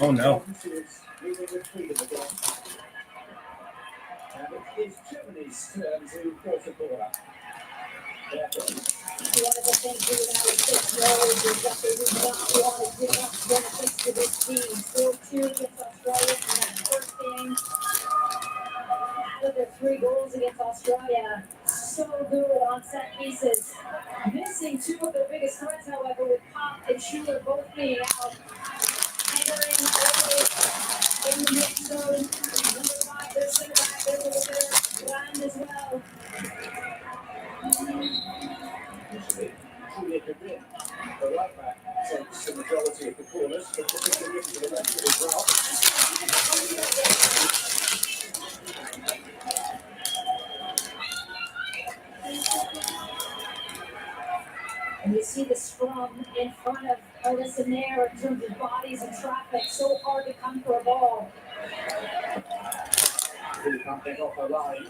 Oh no. One of the things the United States knows is that they do not want to give up benefits to this team. 4-2 against Australia in that first game. Out of their 3 goals against Australia, so good on set pieces. Missing 2 of their biggest threats, however, with Pop and Schuler both being out. Hammering early in the mix zone. Number 5, their center back, they're a little bit blind as well. The right back takes the majority of the corners, but particularly to the left as well. And you see the scrum in front of Alyssa Nair in terms of bodies and traffic. So hard to come for a ball. Really can't get off the line.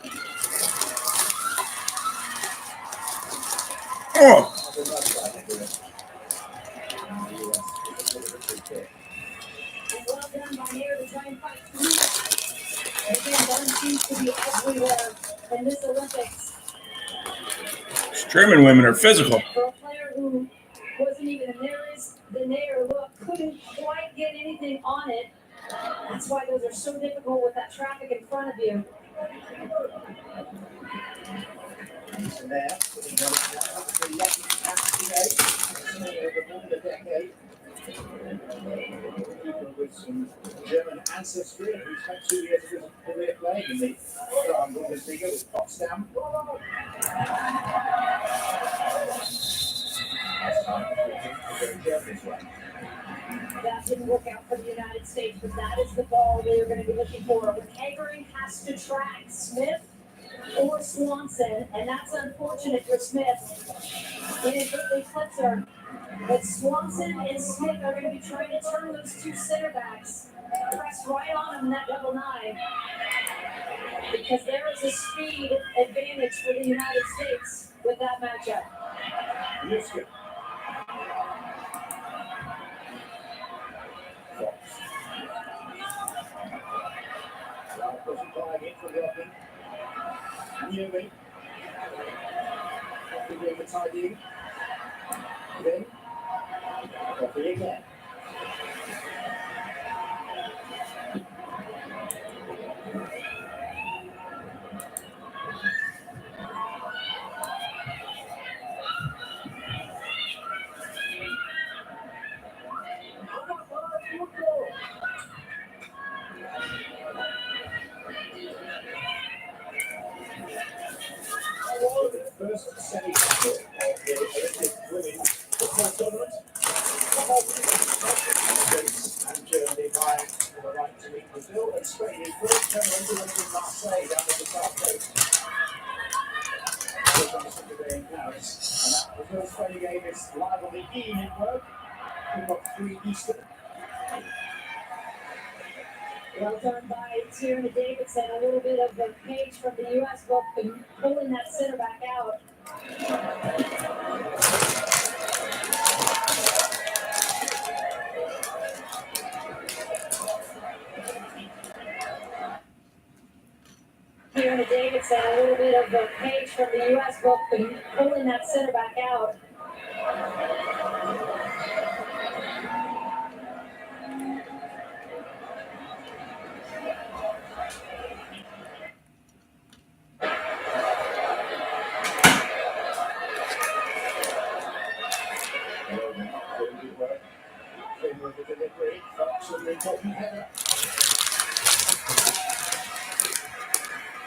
Oh. And well done by Nair to try and fight through that. Again, one seems to be everywhere in this Olympics. German women are physical. For a player who wasn't even in the Nair look, couldn't quite get anything on it. That's why those are so difficult with that traffic in front of you. And there, with some German ancestry, who spent 2 years of his career playing in the Bundesliga with Potsdam. That didn't work out for the United States, but that is the ball they are going to be looking for. Havering has to track Smith or Swanson, and that's unfortunate for Smith. Inadvertently clips her. But Swanson and Smith are going to be trying to turn those 2 center backs. Press right on them in that double 9. Because there is a speed advantage for the United States with that matchup. Newman. Doing the tidying. Then, copy again. First semi-final of the Olympic women's football tournament. And Germany vying for the right to meet Brazil, and Spain in first tournament in Marseille down at the south coast. On Saturday in Paris. And that Brazil Spain game is live on the E network. We've got 3 Eastern. Well done by Tierney Davidson. A little bit of a page from the U.S. book, pulling that center back out. Tierney Davidson. A little bit of a page from the U.S. book, pulling that center back out.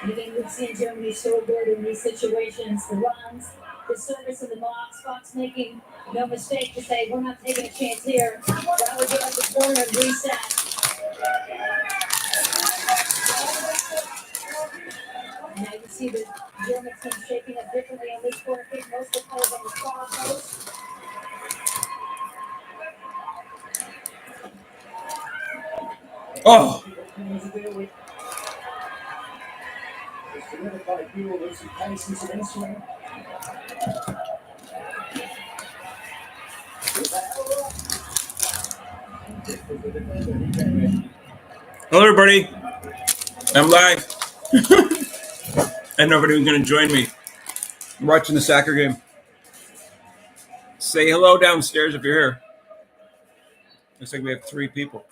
Again, we've seen Germany so good in these situations. The runs, the service in the box. Fox making no mistake to say, we're not taking a chance here. That would give us a corner and reset. Now you can see the German team shaping up differently on this corner kick. Most of the players on the far post. Oh, It's delivered by Buell with some pace and some inswing. hello everybody. I'm live. And nobody was going to join me. I'm watching the soccer game. Say hello downstairs if you're here. Looks like we have 3 people.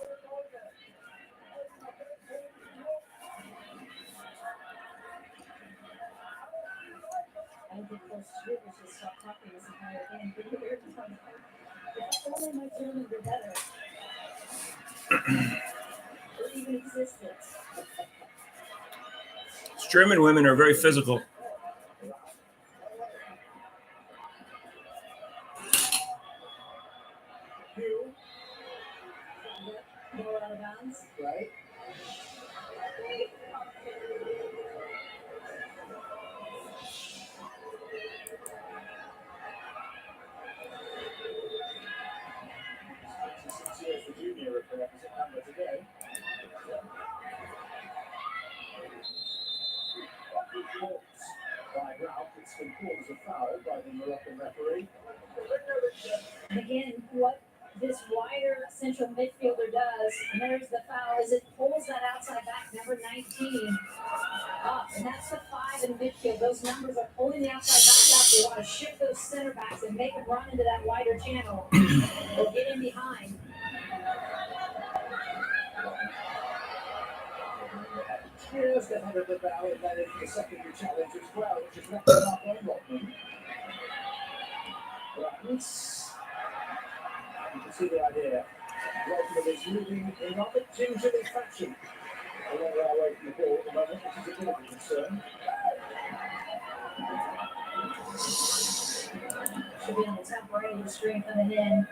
I don't think those Sweeters just stopped talking this entire game. Did you hear them? If only my German were better. Or even existed. German women are very physical. Ball out of bounds. Right. Years the junior representative number today. By Ralph, it's been called as a foul by the Moroccan referee. Again, what this wider central midfielder does, and there's the foul, is it pulls that outside back, number 19, up. And that's the 5 in midfield. Those numbers are pulling the outside back up. They want to shift those center backs and make them run into that wider channel or get in behind. Here's the head of the bow and then into the secondary challenge as well, which is not the halfway Rodman. Runs. You can see the idea. Rodman is moving in rather gingerly fashion. A long way away from the ball at the moment, which is a bit of a concern. Should be on the top right of the screen coming in.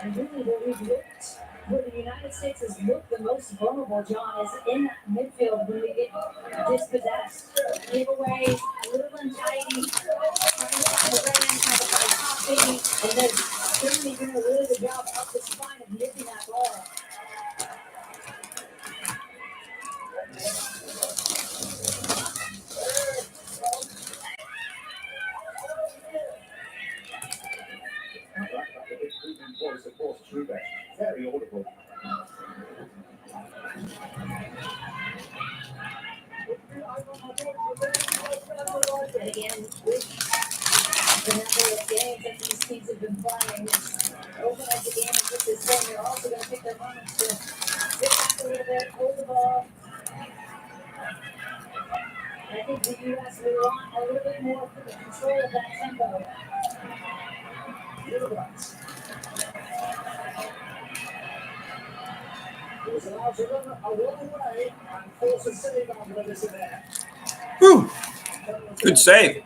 And really where the United States has looked the most vulnerable, John, is in that midfield when we get dispossessed. Giveaways, a little untidy, trying to find the ran, trying to find copy, and then Germany doing a really good job up the spine of nipping that ball. Voice of course, Trubeck. Very audible. And again, with the number of games that these teams have been playing, open up the game and get this game, they're also going to take their moments to sit back a little bit, hold the ball. And I think the U.S. will want a little bit more for the control of that tempo. He was allowed to run a long way and force a save on with this in there. Whew. Good save.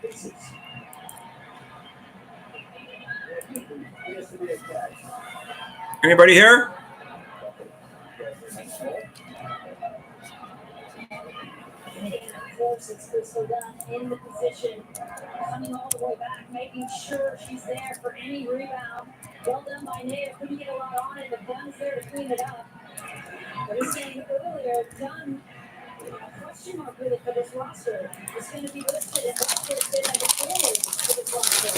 Anybody here? It's Crystal Dunn in the position, coming all the way back, making sure she's there for any rebound. Well done by Naya. Couldn't get a lot on it, but Dunn's there to clean it up. I was saying earlier, Dunn, a question mark really for this roster, is going to be listed and listed as a forward for this roster.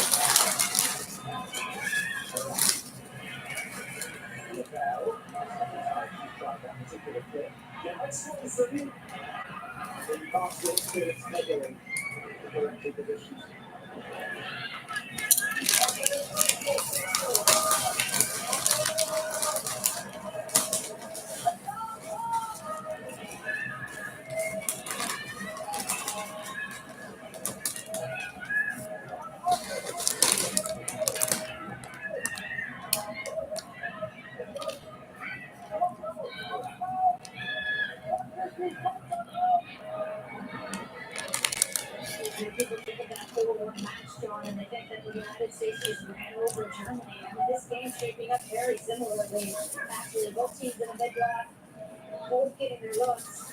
People think of that 4-1 match, John, and they think that the United States just ran over Germany. I mean, this game's shaping up very similarly. Actually, both teams in a mid block, both getting their looks.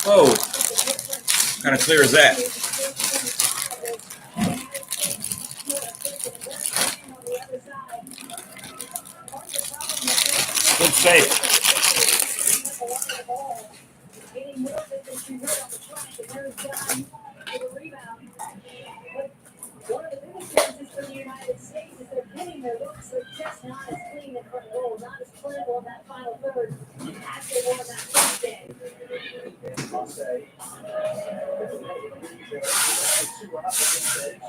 Whoa. What kind of clear is that? Good save. Getting more of it than she would on the flank, and there's John with a rebound. But one of the biggest chances for the United States is they're getting their looks. They're just not as clean in front goal, not as clinical in that final third as they were in that first game. Marseille. Two were up at this stage.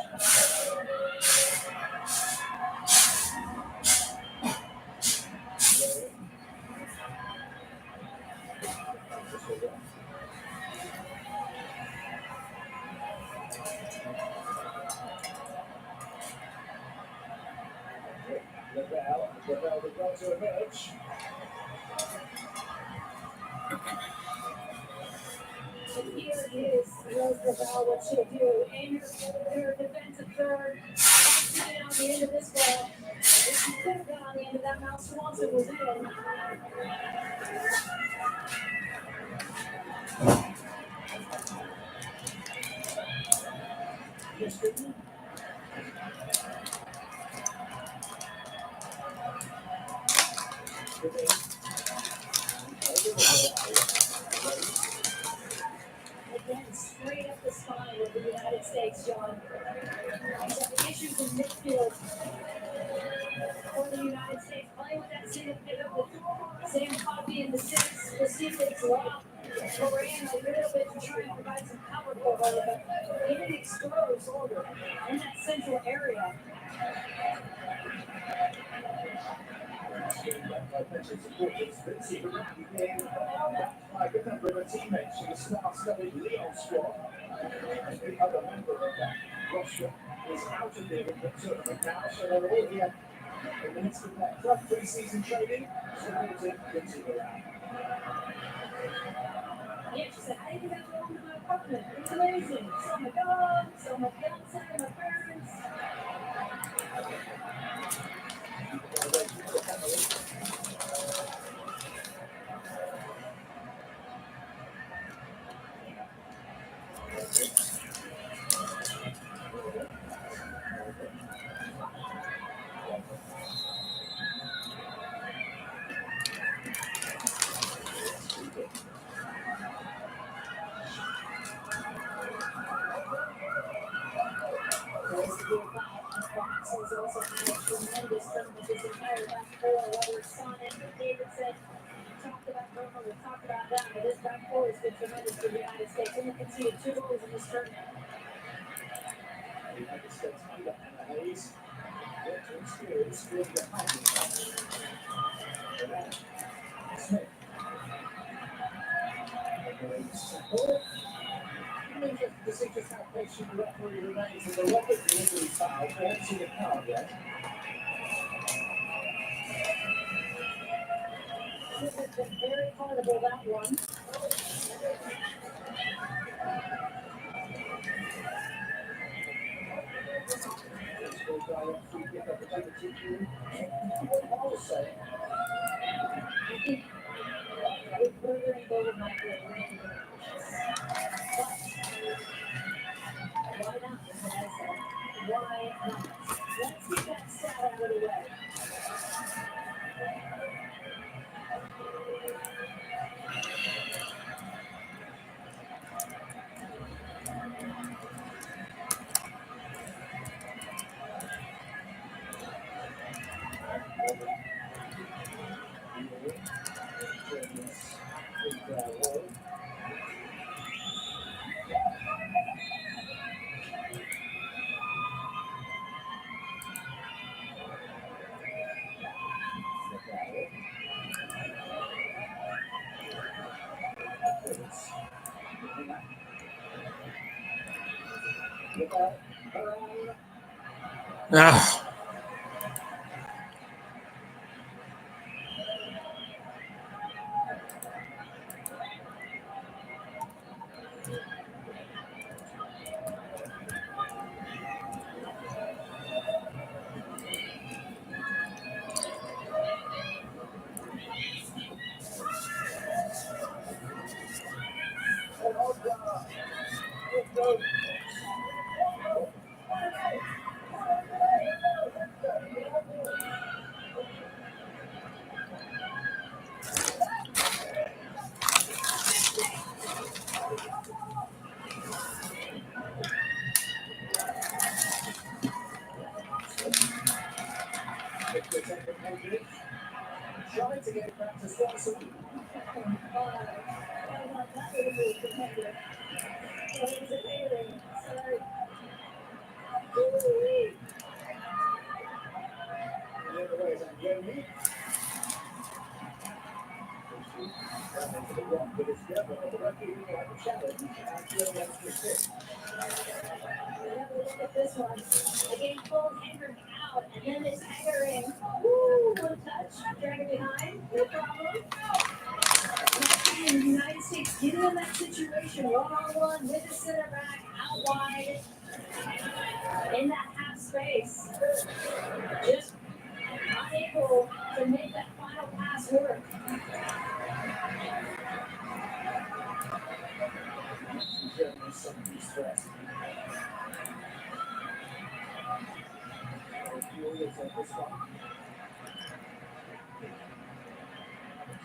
Lavelle with well to emerge. And here it is, Rose Lavelle, what she'll do. Aim her defensive third. She did on the end of this ball. If she could have got on the end of that, Mal Swanson was in. Yes, Britain. Again, straight up the spine of the United States, John. The issues in midfield for the United States. Playing with that single pivot with Sam Coffey in the six. The secret's locked. Moran a little bit to try and provide some cover for her, but getting exposed in that central area. By a good number of her teammates, she was star-studded Leon squad. The other member of that roster is out of the Olympic tournament now, so they're all here in the midst of their club pre-season training, supporting Lindsay Moran. Yeah, she said, I didn't have to go to my apartment. It was amazing. Saw my dog, saw my fiance, my parents. Fox has also had a tremendous run with his entire back four, whether it's Sonnet or Davidson. Talked about Burma, we talked about that, but this back four has been tremendous for the United States. Only conceded 2 goals in this tournament. The United States under Anna Hayes, yet to experience being behind the match. Smith. This is just how patient the referee remains in the Robert delivery foul. We haven't seen a card yet. This has been very carnival, that one. I think with Burger and Gold might be a win. But why not? As I said, why not? Let's get that stat out of the way. Ah. Trying to get it back to Swanson. The other way is Angioni. Down into the rock with his grab, but the rugby really like a challenge. Angioni has to sit. Look at this one. Again, pulled Hanger out, and then it's Hanger. Woo, one touch. Dragging behind. No problem. The United States getting in that situation one-on-one with the center back out wide in that half space. Just unable to make that final pass work. Germany some stress. Furious at this one.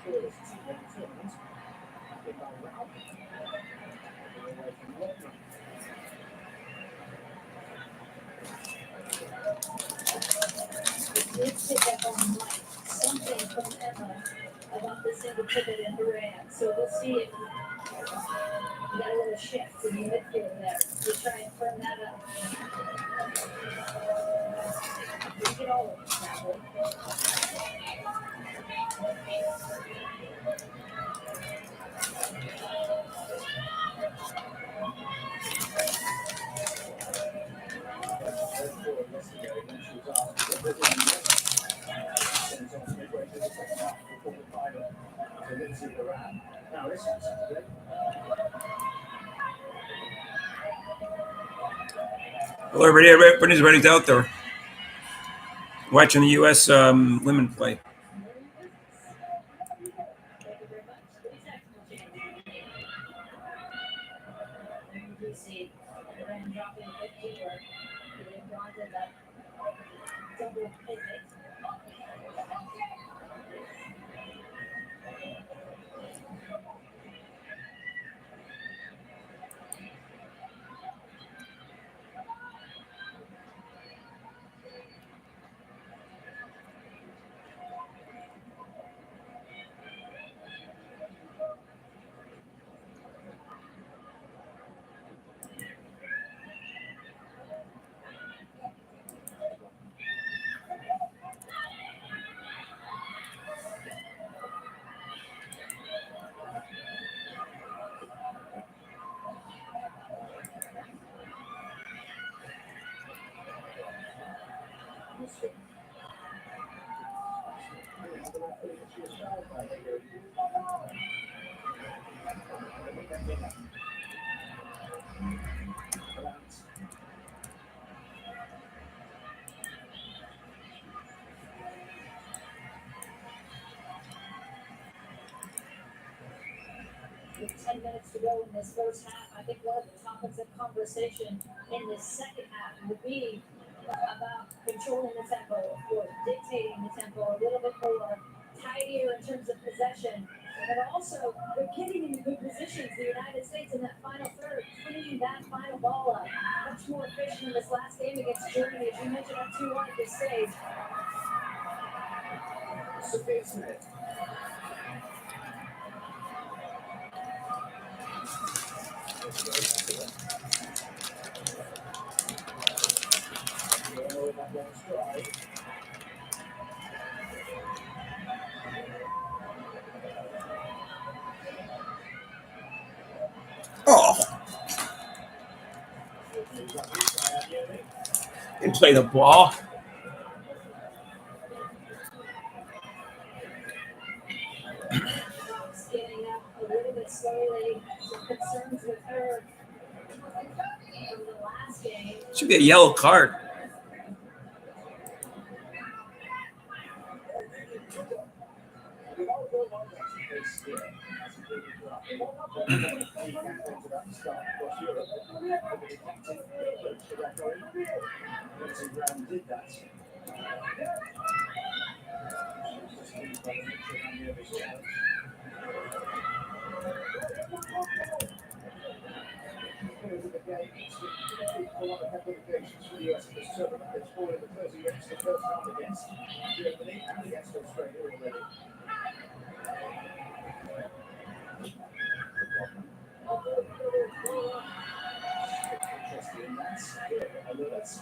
Tourist returns. If I round. Away from Lotman. Let's pick up on Mike. Something from Emma about this independent and Durant. So we'll see if we got a little shift in the midfield there to try and firm that up. We get all of it that way. Now this is Saturday. Hello, everybody. Everybody's ready out there watching the U.S. women play. Thank you very much. What tactical change? We see Durant dropping a bit deeper. Getting drawn to that double pivot. With 10 minutes to go in this first half, I think one of the topics of conversation in this second half would be about controlling the tempo or dictating the tempo a little bit more, tidier in terms of possession, but also they're getting into good positions. The United States in that final third, cleaning that final ball up, much more efficient in this last game against Germany. As you mentioned, up 2-1 at this stage. Sophia Smith. That long stride. Oh, didn't play the ball. Getting up a little bit slowly. Some concerns with her from the last game. Should be a yellow card. case here, as he did with Rugby. But he campaigned about the start across Europe. With an effective approach to referee. Lindsey Brown did that. Just used by the mixture around the other challenge. Because of the game, it's been a lot of couple of occasions for the US in this tournament. They've scored in the 30 minutes the first half against Germany and against Australia already. Interested in that. Good alerts.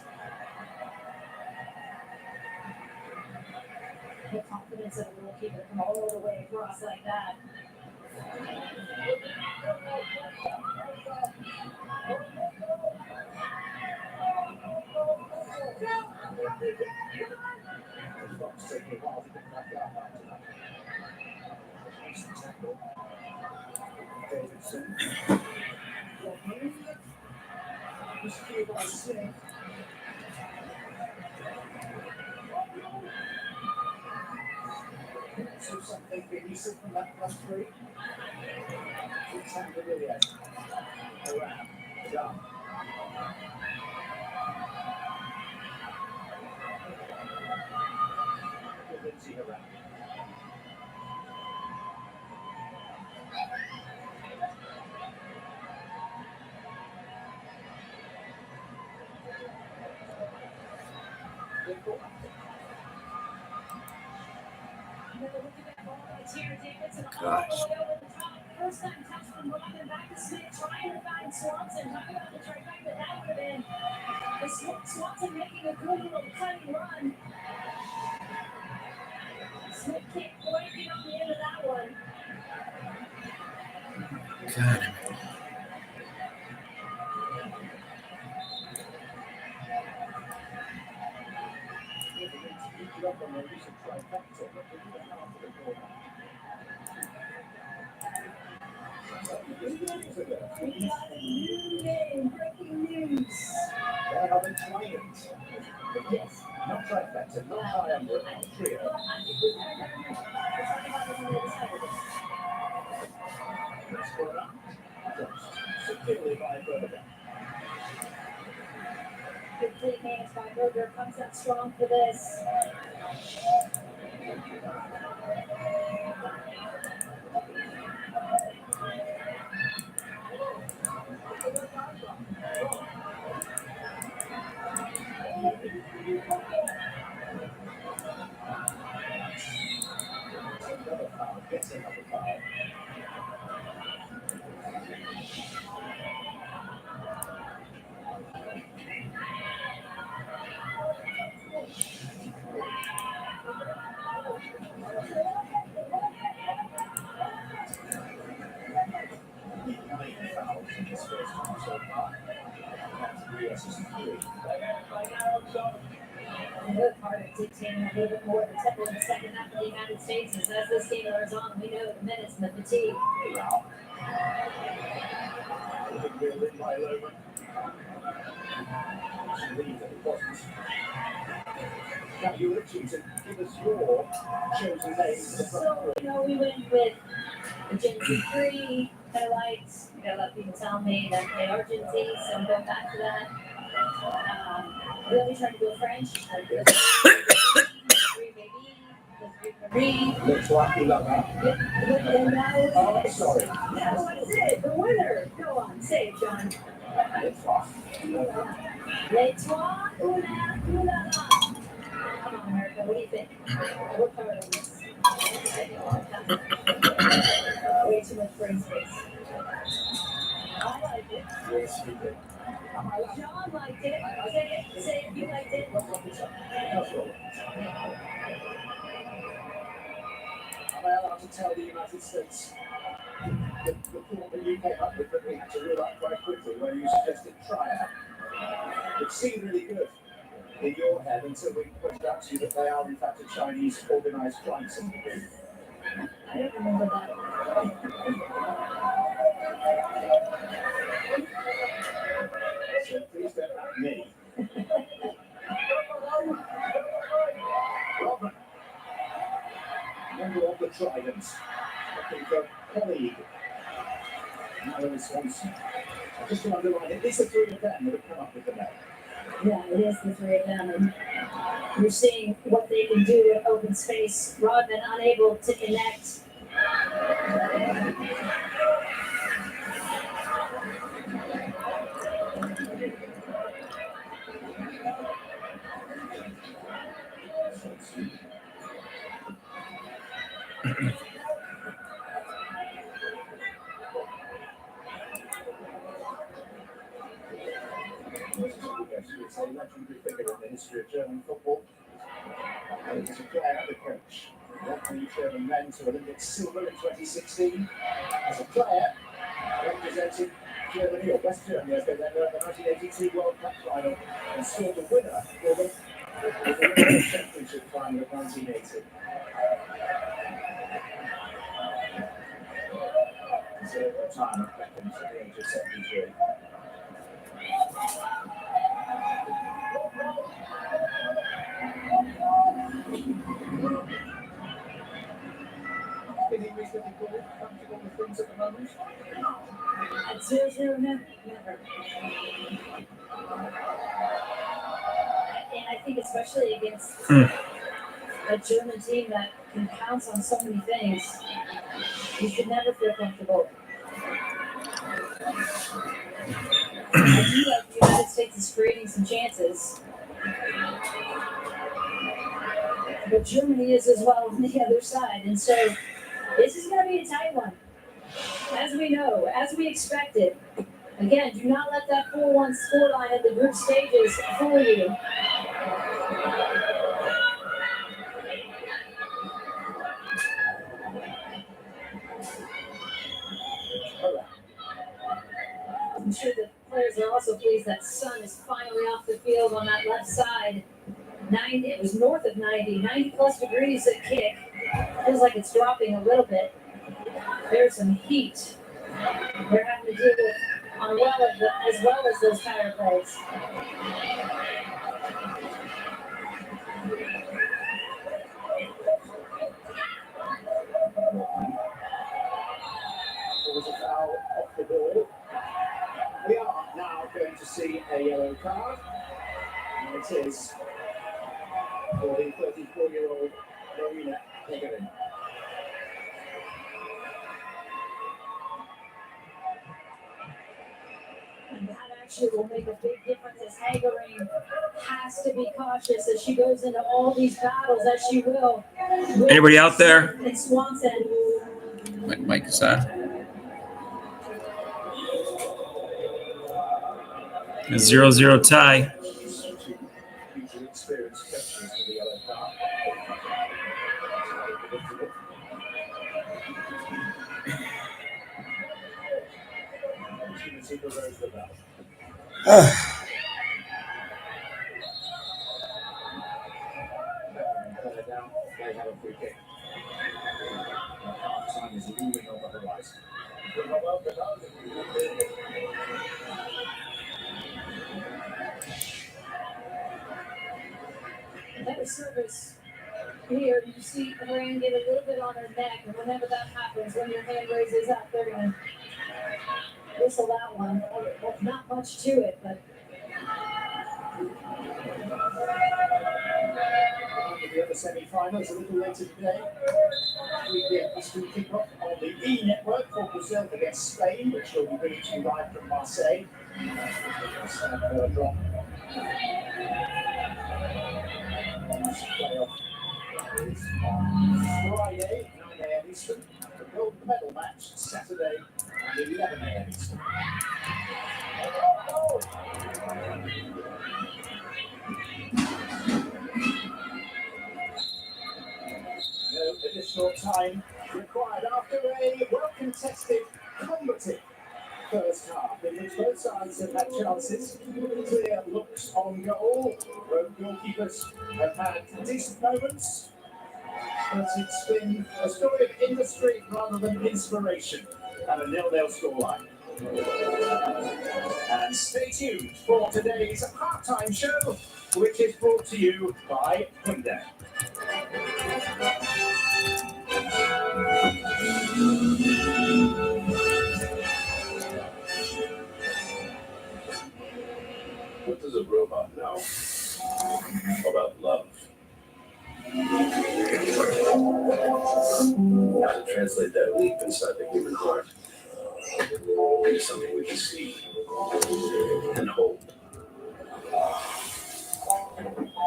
The confidence of a goalkeeper come all the way across like that. The clock's taking a while to get back up after that. Nice tackle. Davidson. Rescued by Smith. So something decent from that plus three. It's time to really add. Around. Done. Lindsay around. Gosh. First time touch from Robin back to Smith, trying to find Swanson. Talk about the trifecta that would have been. The Swanson making a good little cutting run. Smith kick pointing on the end of that one. God. Breaking news. They are the Giants. Yes. Not trifecta, not high under, not trio. Let's go up. Securely by Berger. Good clean hands by Berger. Comes out strong for this. Another foul, gets another foul. The good part of dictating a little bit more of the tempo in the second half of the United States is as this game wears on, we know the minutes and the fatigue. Now you were choosing, give us your chosen name for the front So, we went with the Gen Z3 highlights. I gotta let people tell me that they are Gen Z, so I'm going back to that. We always try to go French. Like the three baby, the three Marie. Looks like you love that. And that was Oh, it. sorry. That was it. The winner. Go on, say it, John. It's off. Les trois, una, la. Come on, America. What do you think? What part of this? Way too much brain space. I like it. Yes, you did. John liked it. Say it. You liked it. That's all. Am I allowed to tell the United States the thought that you came up with that we had to rule out quite quickly where you suggested tryout? It seemed really good in your head until we pointed out to you that they are in fact a Chinese organized crime syndicate. I don't remember that. So please don't at me. Robin. Member of the Tridents. Looking for colleague. Alan Swanson. Just to underline it, it's the three of them that have come up with the name. Yeah, it is the three of them. And you're seeing what they can do in open space. Rodman unable to connect. It's a legendary figure in the history of German football. And he's a player, the coach. Welcoming German men to Olympic silver in 2016. As a player, representing Germany or West Germany as they then were in the 1982 World Cup final and scored the winner for them in the World Championship final of 1980. Deserved retirement Beckham at the age of 73. Is he reasonably good, comfortable with things at the moment? At 0-0, never. And I think especially against a German team that can pounce on so many things, you should never feel comfortable. I do like the United States is creating some chances. But Germany is as well on the other side. And so this is going to be a tight one. As we know, as we expected. Again, do not let that 4-1 scoreline at the group stages fool you. I'm sure the players are also pleased that Son is finally off the field on that left side. 90, it was north of 90 plus degrees at kick. Feels like it's dropping a little bit. There's some heat they're having to deal with on as well as those tire plates. There was a foul off the ball. We are now going to see a yellow card. And it is for the 34-year-old Marina Pegarin. And that actually will make a big difference as Hagering has to be cautious as she goes into all these battles as she will. Anybody out there? And Swanson. Mike is on. A 0-0 tie. Hugely experienced coaches for the yellow card. Down, they have a free kick. Time is looming on the horizon. Better service here. You see her hand get a little bit on her neck, and whenever that happens, when your hand raises up, they're going to whistle that one. Not much to it, but. The other semi-finals a little later today. We get Eastern kickoff on the E Network for Brazil against Spain, which will be bringing to you live from Marseille. Drop. This playoff is on Friday, 9 a.m. Eastern. The gold medal match Saturday at 11 a.m. Eastern. No additional time required after a well-contested, combative first half in which both sides have had chances, clear looks on goal. Both goalkeepers have had decent moments, but it's been a story of industry rather than inspiration and a 0-0 scoreline. And stay tuned for today's halftime show, which is brought to you by Hyundai. translate that leap inside the human heart into something we can see and hold.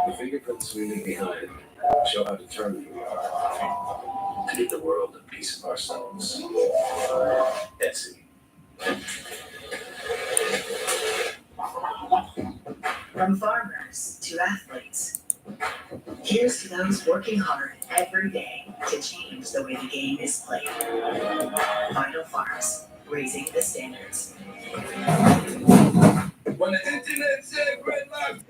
The fingerprints we leave behind show how determined we are to give the world a piece of ourselves. Essie. From farmers to athletes, here's to those working hard every day to change the way the game is played. Vital Farms, raising the standards. When the internet said red light.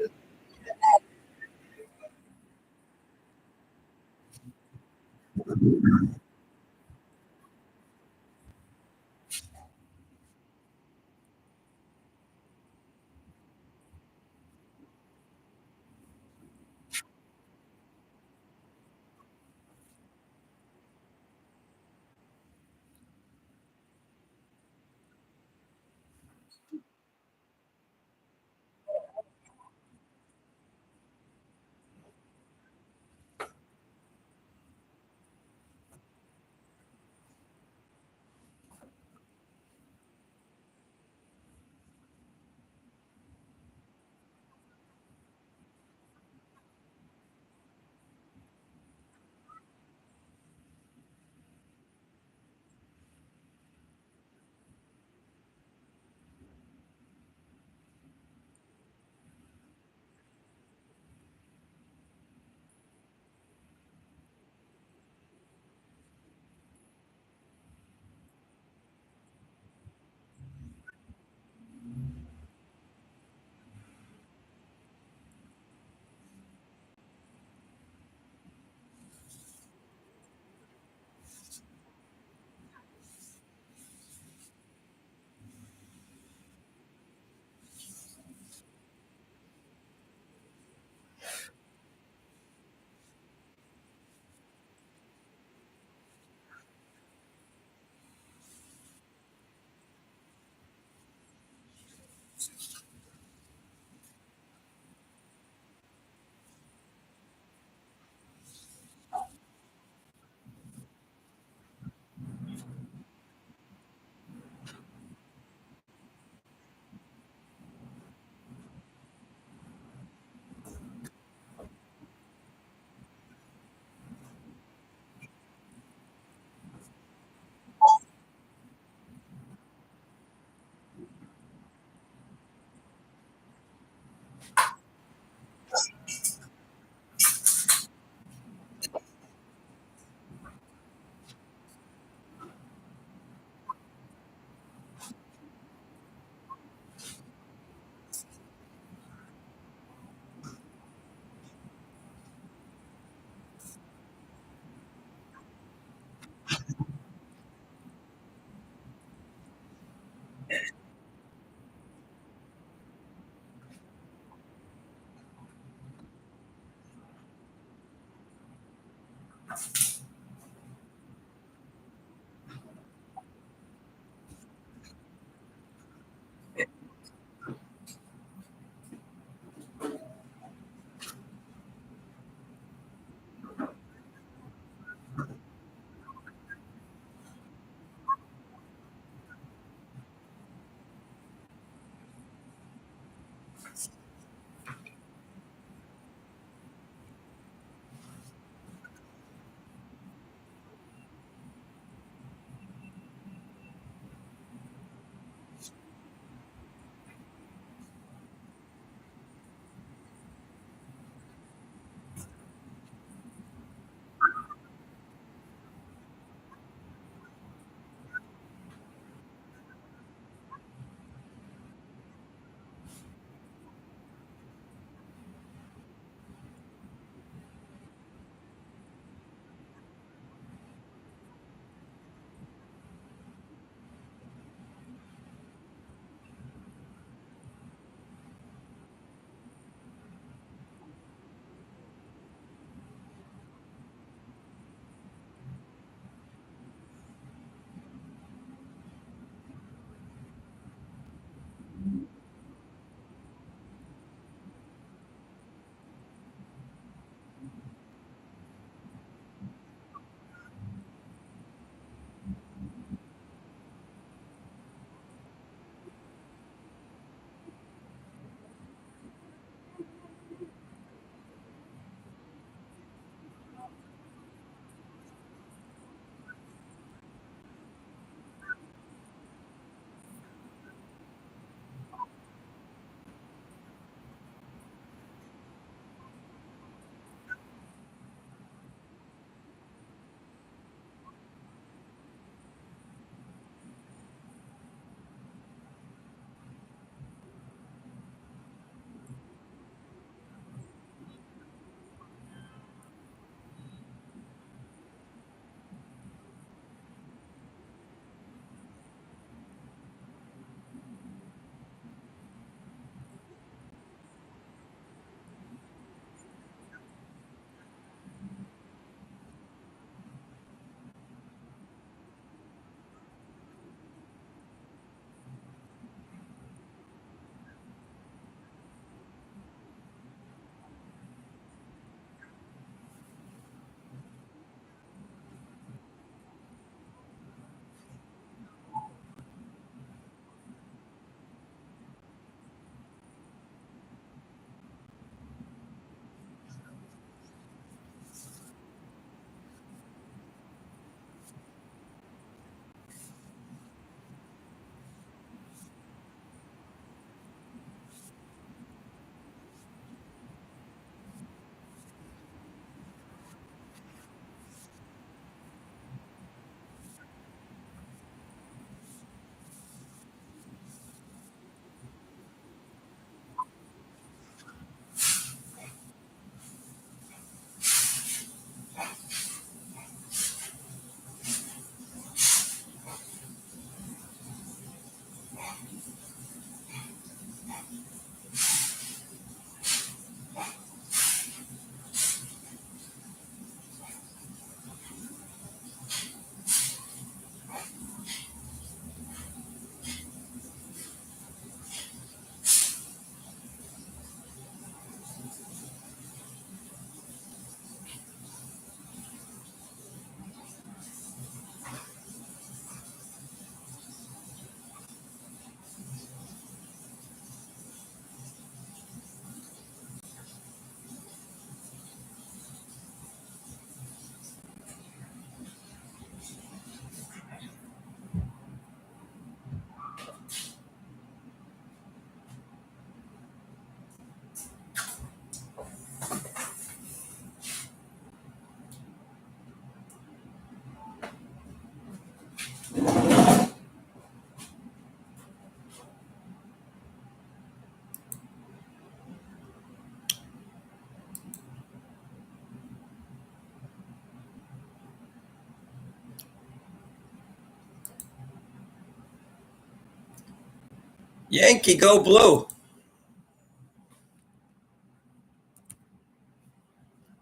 Yankee, go blue.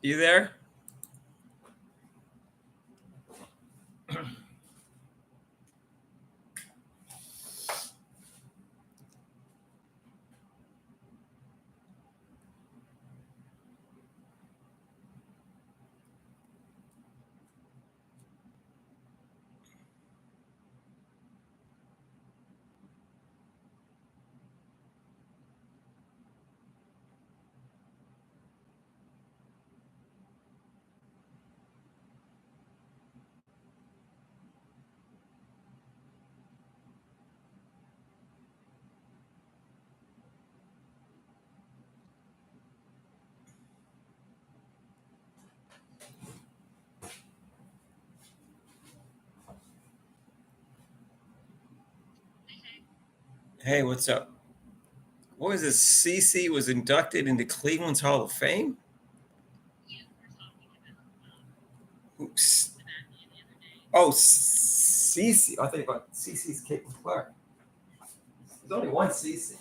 You there? Hey, what's up? What was this? CC was inducted into Cleveland's Hall of Fame? Oops. Oh, CC. I think about CC's Caitlin Clark. There's only one CC.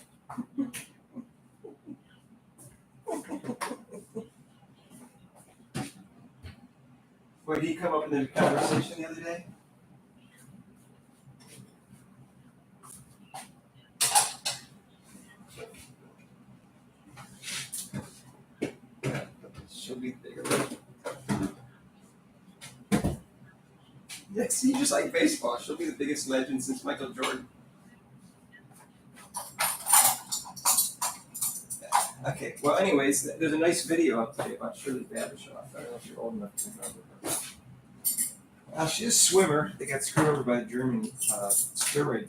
Wait, did he come up in the conversation the other day? She'll be bigger. Yeah, see, just like baseball, she'll be the biggest legend since Michael Jordan. Okay, well, anyways, there's a nice video up today about Shirley Babishoff. I don't know if you're old enough to remember her. She's a swimmer. They got screwed over by the German steroid.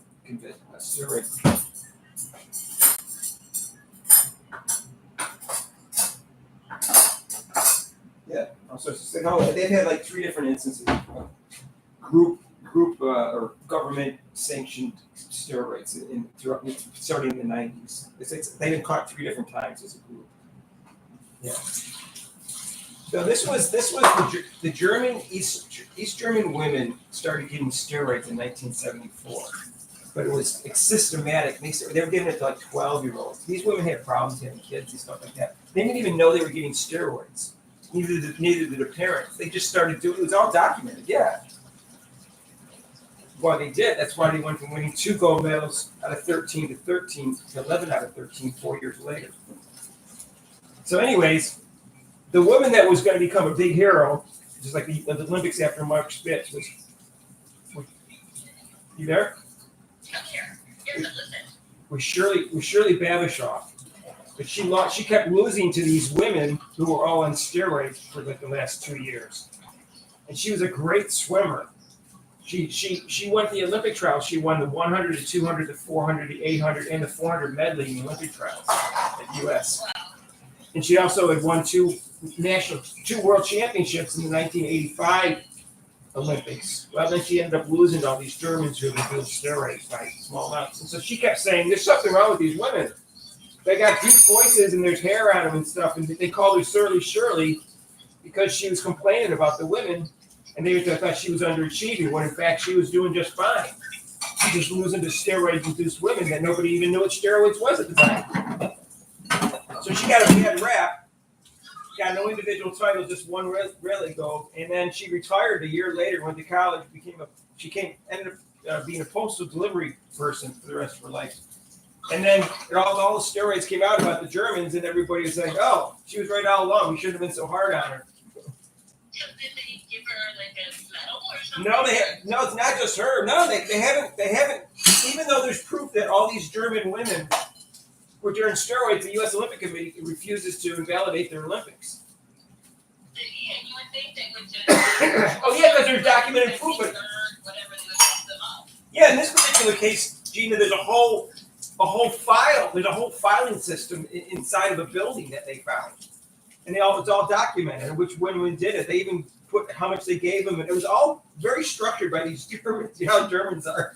Yeah, so they've had like 3 different instances of group or government sanctioned steroids starting in the 90s. They've been caught 3 different times as a group. Yeah. So this was the German East German women started getting steroids in 1974, but it was systematic. They were giving it to like 12-year-olds. These women had problems having kids and stuff like that. They didn't even know they were getting steroids. Neither did their parents. They just started doing it. It was all documented. Yeah. Well, they did. That's why they went from winning 2 gold medals out of 13 to 13 to 11 out of 13 4 years later. So, anyways, the woman that was going to become a big hero, just like the Olympics after Mark Spitz, was you there? I'm here. Here's a listen. Was Shirley Babishoff. But she kept losing to these women who were all on steroids for like the last 2 years. And she was a great swimmer. She won the Olympic trials. She won the 100, the 200, the 400, the 800, and the 400 medley in the Olympic trials at US. And she also had won 2 world championships in the 1985 Olympics. Well, then she ended up losing to all these Germans who were doing steroids by small amounts. And so she kept saying, "There's something wrong with these women. They got deep voices and there's hair on them and stuff." And they called her Surly Shirley because she was complaining about the women. And they thought she was underachieving, when in fact she was doing just fine. She was losing to steroid-induced women that nobody even knew what steroids was at the time. So she got a bad rap, got no individual title, just one rally gold, and then she retired a year later, went to college, ended up being a postal delivery person for the rest of her life. And then all the steroids came out about the Germans, and everybody was like, "Oh, she was right all along. We shouldn't have been so hard on her." So did they give her like a medal or something? No, it's not just her. No, they haven't. Even though there's proof that all these German women were during steroids, the U.S. Olympic Committee refuses to invalidate their Olympics. Yeah, you would think they would just. Oh yeah, because there's documented proof. But whatever they would pump them up. yeah, in this particular case, Gina, there's a whole file. There's a whole filing system inside of a building that they found. And it's all documented, which women did it. They even put how much they gave them, and it was all very structured by these Germans. You know how Germans are.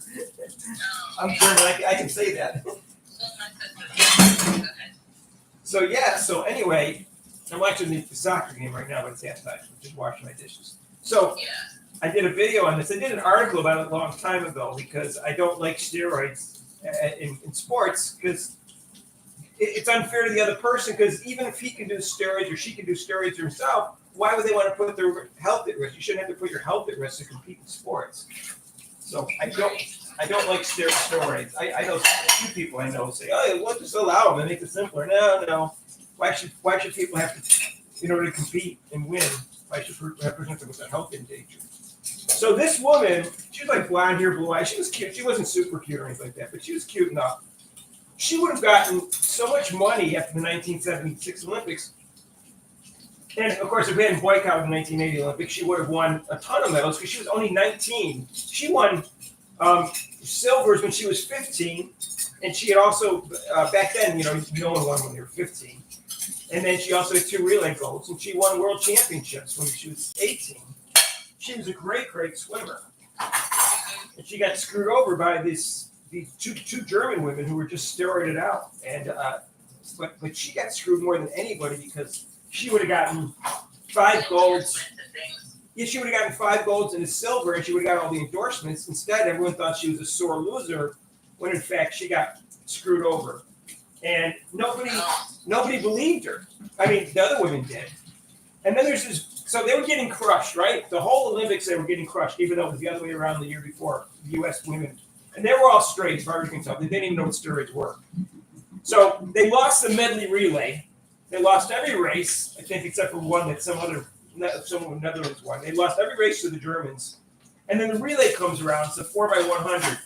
I'm German. I can say that. So anyway, I'm watching the soccer game right now, but it's halftime. I'm just washing my dishes. So I did a video on this. I did an article about it a long time ago because I don't like steroids. in sports because it's unfair to the other person. Because even if he can do steroids or she can do steroids herself, why would they want to put their health at risk? You shouldn't have to put your health at risk to compete in sports. So I don't like steroids. I know a few people I know say, oh, we'll just allow them and make it simpler. No. Why should people have to, in order to compete and win, why should a person have to put their health in danger? So this woman, she was like blonde hair, blue eyes. She was cute. She wasn't super cute or anything like that, but she was cute enough. She would have gotten so much money after the 1976 Olympics. And of course, if we hadn't boycotted the 1980 Olympics, she would have won a ton of medals because she was only 19. She won silvers when she was 15, and she had also back then, no one won when they were 15. And then she also had 2 relay golds, and she won world championships when she was 18. She was a great swimmer, and she got screwed over by these two German women who were just steroided out. And but she got screwed more than anybody because she would have gotten 5 golds. Yeah, she would have gotten 5 golds and a silver, and she would have gotten all the endorsements. Instead, everyone thought she was a sore loser, when in fact she got screwed over. And nobody believed her. I mean, the other women did. And then there's this. So they were getting crushed, right? The whole Olympics, they were getting crushed, even though it was the other way around the year before. The U.S. women, and they were all straight, as far as you can tell. They didn't even know what steroids were. So they lost the medley relay. They lost every race, I think, except for one that someone of the Netherlands won. They lost every race to the Germans. And then the relay comes around. It's a 4x100.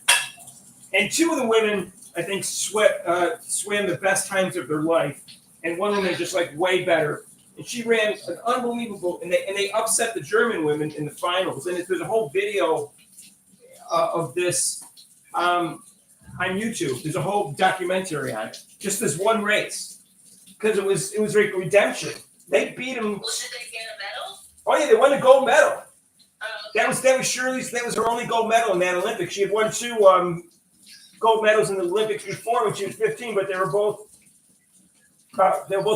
And 2 of the women, I think, swam the best times of their life. And one woman just like way better. And she ran an unbelievable, and they upset the German women in the finals. And there's a whole video of this on YouTube. There's a whole documentary on it. Just this one race. Because it was like redemption. They beat them. Well, did they get a medal? Oh yeah, they won the gold medal. Okay. That was Shirley's. That was her only gold medal in that Olympics. She had won 2 gold medals in the Olympics before when she was 15, but they were both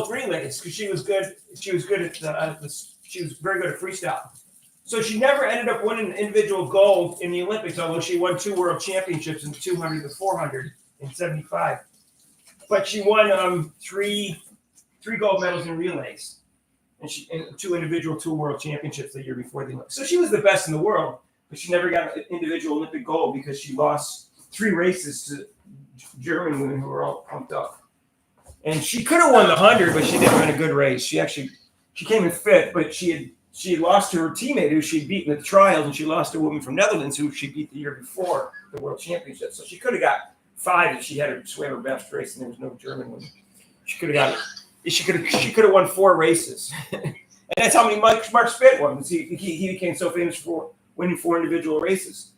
relays because she was good. She was good at she was very good at freestyle. So she never ended up winning an individual gold in the Olympics, although she won 2 world championships in 200 and 400 in 75. But she won 3 gold medals in relays, and 2 individual 2 world championships the year before the Olympics. So she was the best in the world, but she never got an individual Olympic gold because she lost 3 races to German women who were all pumped up. And she could have won the 100, but she didn't run a good race. She came in 5th, but she had lost to her teammate who she'd beaten at the trials, and she lost to a woman from Netherlands who she beat the year before the World Championship. So she could have got 5 if she had her swam her best race, and there was no German woman. She could have got it. She could have won 4 races, and that's how many Mark Spitz won. He became so famous for winning 4 individual races.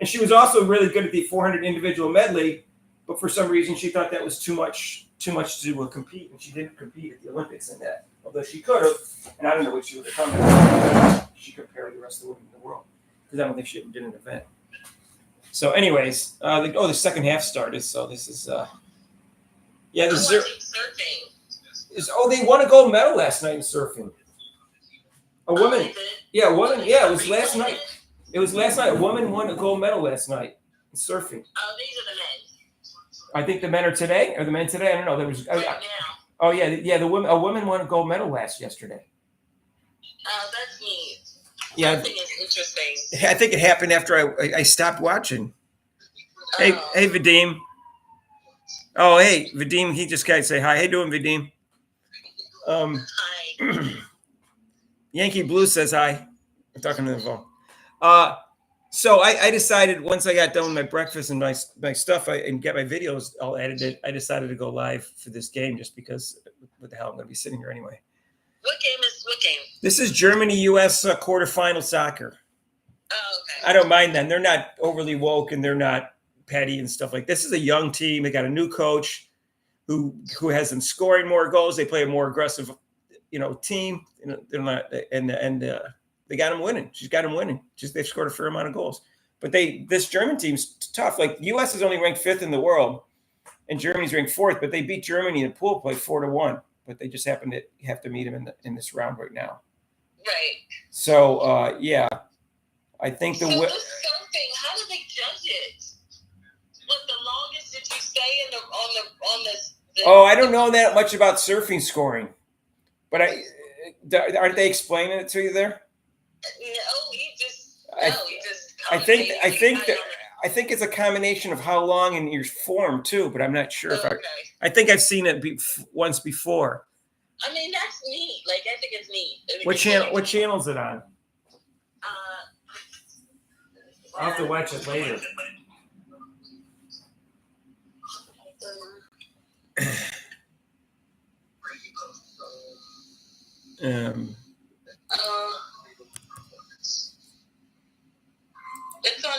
And she was also really good at the 400 individual medley, but for some reason she thought that was too much to compete, and she didn't compete at the Olympics in that. Although she could have, and I don't know what she would have come to. She compared to the rest of the women in the world because I don't think she ever did an event. So, anyways, the second half started. So this is Surfing. They won a gold medal last night in surfing. A woman, it was last night. It was last night. A woman won a gold medal last night in surfing. Oh, these are the men. I think the men are today, or the men today. I don't know. There was. Right now. Oh yeah. A woman won a gold medal yesterday. Oh, that's neat. Yeah. Something is interesting. I think it happened after I stopped watching. Hey, Vadim. Oh, hey, Vadim. He just can't say hi. Hey, doing, Vadim? Hi. Yankee Blue says hi. I'm talking to the phone. So I decided once I got done with my breakfast and my stuff and get my videos all edited, I decided to go live for this game just because what the hell, I'm going to be sitting here anyway. What game? This is Germany-U.S. Quarterfinal soccer. Oh, okay. I don't mind them. They're not overly woke and they're not petty and stuff like this. Is a young team. They got a new coach who has them scoring more goals. They play a more aggressive, team. They're not, and they got them winning. She's got them winning. They've scored a fair amount of goals. But this German team's tough. Like U.S. is only ranked 5th in the world, and Germany's ranked 4th. But they beat Germany in the pool play 4-1. But they just happen to have to meet them in this round right now. Right. So I think So the surfing, how do they judge it? What the longest say on the Oh, I don't know that much about surfing scoring, but aren't they explaining it to you there? I think it's a combination of how long and your form too, but I'm not sure if Okay. I think I've seen it once before. I mean, that's neat. Like, I think it's neat. What channel is it on? I'll have to watch it later. It's on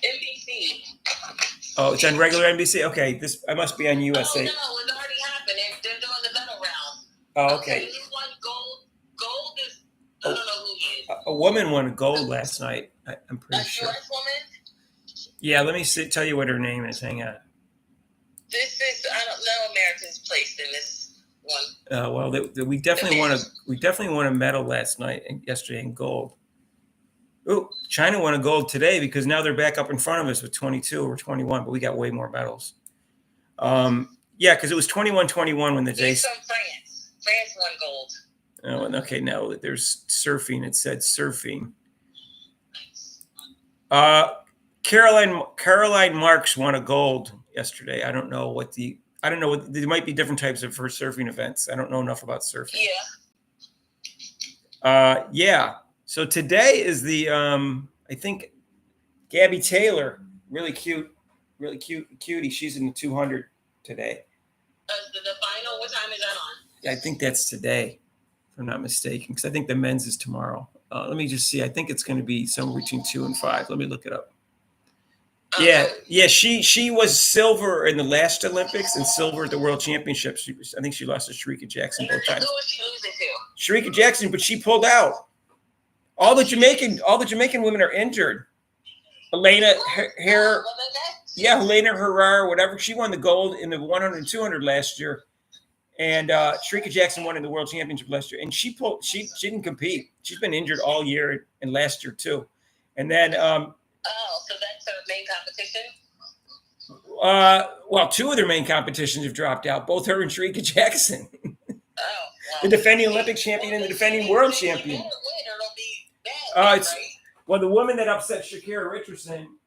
NBC. Oh, it's on regular NBC. Okay, I must be on USA. Oh no, it already happened. They're doing the medal round. Oh, okay. He won gold. Gold is I don't know who he is. A woman won gold last night. I'm pretty sure. A U.S. woman. Yeah, let me tell you what her name is. Hang on. This is I don't know Americans placed in this one. Well, we definitely won a medal last night and yesterday in gold. Oh, China won a gold today because now they're back up in front of us with 22 or 21, but we got way more medals. Yeah, because it was 21-21 when the day. He's from France. France won gold. Oh, okay. Now there's surfing. It said surfing. Caroline Marks won a gold yesterday. I don't know there might be different types of her surfing events. I don't know enough about surfing. Yeah. Yeah. So today is the I think Gabby Taylor, really cute cutie. She's in the 200 today. The final. What time is that on? I think that's today, if I'm not mistaken, because I think the men's is tomorrow. Let me just see. I think it's going to be somewhere between 2 and 5. Let me look it up. Yeah. She was silver in the last Olympics and silver at the World Championships. I think she lost to Shericka Jackson both times. Who was she losing to? Shericka Jackson, but she pulled out. All the Jamaican women are injured. Helena Herrera, whatever. She won the gold in the 100 and 200 last year, and Shericka Jackson won in the World Championship last year. And she didn't compete. She's been injured all year and last year too. And then so that's her main competition. Well, 2 of their main competitions have dropped out. Both her and Shericka Jackson, Well, the defending Olympic champion and the defending world champion. Well, the woman that upset Shakira Richardson,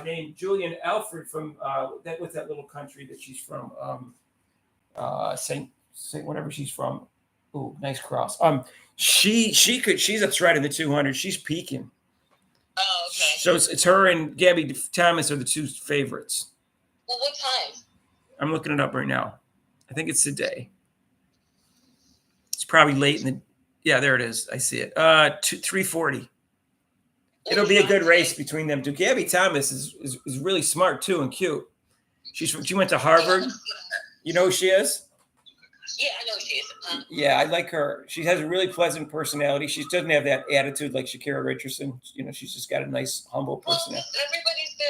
named Julian Alfred from that little country that she's from, Saint whatever she's from. Ooh, nice cross. She's a threat in the 200. She's peaking. Oh, okay. So it's her and Gabby Thomas are the 2 favorites. Well, what time? I'm looking it up right now. I think it's today. It's probably late in the. Yeah, there it is. I see it. 3:40. It'll be a good race between them two. Gabby Thomas is really smart too and cute. She went to Harvard. You know who she is? Yeah, I know who she is. Yeah, I like her. She has a really pleasant personality. She doesn't have that attitude like Shakira Richardson. You know, she's just got a nice, humble personality. Well, everybody's good.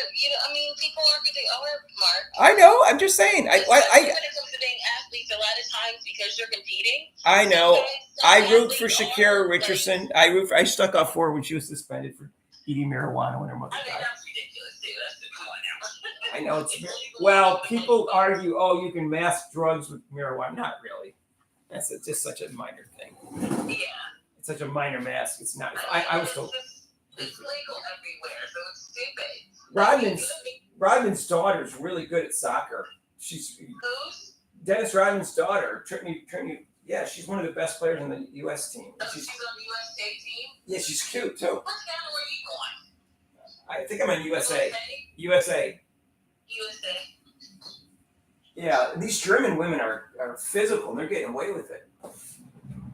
People are who they are, Mark. I know. I'm just saying. When it comes to being athletes, a lot of times because you're competing. I know. I root for Shakira Richardson. I stuck up for her when she was suspended for eating marijuana when her mother died. That's ridiculous, too. Come on now. I know it's people argue, you can mask drugs with marijuana. Not really. That's just such a minor thing. Yeah. It's such a minor mask. It's not. I was told. It's legal everywhere, so it's stupid. Rodman's daughter is really good at soccer. She's Who's? Dennis Rodman's daughter, Trinity. Yeah, she's one of the best players on the U.S. team. She's on the U.S. state team? Yeah, she's cute too. What channel are you on? I think I'm on USA. USA. Yeah, these German women are physical. And they're getting away with it.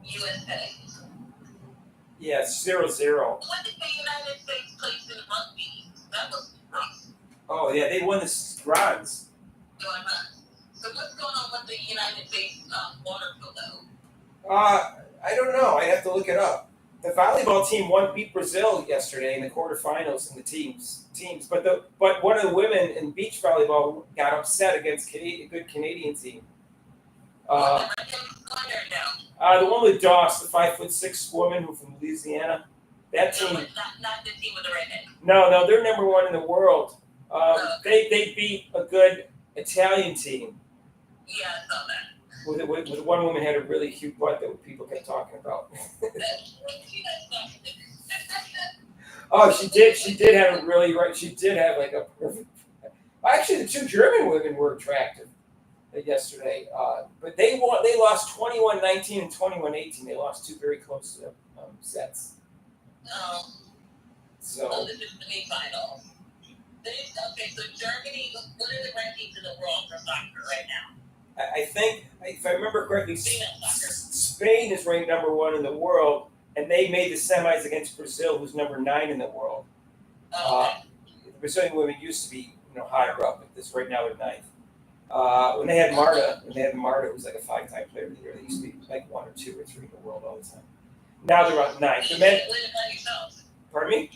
USA. Yeah, 0-0. When did the United States place in rugby? That was rough. Oh yeah, they won the bronze. So what's going on with the United States water polo? I don't know. I have to look it up. The volleyball team beat Brazil yesterday in the quarterfinals in the teams. But one of the women in beach volleyball got upset against a good Canadian team. The one with Doss, the 5'6" woman who from Louisiana. That team. Not the team with the redhead. No, they're number 1 in the world. They beat a good Italian team Yeah, I saw that. with one woman had a really cute butt that people kept talking about. She does something. Oh, she did. She did have a really right. She did have like a perfect. Actually, the two German women were attractive yesterday, but they won. They lost 21-19 and 21-18. They lost two very close sets. So So this is the semifinals. Okay, so Germany, what are the rankings in the world for soccer right now? I think, if I remember correctly, Female soccer. Spain is ranked number 1 in the world, and they made the semis against Brazil, who's number 9 in the world. Okay. The Brazilian women used to be, higher up, but this right now they're 9th. When they had Marta, it was like a 5-time player of the year. They used to be like 1 or 2 or 3 in the world all the time. Now they're on 9th. The men, You can't win it by yourself. pardon me?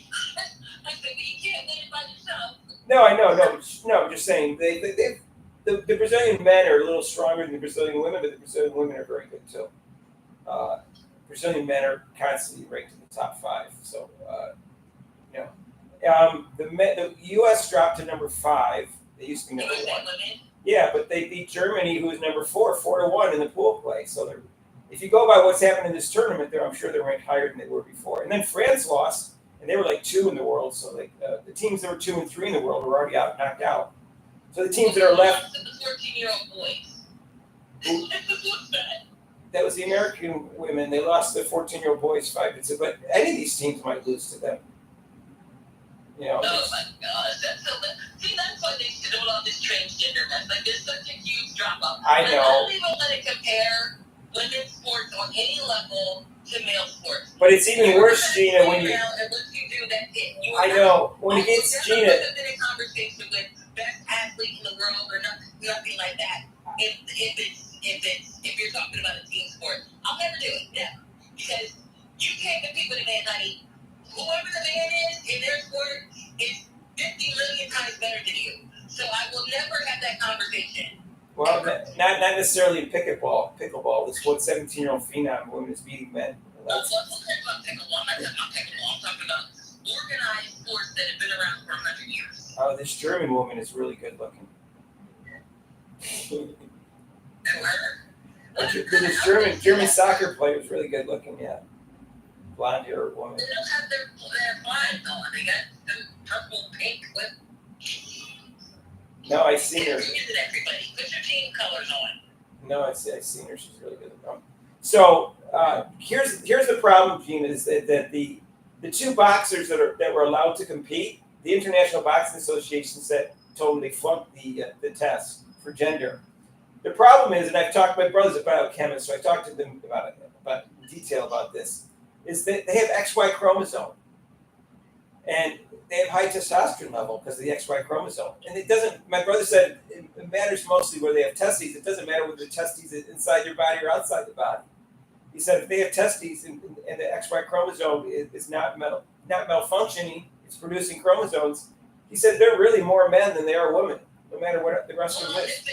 I said, you can't win it by yourself. No, I know, no. I'm just saying the Brazilian men are a little stronger than the Brazilian women, but the Brazilian women are very good too. Brazilian men are constantly ranked in the top 5. So, the U.S. dropped to number 5. They used to be number 1. Women. Yeah, but they beat Germany, who was number 4, 4-1 in the pool play. So if you go by what's happened in this tournament, I'm sure they're ranked higher than they were before. And then France lost, and they were like 2 in the world. So the teams that were 2 and 3 in the world were already knocked out. So the teams that are left. The 14-year-old boys. What's that? That was the American women. They lost the 14-year-old boys 5-2. But any of these teams might lose to them. Oh my gosh, that's so bad. See, that's why they should do all this transgender mess. Like, there's such a huge drop off. I know. I don't even want to compare women's sports on any level to male sports. But it's even worse, Gina, when you. And once you do, that's it. I know. When it gets Gina. I've been in conversation with best athlete in the world or nothing like that. If you're talking about a team sport, I'll never do it. Never. Because you can't compete with a man, honey. Whoever the man is in their sport is 50 million times better than you. So I will never have that conversation. Well, not necessarily in pickleball. This 17-year-old phenom woman is beating men. Well, who cares about pickleball? I'm not talking about pickleball. I'm talking about organized sports that have been around for 100 years. Oh, this German woman is really good looking. And her. This German soccer player is really good looking, yeah. Blonde hair woman. They don't have their flags on. They got some purple, pink with. No, I've seen her. Use it, everybody. Put your team colors on. No, I've seen her. She's really good. So here's the problem, Gina, is that the 2 boxers that were allowed to compete, the International Boxing Association told them they flunked the test for gender. The problem is, and I've talked to my brother's a biochemist, so I talked to them about detail about this, is that they have XY chromosome. And they have high testosterone level because of the XY chromosome. And it doesn't, my brother said, it matters mostly where they have testes. It doesn't matter whether the testes is inside your body or outside the body. He said if they have testes and the XY chromosome is not malfunctioning, it's producing chromosomes, he said they're really more men than they are women, no matter what the rest of them is.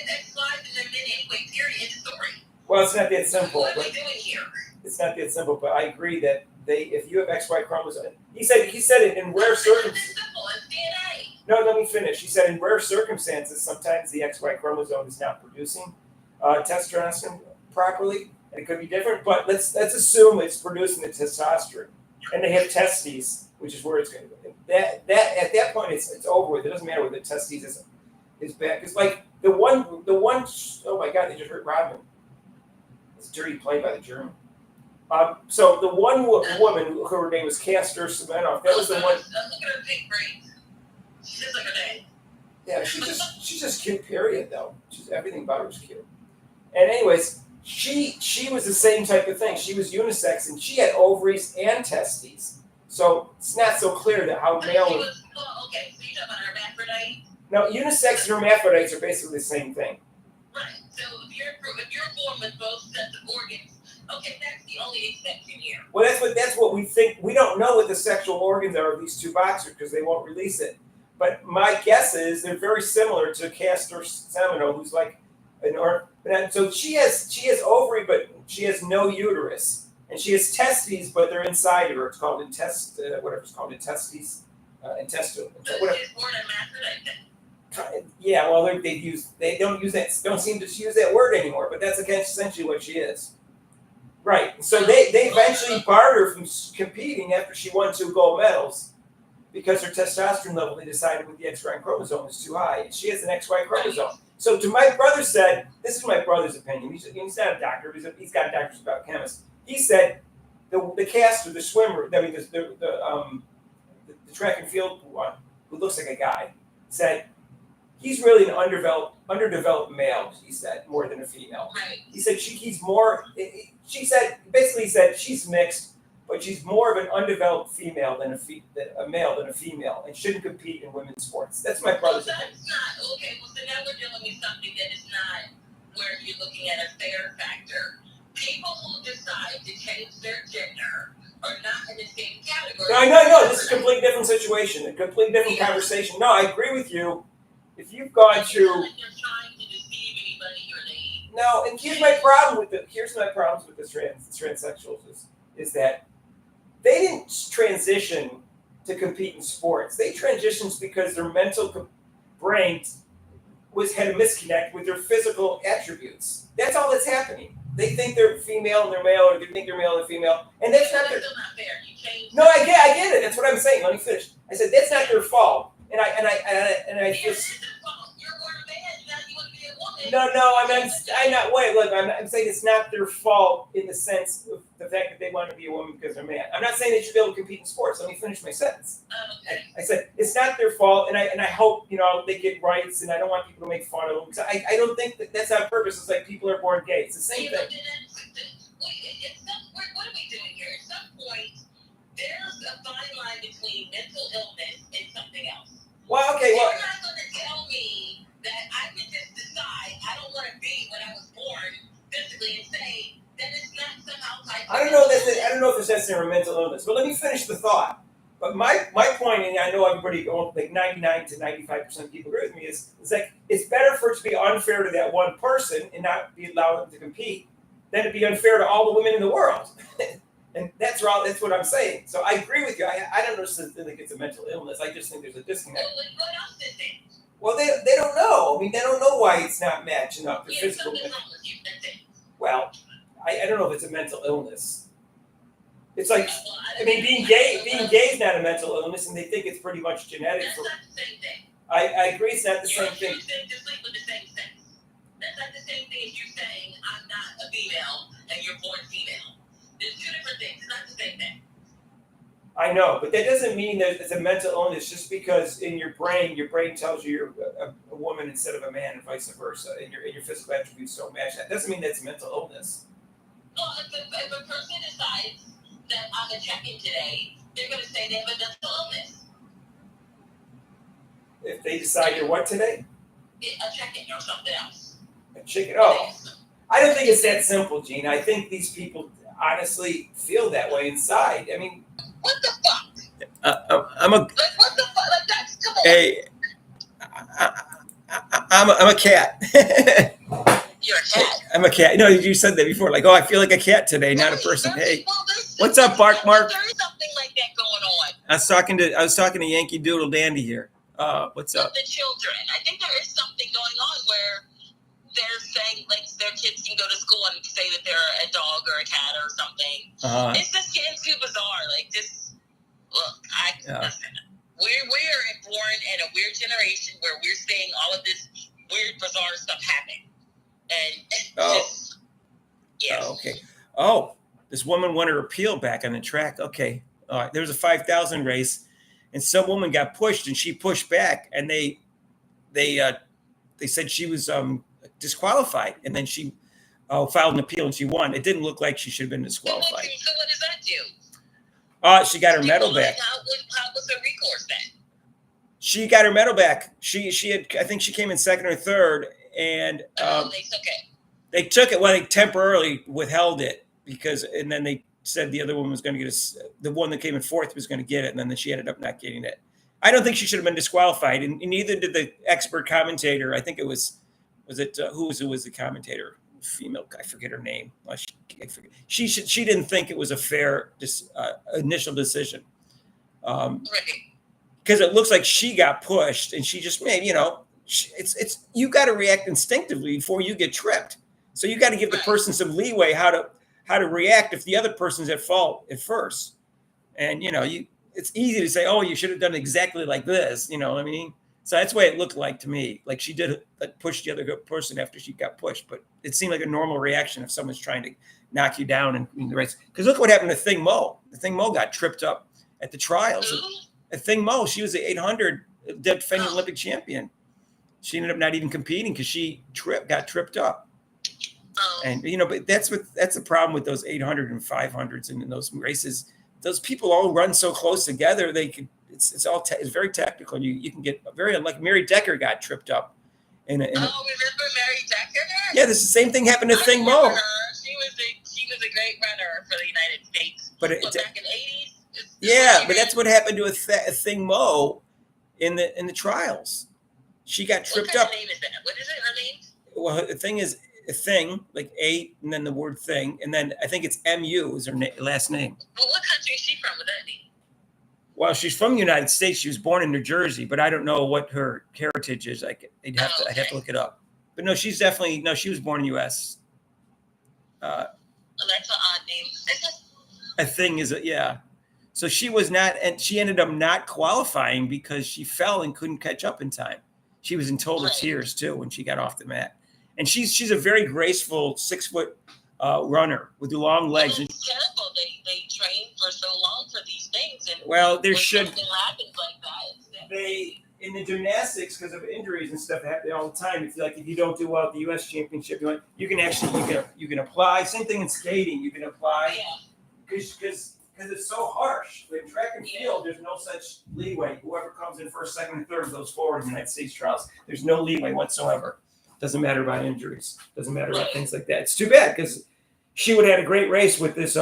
That slides in their men anyway, period, story. Well, it's not that simple. What are we doing here? It's not that simple, but I agree that if you have XY chromosome, he said it in rare circumstances. It's simple, it's DNA. No, let me finish. He said in rare circumstances, sometimes the XY chromosome is not producing testosterone properly. It could be different, but let's assume it's producing the testosterone, and they have testes, which is where it's going to go. That at that point it's over with. It doesn't matter whether the testes is back. It's like the one. Oh my God! They just hurt Rodman. It's a dirty play by the German. So the one woman, her name was Caster Semenoff, that was the one. Look at her pink braids. She looks like her dad. Yeah, she's just cute. Period, though. Everything about her was cute. And anyways, she was the same type of thing. She was unisex, and she had ovaries and testes. So it's not so clear that how male. Okay, so you're talking about hermaphrodite. No, unisex and hermaphrodites are basically the same thing. Right. So if you're born with both sets of organs. Okay, that's the only exception here. Well, that's what we think. We don't know what the sexual organs are of these 2 boxers because they won't release it. But my guess is they're very similar to Caster Semenoff, who's like so she has ovary, but she has no uterus, and she has testes, but they're inside of her. It's called intestes, intestinal. So Whatever. she's born hermaphrodite then. Yeah, well, they don't seem to use that word anymore, but that's essentially what she is. Right. So they eventually barred her from competing after she won 2 gold medals because her testosterone level, they decided with the XY chromosome is too high. She has an XY chromosome. So to my brother said, this is my brother's opinion. He's not a doctor. He's got a doctorate about chemist. He said the caster, the swimmer, I mean the track and field one, who looks like a guy, said he's really an underdeveloped male. He said more than a female. Right. He said he's more. She said basically said she's mixed, but she's more of an undeveloped female than a male than a female, and shouldn't compete in women's sports. That's my Well, brother's that's opinion. not okay. Well, so now we're dealing with something that is not where you're looking at a fair factor. People who decide to change their gender are not in the same category. No. This is a completely different situation, a completely different conversation. No, I agree with you. If you've gone It's through. not like you're trying to deceive anybody or they. No, and here's my problem with here's my problems with the transsexuals is that they didn't transition to compete in sports. They transitioned because their mental brain had a misconnect with their physical attributes. That's all that's happening. They think they're female and they're male, or they think they're male and female, and that's not their. Still not fair. You change. No, I get it. That's what I'm saying. Let me finish. I said that's not their fault, and I just. You're more a man. Now you want to be a woman. No, I'm not. Wait, look, I'm saying it's not their fault in the sense of the fact that they want to be a woman because they're a man. I'm not saying they should be able to compete in sports. Let me finish my sentence. Okay. I said it's not their fault, and I hope they get rights, and I don't want people to make fun of them because I don't think that's on purpose. It's like people are born gay. It's the same thing. What are we doing here? At some point, there's a fine line between mental illness and something else. Well, okay, well. You're not going to tell me that I can just decide I don't want to be what I was born physically and say that it's not somehow type of I don't know if it's necessarily a mental illness, but let me finish the thought. But my point, and I know everybody, like 99 to 95% of people agree with me, is like it's better for it to be unfair to that one person and not be allowed them to compete than to be unfair to all the women in the world. And that's what I'm saying. So I agree with you. I don't necessarily think it's a mental illness. I just think there's a disconnect. Well, what else is it? Well, they don't know. I mean, they don't know why it's not matching up. The Yeah, physical. something's wrong with you. That's it. Well, I don't know if it's a mental illness. It's like, Well, I mean, being gay is not a mental illness, and they think it's pretty much genetic. That's not the same thing. I agree, it's not the You're same thing. choosing to sleep with the same sex. That's not the same thing as you saying I'm not a female and you're born female. There's two different things. It's not the same thing. I know, but that doesn't mean that it's a mental illness just because in your brain tells you you're a woman instead of a man, and vice versa, and your physical attributes don't match. That doesn't mean that's a mental illness. Well, if a person decides that I'm a check-in today, they're going to say they have a mental illness. If they decide you're what today? A check-in or something else. A chicken? Oh, I don't think it's that simple, Gene. I think these people honestly feel that way inside. I mean, What the fuck? I'm a Like, what the fuck? Like, that's, come on. hey, I'm a cat. You're a cat. I'm a cat. No, you said that before. Like, oh, I feel like a cat today, not a person. Hey, what's up, Bark Mark? There is something like that going on I was talking to Yankee Doodle Dandy here. What's with up? the children. I think there is something going on where they're saying, like, their kids can go to school and say that they're a dog or a cat or something. It's just getting too bizarre. Like, this, look, listen, we're born in a weird generation where we're seeing all of this weird, bizarre stuff happen. And yes. Okay. Oh, this woman won her appeal back on the track. Okay. All right. There was a 5,000 race, and some woman got pushed, and she pushed back, and they said she was disqualified, and then she filed an appeal, and she won. It didn't look like she should have been disqualified. So what does that do? She got her medal back. How was her recourse then? She got her medal back. She had, I think she came in second or third, and They took it. they took it. Well, they temporarily withheld it and then they said the other one was going to get the one that came in fourth was going to get it, and then she ended up not getting it. I don't think she should have been disqualified, and neither did the expert commentator. I think it was who was the commentator? Female, I forget her name. She didn't think it was a fair initial decision. Right. Because it looks like she got pushed, and she just made, it's you got to react instinctively before you get tripped. So you got to give the person some leeway how to react if the other person's at fault at first. And it's easy to say, oh, you should have done exactly like this. You know what I mean? So that's the way it looked like to me. Like she did like push the other person after she got pushed, but it seemed like a normal reaction if someone's trying to knock you down in the race. Because look what happened to Thing Mo. The Thing Mo got tripped up at the trials. Thing Mo, she was the 800 defending Olympic champion. She ended up not even competing because she got tripped up. And but that's the problem with those 800 and 500s and in those races. Those people all run so close together. It's very technical. You can get very, like Mary Decker got tripped up. Remember Mary Decker? Yeah, this is the same thing happened to Thing Mo. She was a great runner for the United States. But back in the 80s. Yeah, but that's what happened to a Thing Mo in the trials. She got tripped up. What name is that? What is it? Her name? Well, the thing is a thing, like A, and then the word thing, and then I think it's MU is her last name. Well, what country is she from? Would that be? Well, she's from the United States. She was born in New Jersey, but I don't know what her heritage is. I'd have to look it up. But no, she was born in U.S. Well, that's an odd name. A thing is yeah. So she was not, and she ended up not qualifying because she fell and couldn't catch up in time. She was in total tears too when she got off the mat. And she's a very graceful 6 foot runner with long legs. It's terrible. They train for so long for these things, and there should something happens like that. In the gymnastics, because of injuries and stuff, happen all the time. If you don't do well at the U.S. Championship, you can apply. Same thing in skating. You can apply because it's so harsh. In track and field, there's no such leeway. Whoever comes in first, second, and third goes forward in the United States trials. There's no leeway whatsoever. Doesn't matter about injuries. Doesn't matter about things like that. It's too bad because she would have had a great race with this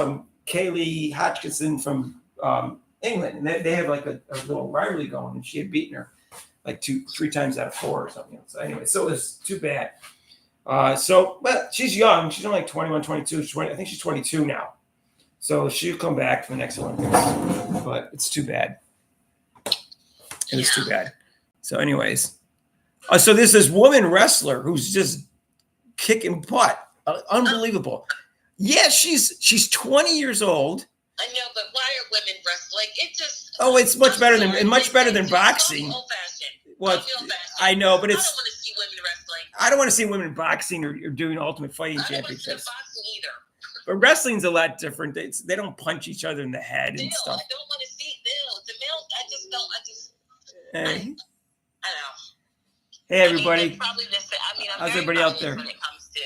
Kaylee Hodgkinson from England, and they have like a little rivalry going, and she had beaten her like 3 times out of 4 or something. So anyway, so it was too bad. But she's young. She's only like 21, 22. I think she's 22 now. So she'll come back for the next Olympics. But it's too bad. It is too bad. So anyways. So there's this woman wrestler who's just kicking butt. Unbelievable. Yeah, she's 20 years old. I know, but why are women wrestling? It just it's much better than boxing. Old-fashioned. Well, I know, but I don't want to see women wrestling. I don't want to see women boxing or doing Ultimate Fighting I don't want to see Championships. boxing either. But wrestling's a lot different. They don't punch each other in the head and Still, stuff. I don't want to see the male. I just don't. Hey. I don't know. Hey, everybody. Probably I'm how's very everybody out there? when it comes to.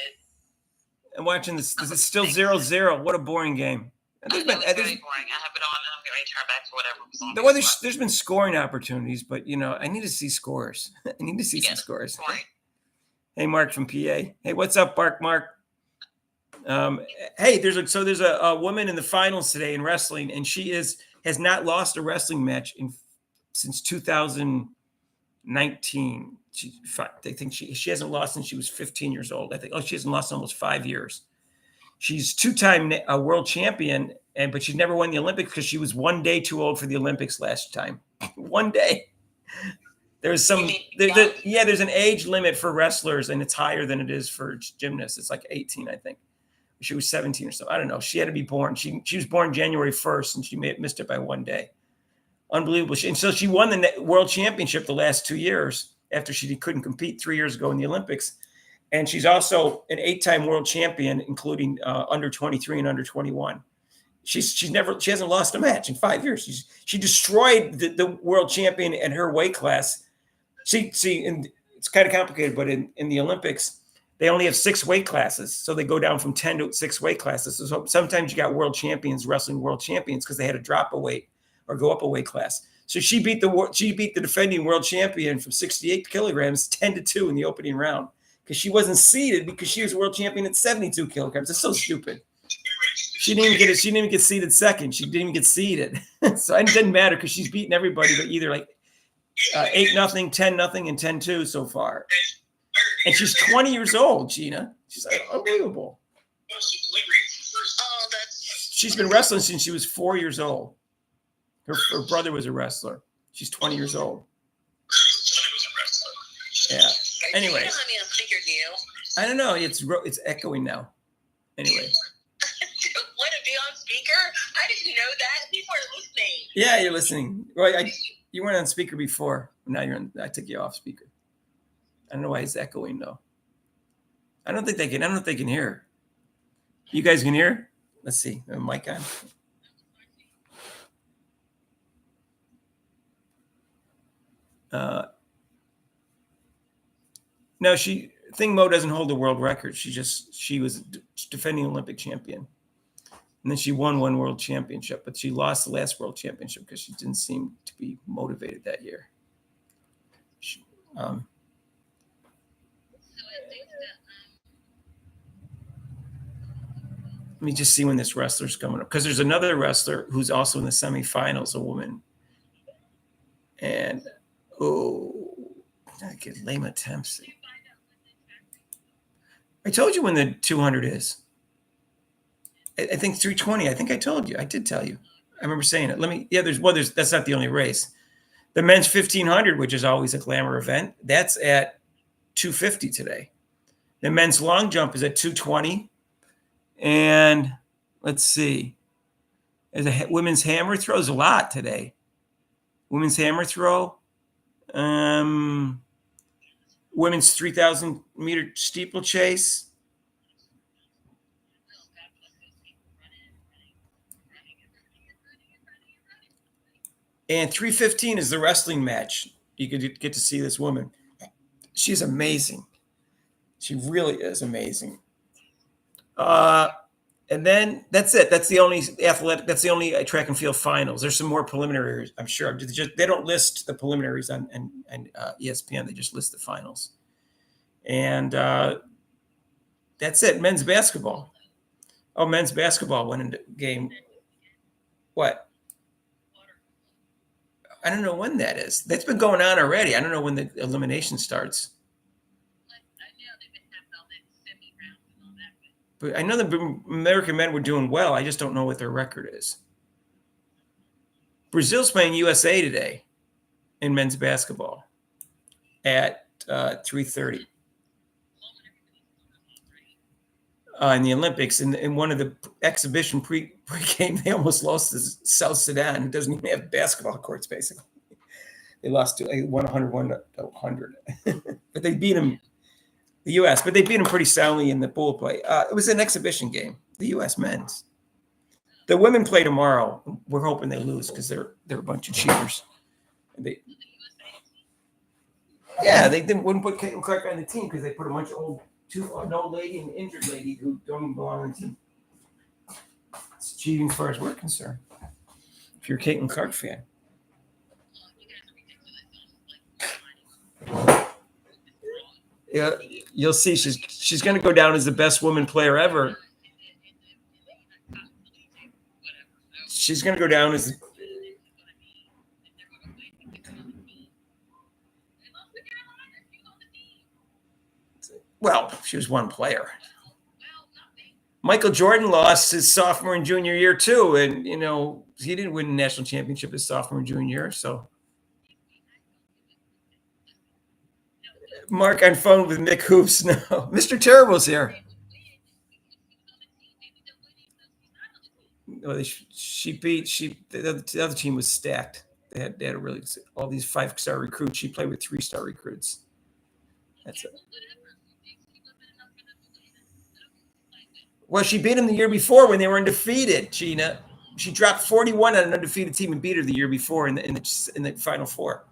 I'm watching this. This is still 0-0. What a boring game. It's very boring. I have it on, and I'm getting ready to turn back to whatever was on. There's been scoring opportunities, but I need to see scores. I need to see some scores. Boring. Hey, Mark from PA. Hey, what's up, Mark? Hey, there's a woman in the finals today in wrestling, and she has not lost a wrestling match since 2019. They think she hasn't lost since she was 15 years old. I think. Oh, she hasn't lost in almost 5 years. She's 2-time world champion, but she's never won the Olympics because she was 1 day too old for the Olympics last time. 1 day. There's there's an age limit for wrestlers, and it's higher than it is for gymnasts. It's like 18, I think. She was 17 or so. I don't know. She had to be born. She was born January 1st, and she missed it by 1 day. Unbelievable. And so she won the world championship the last 2 years after she couldn't compete 3 years ago in the Olympics. And she's also an 8-time world champion, including under 23 and under 21. She hasn't lost a match in 5 years. She destroyed the world champion in her weight class. And it's kind of complicated, but in the Olympics, they only have 6 weight classes. So they go down from 10 to 6 weight classes. So sometimes you got world champions wrestling world champions because they had to drop a weight or go up a weight class. So she beat the defending world champion from 68 kilograms 10-2 in the opening round because she wasn't seeded because she was world champion at 72 kilograms. It's so stupid. She didn't even get seeded second. She didn't even get seeded. So it didn't matter because she's beaten everybody but either like 8-0, 10-0, and 10-2 so far. And she's 20 years old, Gina. She's like, unbelievable. She's been wrestling since she was 4 years old. Her brother was a wrestler. She's 20 years old. Yeah. Anyway, You know how many speaker do you? I don't know. It's echoing now. Anyway. Want to be on speaker? I didn't know that. People are listening. Yeah, you're listening. Well, you weren't on speaker before. Now you're on. I took you off speaker. I don't know why it's echoing though. I don't know if they can hear. You guys can hear? Let's see. Mic on. No, Thing Mo doesn't hold the world record. She was defending Olympic champion. And then she won one world championship, but she lost the last world championship because she didn't seem to be motivated that year. Let me just see when this wrestler's coming up, because there's another wrestler who's also in the semifinals, a woman. And I get Lema Tempsey. I told you when the 200 is. I think 320. I think I told you. I did tell you. I remember saying it. That's not the only race. The men's 1500, which is always a glamour event, that's at 250 today. The men's long jump is at 220. And let's see. There's a women's hammer throw. There's a lot today. Women's hammer throw. Women's 3,000 meter steeplechase. And 315 is the wrestling match. You could get to see this woman. She's amazing. She really is amazing. And then that's it. That's the only athletic. That's the only track and field finals. There's some more preliminaries, I'm sure. They don't list the preliminaries on ESPN. They just list the finals. And that's it. Men's basketball. Oh, men's basketball went into game. What? I don't know when that is. That's been going on already. I don't know when the elimination starts. But I know the American men were doing well. I just don't know what their record is. Brazil's playing USA today in men's basketball at 3:30. In the Olympics, in one of the exhibition pre-game, they almost lost to South Sudan, who doesn't even have basketball courts, basically. They lost to 101 to 100. But they beat them, the U.S., but they beat them pretty soundly in the pool play. It was an exhibition game, the U.S. men's. The women play tomorrow. We're hoping they lose because they're a bunch of cheaters. They wouldn't put Caitlin Clark on the team because they put a bunch of an old lady and an injured lady who don't even belong on the team. It's cheating as far as we're concerned. If you're a Caitlin Clark fan. Yeah, you'll see she's going to go down as the best woman player ever. She's going to go down as well, she was one player. Michael Jordan lost his sophomore and junior year too, and he didn't win the national championship his sophomore and junior year. So, Mark on phone with Mick Hoops now. Mr. Terrible's here. Well, the other team was stacked. They had a really all these 5-star recruits. She played with 3-star recruits. That's it. Well, she beat him the year before when they were undefeated, Gina. She dropped 41 on an undefeated team and beat her the year before in the Final Four.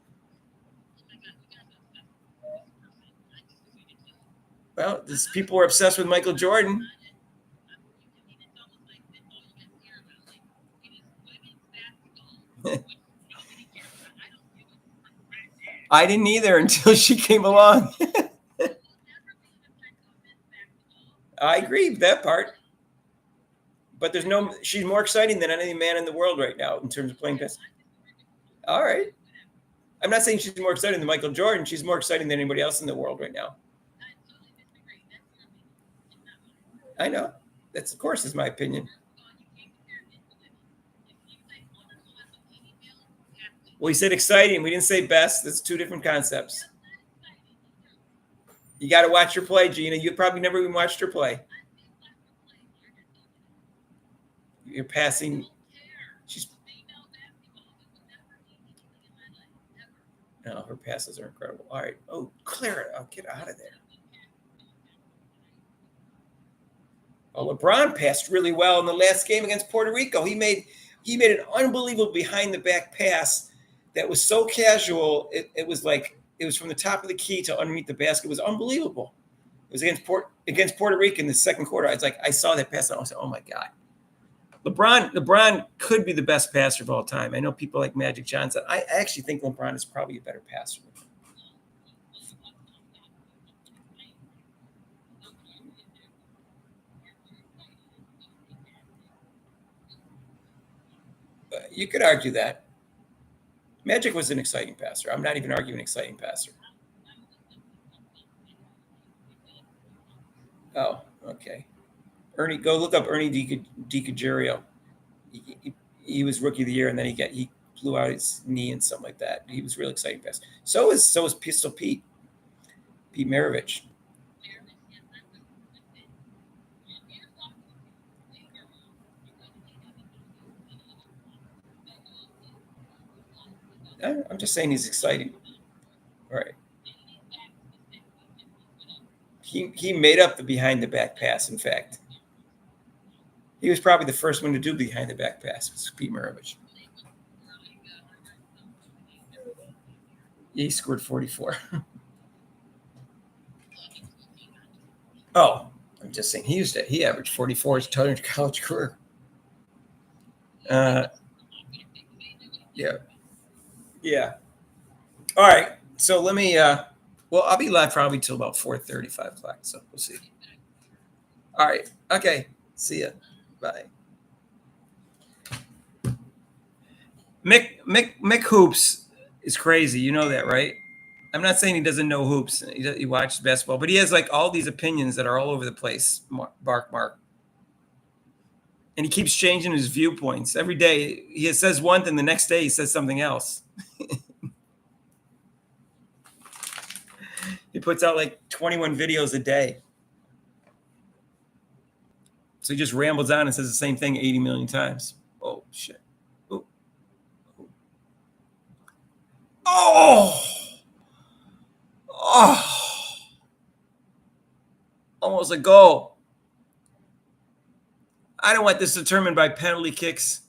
Well, people were obsessed with Michael Jordan. I didn't either until she came along. I agree with that part. But she's more exciting than any man in the world right now in terms of playing basketball. All right. I'm not saying she's more exciting than Michael Jordan. She's more exciting than anybody else in the world right now. I know. That's, of course, is my opinion. Well, he said exciting. We didn't say best. That's two different concepts. You got to watch her play, Gina. You probably never even watched her play. You're passing. She's. No, her passes are incredible. All right. Oh, clear it. Oh, get out of there. Oh, LeBron passed really well in the last game against Puerto Rico. He made an unbelievable behind the back pass that was so casual. It was like it was from the top of the key to underneath the basket. It was unbelievable. It was against Puerto Rico in the second quarter. I was like, I saw that pass and I was like, oh my God. LeBron could be the best passer of all time. I know people like Magic Johnson. I actually think LeBron is probably a better passer. You could argue that. Magic was an exciting passer. I'm not even arguing exciting passer. Oh, okay. Ernie, go look up Ernie DiCagerio. He was rookie of the year, and then he blew out his knee and something like that. He was really exciting passer. So is Pistol Pete Maravich. I'm just saying he's exciting. All right. He made up the behind the back pass. In fact, he was probably the first one to do behind the back pass. Was Pete Maravich. He scored 44. Oh, I'm just saying he averaged 44 his entire college career. Yeah. All right. So let me. Well, I'll be live probably till about 4:30, 5 o'clock. So we'll see. All right. Okay. See ya. Bye. Mick Hoops is crazy. You know that, right? I'm not saying he doesn't know hoops. He watches basketball, but he has like all these opinions that are all over the place. Mark. And he keeps changing his viewpoints every day. He says one thing, the next day he says something else. He puts out like 21 videos a day. So he just rambles on and says the same thing 80 million times. Oh, shit. Ooh. Oh! Almost a goal. I don't want this determined by penalty kicks.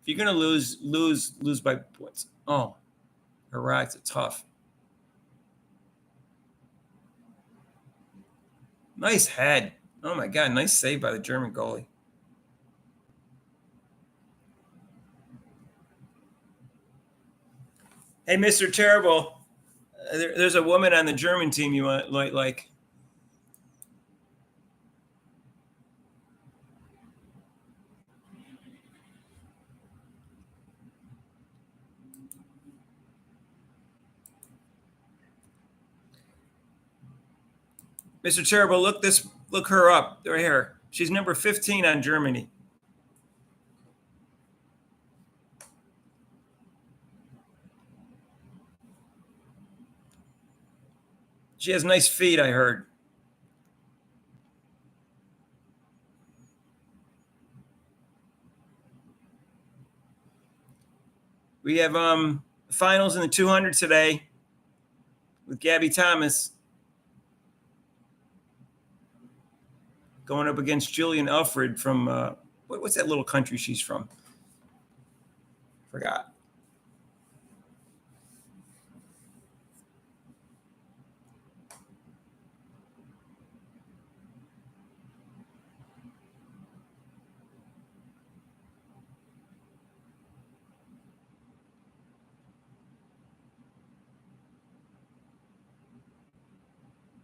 If you're going to lose by points. Oh, hurrah, it's tough. Nice head. Oh, my God. Nice save by the German goalie. Hey, Mr. Terrible. There's a woman on the German team you might like. Mr. Terrible, look her up right here. She's number 15 on Germany. She has nice feet, I heard. We have finals in the 200 today with Gabby Thomas going up against Julian Alfred from what's that little country she's from? Forgot.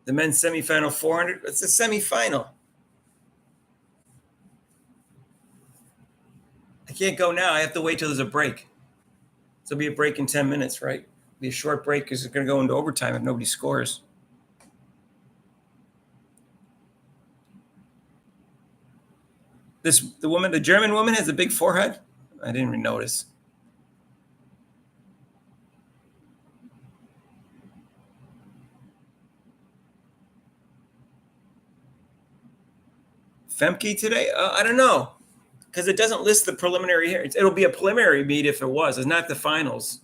The men's semifinal 400. It's a semifinal. I can't go now. I have to wait till there's a break. There'll be a break in 10 minutes, right? It'll be a short break because it's going to go into overtime if nobody scores. The German woman has a big forehead. I didn't even notice. Femke today? I don't know, because it doesn't list the preliminary hearings. It'll be a preliminary meet if it was. It's not the finals.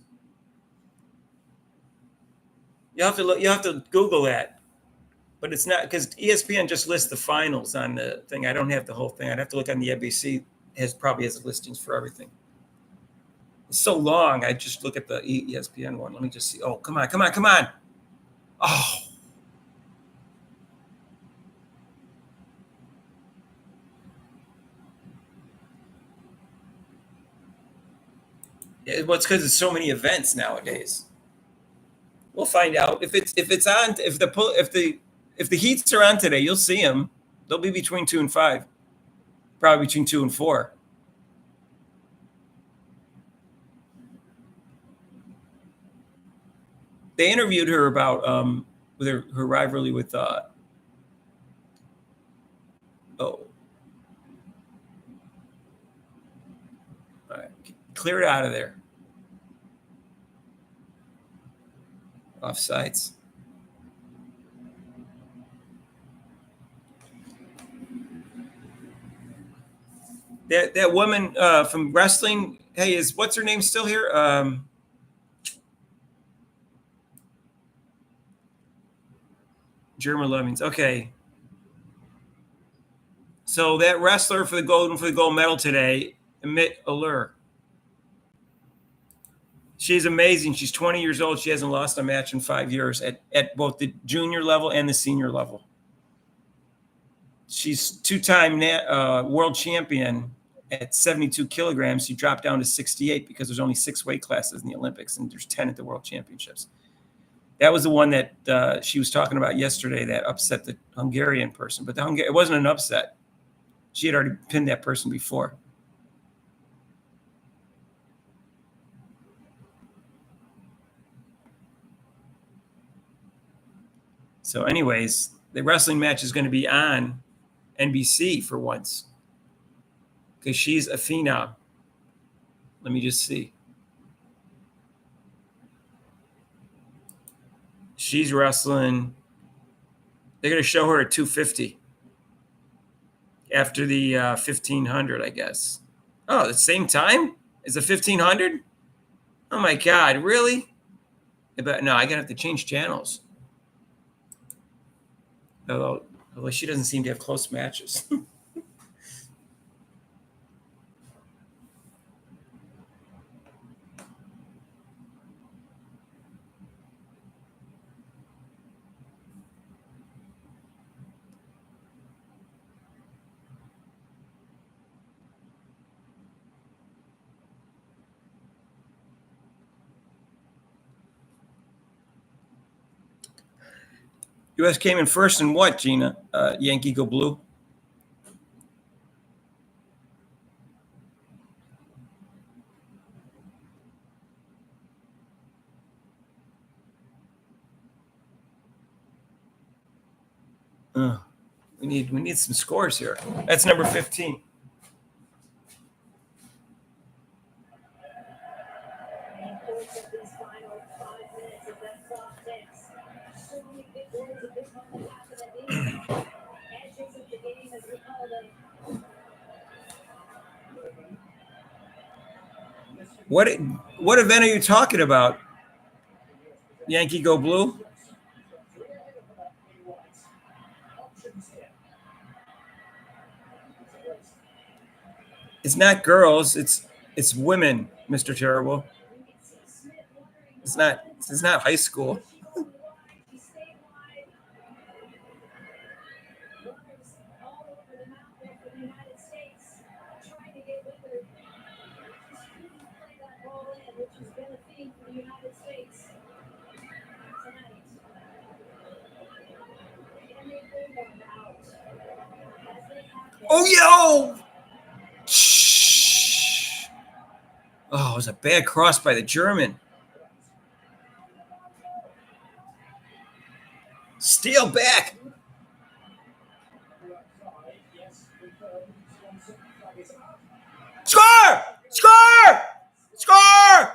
You have to look. You have to Google that, but it's not because ESPN just lists the finals on the thing. I don't have the whole thing. I'd have to look on the NBC. Probably has listings for everything. It's so long. I just look at the ESPN one. Let me just see. Oh, come on, come on, come on. Oh. Well, it's because there's so many events nowadays. We'll find out if it's on if the heats are on today. You'll see them. They'll be between 2 and 5, probably between 2 and 4. They interviewed her about with her rivalry with all right, clear it out of there. Offsides. That woman from wrestling. Hey, what's her name still here? German Lemmings. Okay. So that wrestler for the gold medal today, Amit Allure. She's amazing. She's 20 years old. She hasn't lost a match in 5 years at both the junior level and the senior level. She's two-time world champion at 72 kilograms. She dropped down to 68 because there's only 6 weight classes in the Olympics, and there's 10 at the World Championships. That was the one that she was talking about yesterday that upset the Hungarian person. But it wasn't an upset. She had already pinned that person before. So anyways, the wrestling match is going to be on NBC for once because she's a phenom. Let me just see. She's wrestling. They're going to show her at 250 after the 1500, I guess. Oh, the same time as the 1500? Oh my God, really? But no, I'm going to have to change channels. Although she doesn't seem to have close matches. U.S. came in first in what, Gina? Yankee go blue? We need some scores here. That's number 15. What event are you talking about? Yankee go blue? It's not girls, it's women, Mr. Terrible. It's not high school. Oh, yo! Shh. Oh, it was a bad cross by the German. Steal back. Score! Score! Score!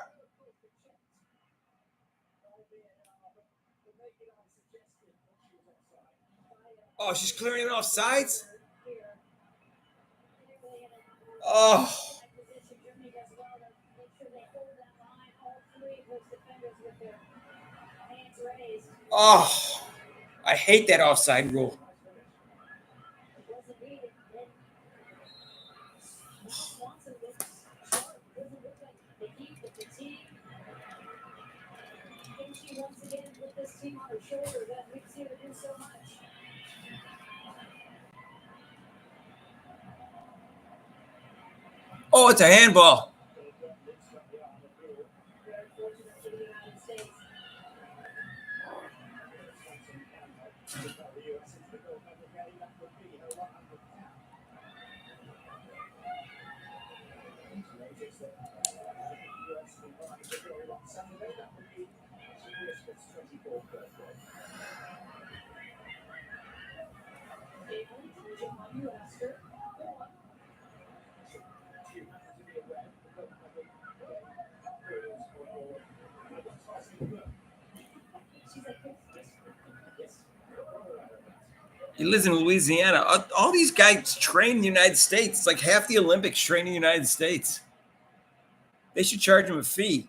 Oh, she's clearing it off sides? Oh, Position, Germany does well to make sure they hold that line. All three of those defenders with their hands raised. oh, I hate that offside rule. It wasn't needed. Then Miles Swanson looks sharp. Doesn't look like the heat, the fatigue. Can she once again put this team on her shoulders that we've seen her do so much? Oh, it's a handball. Very fortunate for the United States. John Lester. She's like, He lives in Louisiana. All these guys train in the United States. It's like half the Olympics train in the United States. They should charge him a fee.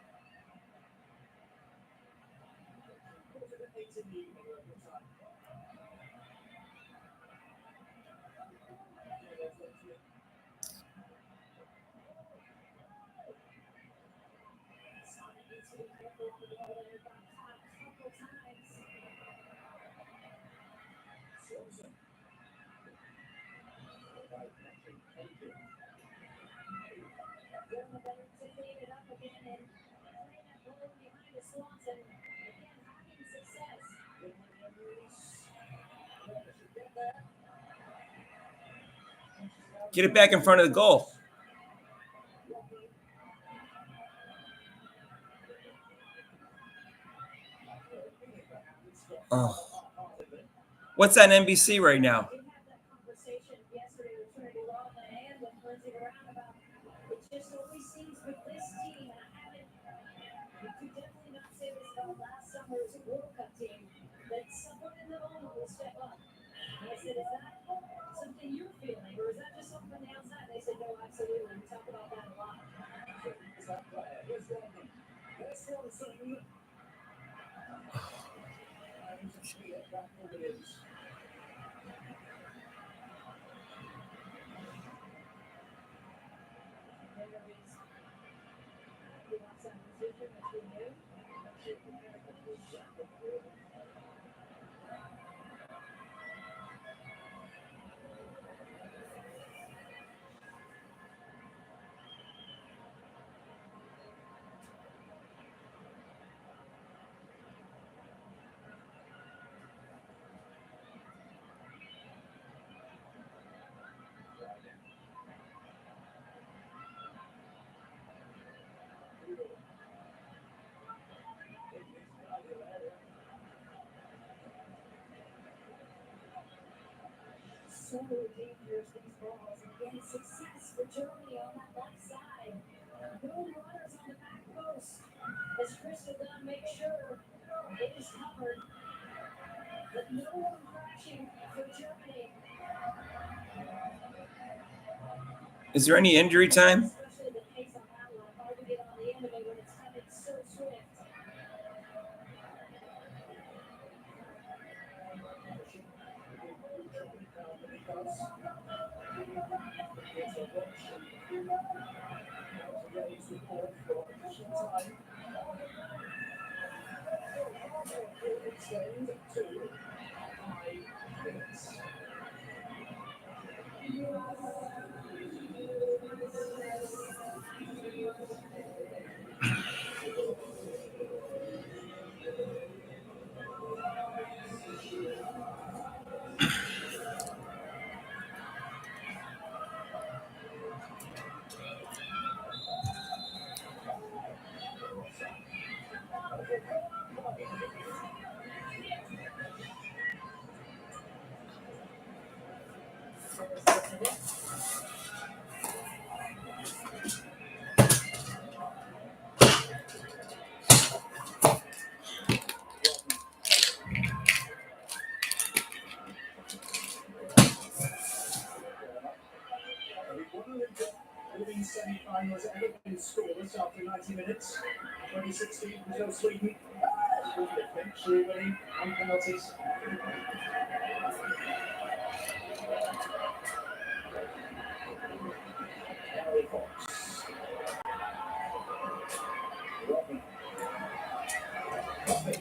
Get it back in front of the goal. Oh. What's on NBC right now? we had that conversation yesterday with Trinity Rodman and with Lindsey Graham about it just always seems with this team, and I haven't, you could definitely not say this about last summer's World Cup team, that someone in the moment will step up. And I said, is that something you're feeling, or is that just something from the outside? They said, no, absolutely. We talk about that a lot. So dangerous, these balls. And again, success for Germany on that left side. No runners on the back post. As Crystal Dunn makes sure it is covered. But no one crashing for Germany. Is there any injury time? Especially the pace on that one. Hard to get on the end of it when it's coming so swift. semi-final has ever been scoreless after 90 minutes. 2016 Brazil-Sweden. Eventually winning on penalties. Harry Fox. Robin. Coffee.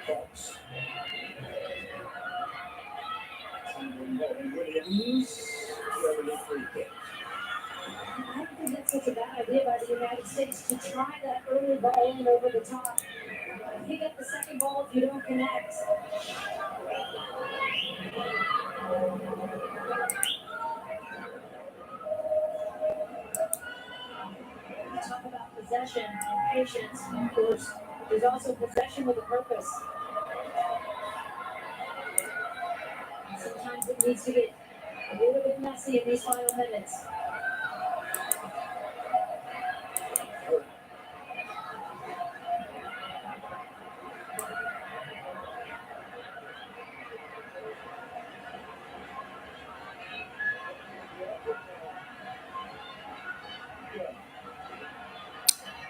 Fox. Williams. Really free kick. I don't think that's such a bad idea by the United States to try that early ball in over the top. Pick up the second ball if you don't connect. We talk about possession and patience, and of course, there's also possession with a purpose. And sometimes it needs to get a little bit messy in these final minutes.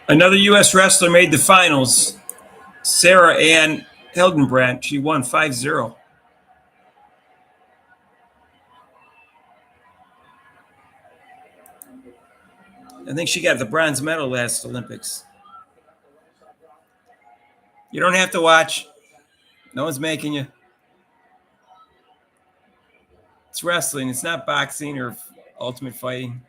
Another U.S. wrestler made the finals. Sarah Ann Hildenbrandt. She won 5-0. I think she got the bronze medal last Olympics. You don't have to watch. No one's making you. It's wrestling. It's not boxing or ultimate fighting.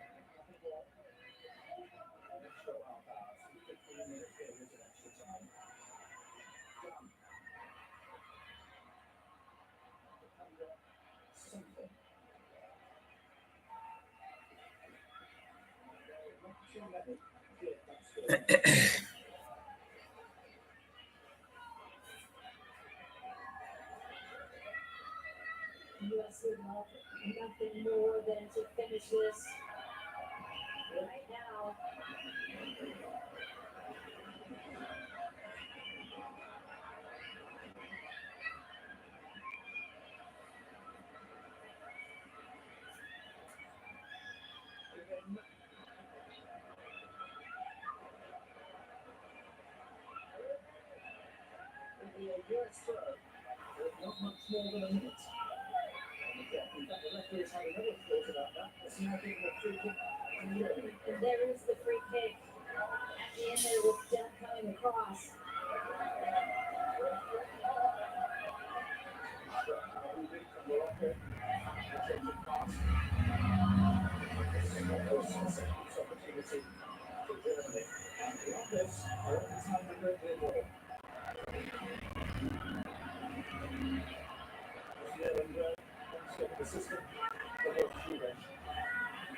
U.S. would love nothing more than to finish this right now. US serve. Not much more than a minute. In fact, the referee's had another thought about that. It's now giving a free kick to Germany. And there is the free kick at the end there with Dunk coming across.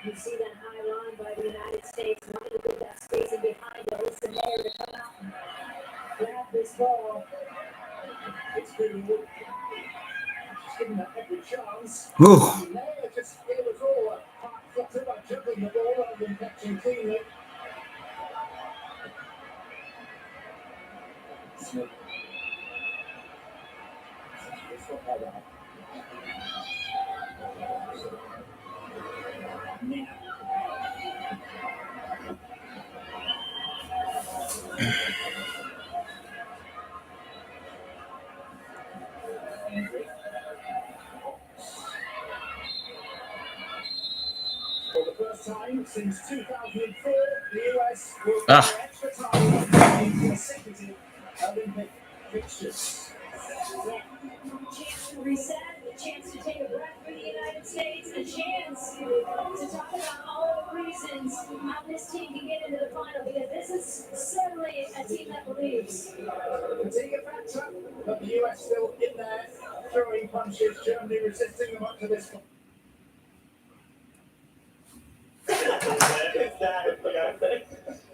You see that high line by the United States wanting to put that spacing behind it. Listen there to come out and grab this ball. It's been good. She's given that every chance. Whew. There, just it was all a flutter by juggling the ball rather than catching cleanly. Smith. It's not like that. Nina. For the first time since 2004, the US will go extra time in consecutive Olympic fixtures. Chance to reset, a chance to take a breath for the United States, a chance to talk about all the reasons how this team can get into the final, because this is certainly a team that believes. Fatigue factor, but the US still in there, throwing punches, Germany resisting them up to this point.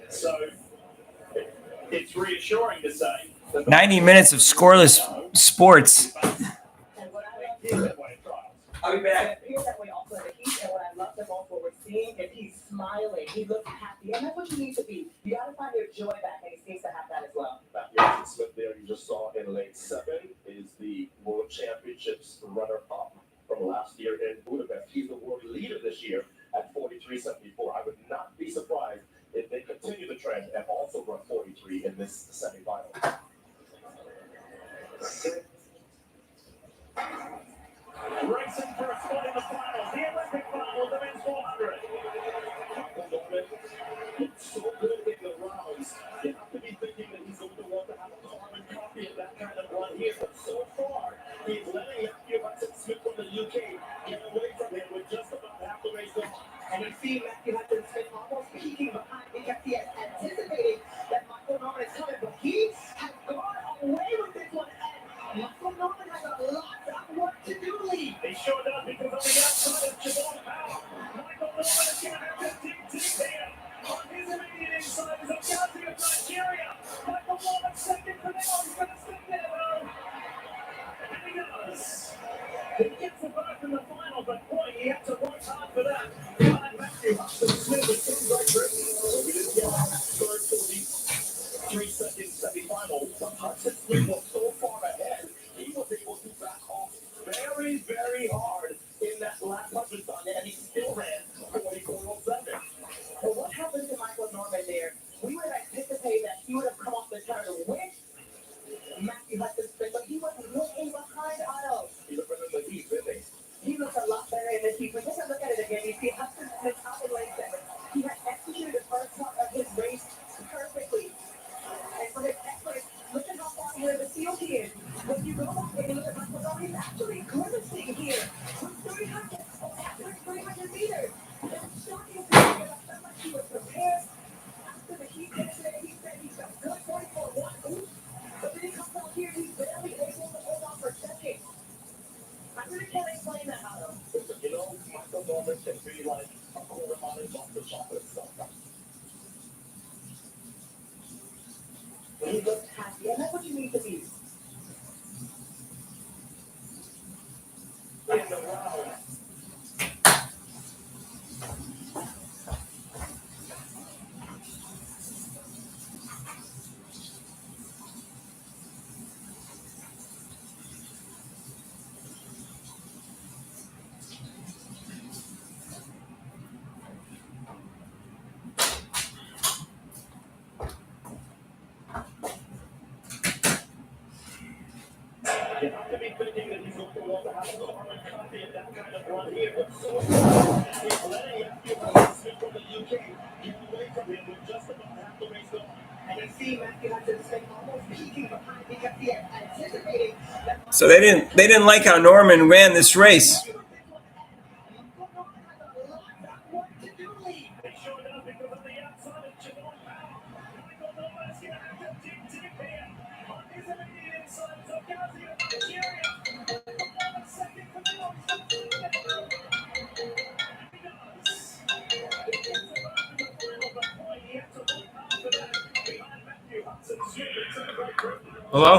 So it's reassuring to say that 90 minutes of scoreless sports. I'll be back. Here's that way also in the heat, and what I love the most, what we're seeing, if he's smart. smiling. He looked happy, and that's what you need to be. You got to find your joy back, and he seems to have that as well. Matthew Smith there you just saw in lane 7 is the World Championships runner-up from last year in Budapest. He's the world leader this year at 43.74. I would not be surprised if they continue the trend and also run 43 in this semifinal. Racing for a spot in the finals, the Olympic finals, the men's 400. It's so good in the rounds. You have to be thinking that he's going to want to have a carbon copy of that kind of run here. But so far, he's letting Matthew Hudson Smith from the UK get away from him with just about half the race gone. And you see Matthew Hudson Smith almost peeking behind because he is anticipating that Michael Norman is coming, but he has gone away with this one. And Michael Norman has a lot of work to do, Lee. He sure does, because on the outside of Javon Powell, Michael Norman is going to have to dig deep here. On his immediate inside is Okazi of Nigeria. Michael Norman second for now. He's going to stay there, though. And he does. He gets the berth in the final, but boy, he had to work hard for that. Behind Matthew Hudson Smith with two great races. So we didn't get that third 43-second semi-final. But Hudson Smith was so far ahead, he was able to back off very, very hard in that last 100 on it, and he still ran 44.07. Well, what happened to Michael Norman there? We would anticipate that he would have come off the turn with Matthew Hudson Smith, but he was looking behind Otto. He looked better than he's been. He looks a lot better in the heat. But take a look at it again. You see Hudson Smith out in lane 7. He had executed the first part of his race perfectly. And for his effort, look at how far ahead of the field he is. When you go back and you look at Michael Norman, he's actually grimacing here. With 300 meters. It's shocking to me. I felt like he was prepared. After the heat yesterday, he said he felt good 44.1. But then he comes out here, he's barely able to hold on for seconds. I really can't explain that, Otto. Listen, you know, Michael Norman can be like a quarter mile off the chocolate stuff. He looks happy, and that's what you need to be. In the round. You have to be thinking that he's going to want to have a carbon copy of that kind of run here, but so far, he's letting Matthew Hudson Smith from the UK get away from him with just about half the race gone. And you see Matthew Hudson Smith almost peeking behind because he is anticipating that. So they didn't like how Norman ran this race. He sure does, because on the outside of Javon Powell, Michael Norman is going to have to dig deep here. On his immediate inside is Okazi of Nigeria. Michael Norman second for now. He does. He gets the berth in the final, but boy, he had to work hard for that. Behind Matthew Hudson Smith, it's a great group. Hello?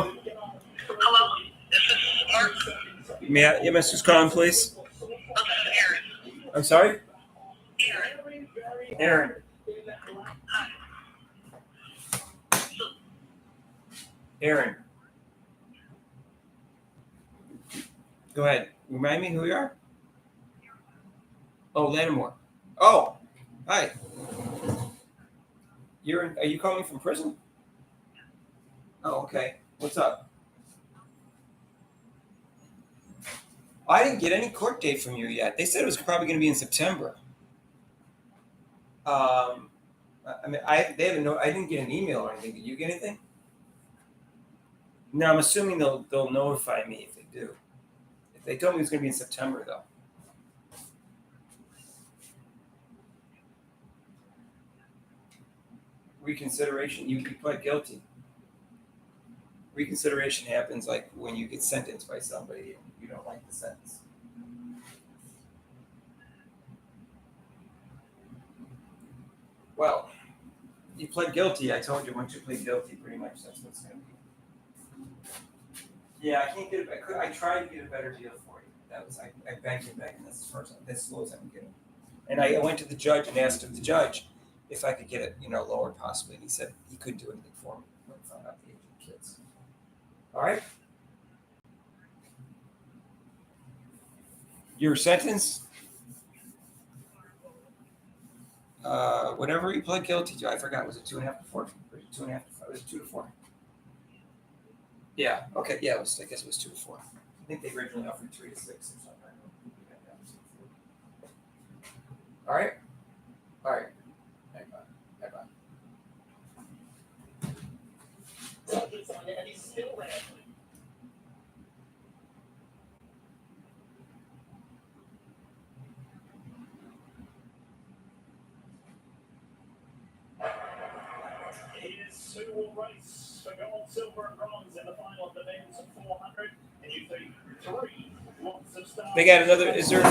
Hello, this is Mark. May I, yes, who's calling, please? This is Aaron. I'm sorry? Aaron. Aaron. Hi. Aaron. Go ahead. Remind me who you are? Oh, Lattimore. Oh, hi. Are you calling from prison? Oh, okay. What's up? I didn't get any court date from you yet. They said it was probably going to be in September. I mean, they haven't. I didn't get an email or anything. Did you get anything? No, I'm assuming they'll notify me if they do. If they told me it was going to be in September, though. Reconsideration. You pled guilty. Reconsideration happens like when you get sentenced by somebody and you don't like the sentence. Well, you pled guilty. I told you once you plead guilty, pretty much that's what's going to be. Yeah, I can't get it. I tried to get a better deal for you. That was I begged and begged, and this is the first time. This is the lowest I can get. And I went to the judge and asked the judge if I could get it, lowered possibly. And he said he couldn't do anything for me when he found out the age of the kids. All right. Your sentence, whatever you pled guilty to, I forgot, was it 2.5 to 4? 2.5 to 5? Was it 2 to 4? Yeah. Okay. Yeah. I guess it was 2 to 4. I think they originally offered 3 to 6 or something. All right. All right. Bye bye. He's on it and he's still there. Here's Sue will race for gold, silver, and bronze in the final of the men's 400. And you think 3 lots of stars. They got another. Is there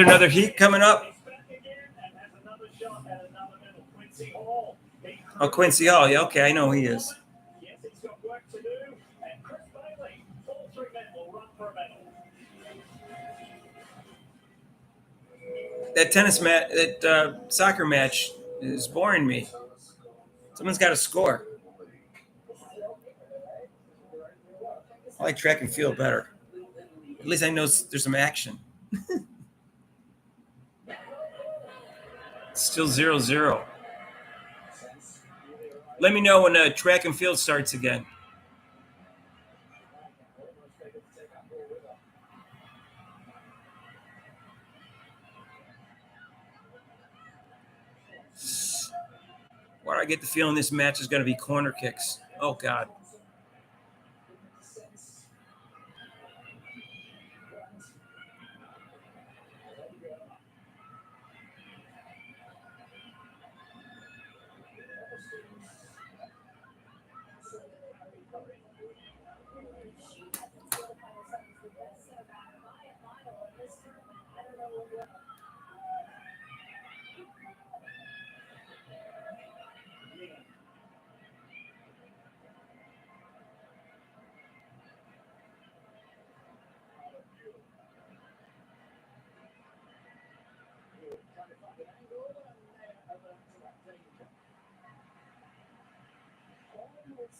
another heat coming up? He's back again and has another shot at another medal. Quincy Hall. Oh, Quincy Hall. Yeah. Okay. I know who he is. Yes, he's got work to do. And Chris Bailey, all 3 men will run for a medal. That tennis match, that soccer match is boring me. Someone's got to score. I like track and field better. At least I know there's some action. Still 0-0. Let me know when track and field starts again. Why do I get the feeling this match is going to be corner kicks? Oh, God.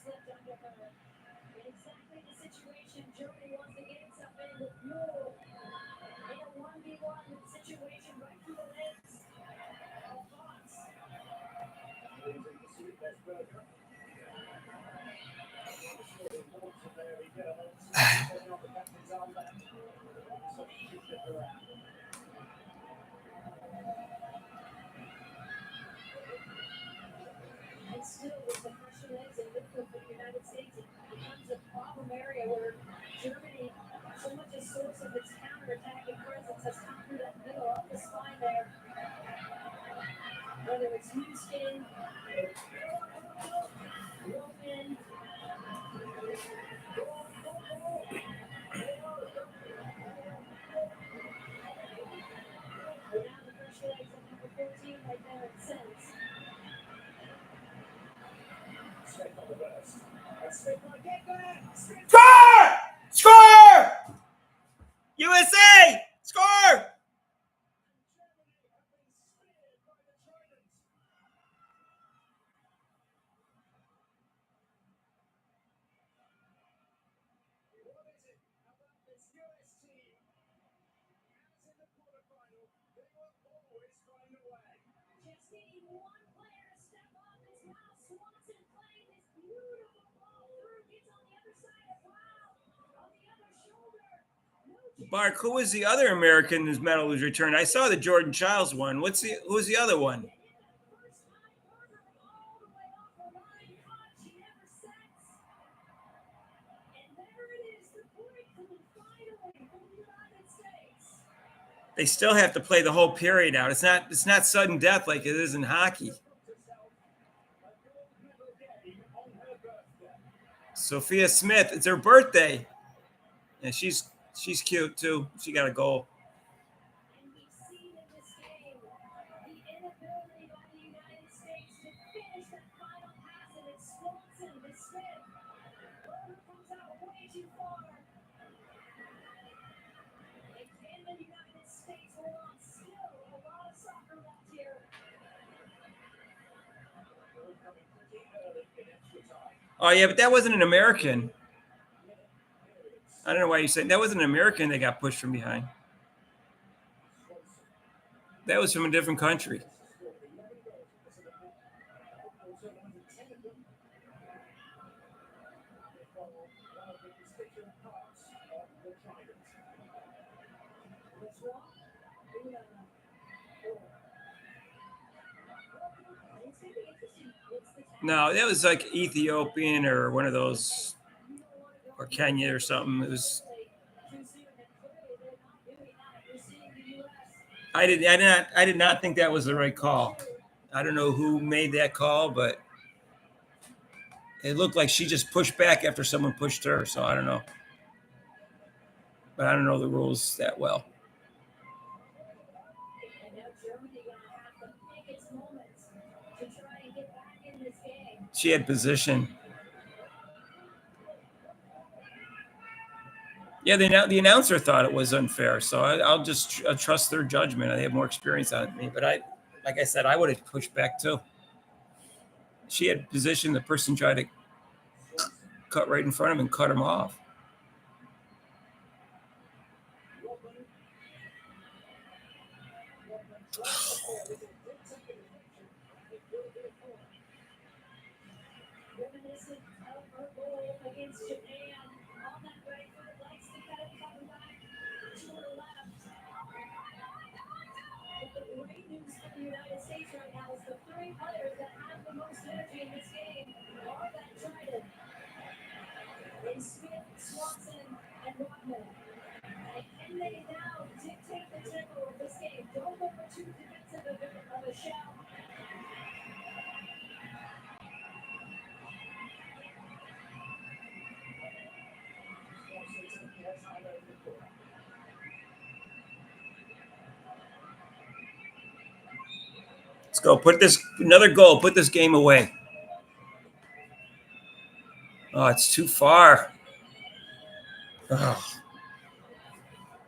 Slipped under her. Exactly the situation Germany wants to get itself in with Mule. In a 1v1 situation right through the legs. Thoughts? And still, with the pressure legs and midfield for the United States, it becomes a problem area where Germany, so much a source of its counterattacking presence, has come through that middle of the spine there. Whether it's Houston, Roman, now the pressure legs at number 14 right there at Sense. Score! Score! USA! Score! Just needing one player to step up as Miles Swanson playing this beautiful ball through. Gets on the other side as well. On the other shoulder. No Bark, who was the other American whose medal was returned? I saw the Jordan Childs one. Who's the other one? First time burger all the way off the line. Caught, she never sets. And there it is, the point coming finally from the United States. They still have to play the whole period out. It's not sudden death like it is in hockey. Sophia Smith, it's her birthday. And she's cute too. She got a goal. And we've seen in this game the inability by the United States to finish that final pass, and it's Swanson to Smith. Burger comes out way too far. And can the United States hold on still? Oh yeah, but that wasn't an American. I don't know why you said that wasn't an American that got pushed from behind. That was from a different country. No, that was like Ethiopian or one of those, or Kenya or something. It was. I did not think that was the right call. I don't know who made that call, but it looked like she just pushed back after someone pushed her. So I don't know. But I don't know the rules that well. She had position. Yeah, the announcer thought it was unfair, so I'll just trust their judgment. They have more experience on me, but like I said, I would have pushed back too. She had position. The person tried to cut right in front of him and cut him off. Let's go. Put this another goal. Put this game away. Oh, it's too far. Oh.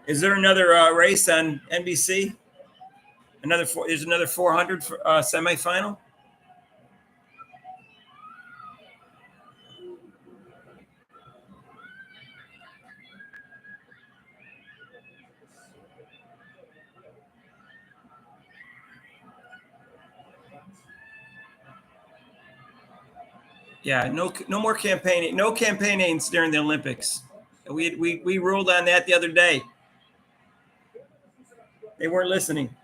Is there another race on NBC? There's another 400 semifinal. Yeah, no more campaigning. No campaigning during the Olympics. We ruled on that the other day. They weren't listening.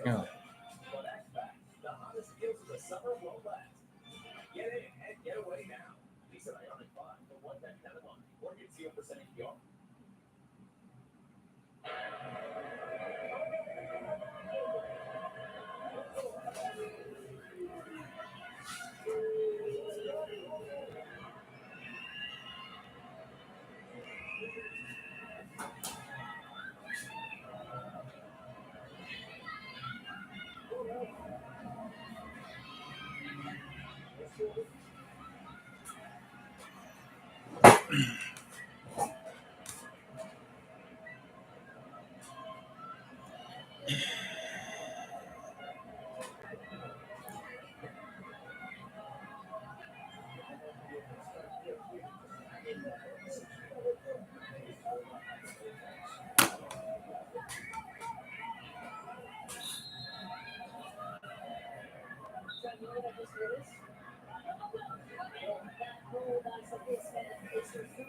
Yeah. The hottest deals of the summer won't last. Get in and get away now. Visa Ionic 5 for $199 a month. Or get 0% APR.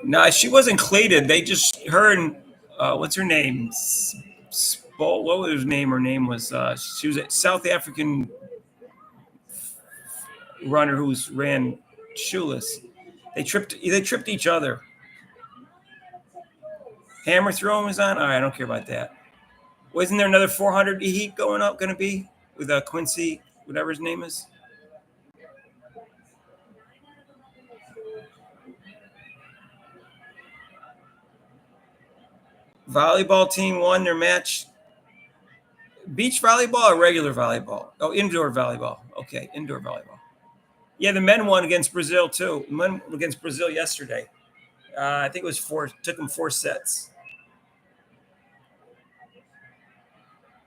No, she wasn't cleated. They just her and what's her name? What was her name? Her name was she was a South African runner who ran shoeless. They tripped each other. Hammer throwing was on. All right, I don't care about that. Wasn't there another 400 heat going to be with Quincy, whatever his name is? Volleyball team won their match. Beach volleyball or regular volleyball? Oh, indoor volleyball. Okay, indoor volleyball. Yeah, the men won against Brazil too. Men against Brazil yesterday. I think it was four. Took them 4 sets.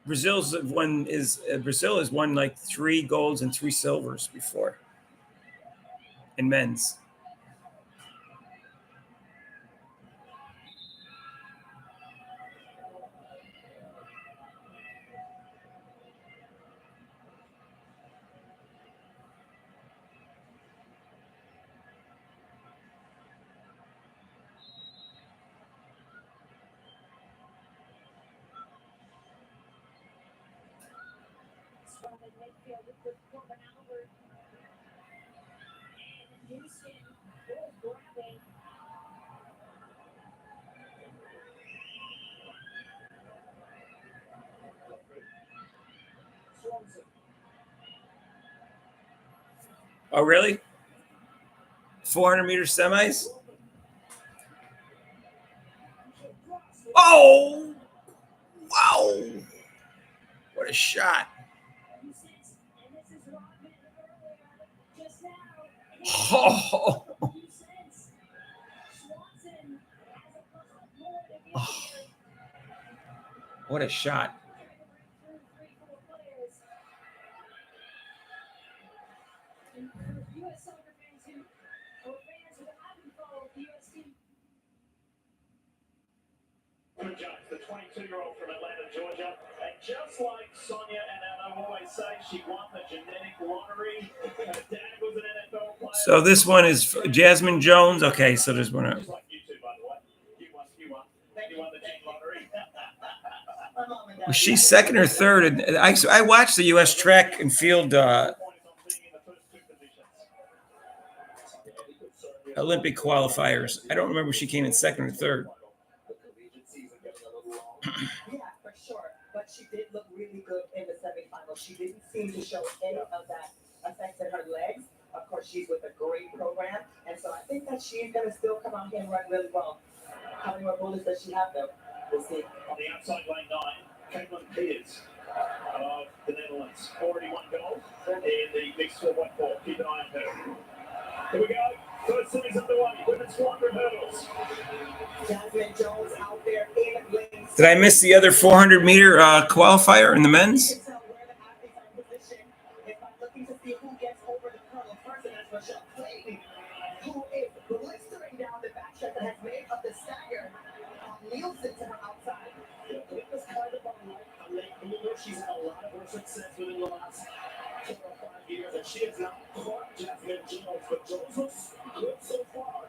Brazil has won like 3 golds and 3 silvers before in men's. From the midfield with Corbin Albert. And Houston was grabbing. Swanson. Oh, really? 400-meter semis? Oh! Wow! What a shot. And this is Rodman earlier, just now. Oh! Swanson has a lot more to give Oh. here. What a shot. And for U.S. soccer fans who, or fans who haven't followed the U.S. team, Good Jones, the 22-year-old from Atlanta, Georgia. And just like Sonia and Anna always say, she won the genetic lottery. Her dad was an NFL player. So this one is Jasmine Jones. Okay, so there's one. Just like you two, by the way. You won the gene lottery. Was she second or third? And I watched the U.S. track and field Olympic qualifiers. I don't remember if she came in second or third. Yeah, for sure. But she did look really good in the semifinals. She didn't seem to show any of that affected her legs. Of course, she's with a great program. And so I think that she's going to still come out here and run really well. How many more bullets does she have, though? We'll see. On the outside lane 9, Caitlin Peters of the Netherlands. Already 1 goal in the mixed 4x4. Keep an eye on her. Here we go. First series underway. Women's 400 hurdles. Jasmine Jones out there in lanes. Did I miss the other 400-meter qualifier in the men's? You can tell where the athletes are in position. If I'm looking to see who gets over the hurdle first, and that's Michelle Clayton, who is blistering down the backstretch and has made up the stagger. Nielsen to her outside. It was kind of a late bloomer. She's had a lot of her success within the last 4 or 5 years, and she has not caught Jasmine Jones. But Jones looks good so far.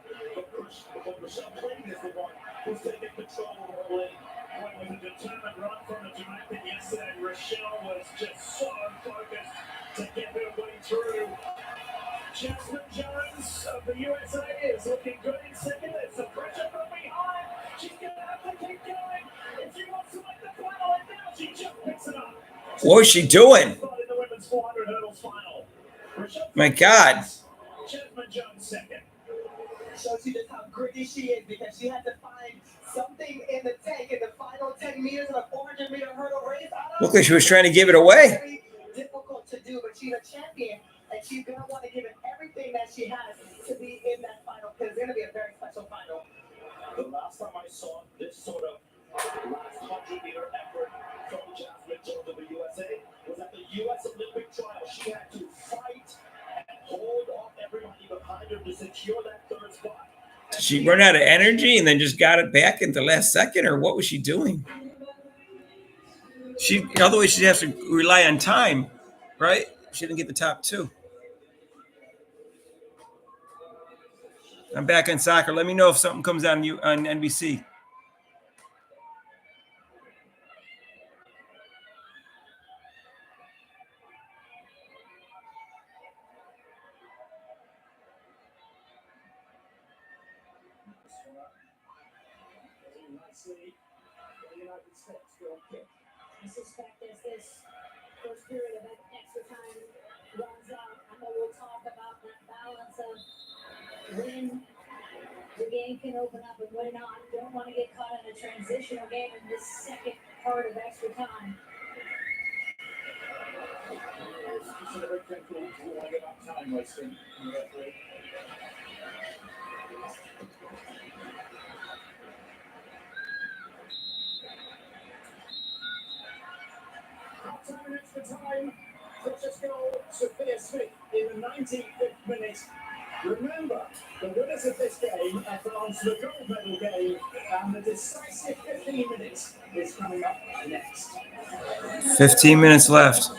But Michelle Clayton is the one who's taking control of her lead. It was a determined run from the Jamaican yesterday. Rochelle was just so focused to get her way through. Jasmine Jones of the USA is looking good in second. There's some pressure from behind. She's going to have to keep going if she wants to make the final. And now she just picks it up. What was she doing? In the women's 400 hurdles final. Rochelle My God. Jasmine Jones second. Shows you just how gritty she is because she had to find something in the tank in the final 10 meters of a 400-meter hurdle race. Looked like she was trying to give it away. Very difficult to do, but she's a champion, and she's going to want to give it everything that she has to be in that final because it's going to be a very special final. The last time I saw this sort of last 100-meter effort from Jasmine Jones of the USA was at the U.S. Olympic trial. She had to fight and hold off everybody behind her to secure that third spot. Did she run out of energy and then just got it back in the last second, or what was she doing? Otherwise she'd have to rely on time, right? She didn't get the top 2. I'm back on soccer. Let me know if something comes on NBC. I suspect as this first period of extra time runs out, I know we'll talk about that balance of when the game can open up and when not. Don't want to get caught in a transitional game in this second part of extra time. consider it gentle. We don't want to get that time wasting from the referee. Half-time and extra time. Precious goal, Sophia Smith in the 95th minute. Remember, the winners of this game are France, the gold medal game, and the decisive 15 minutes is coming up next. 15 minutes left.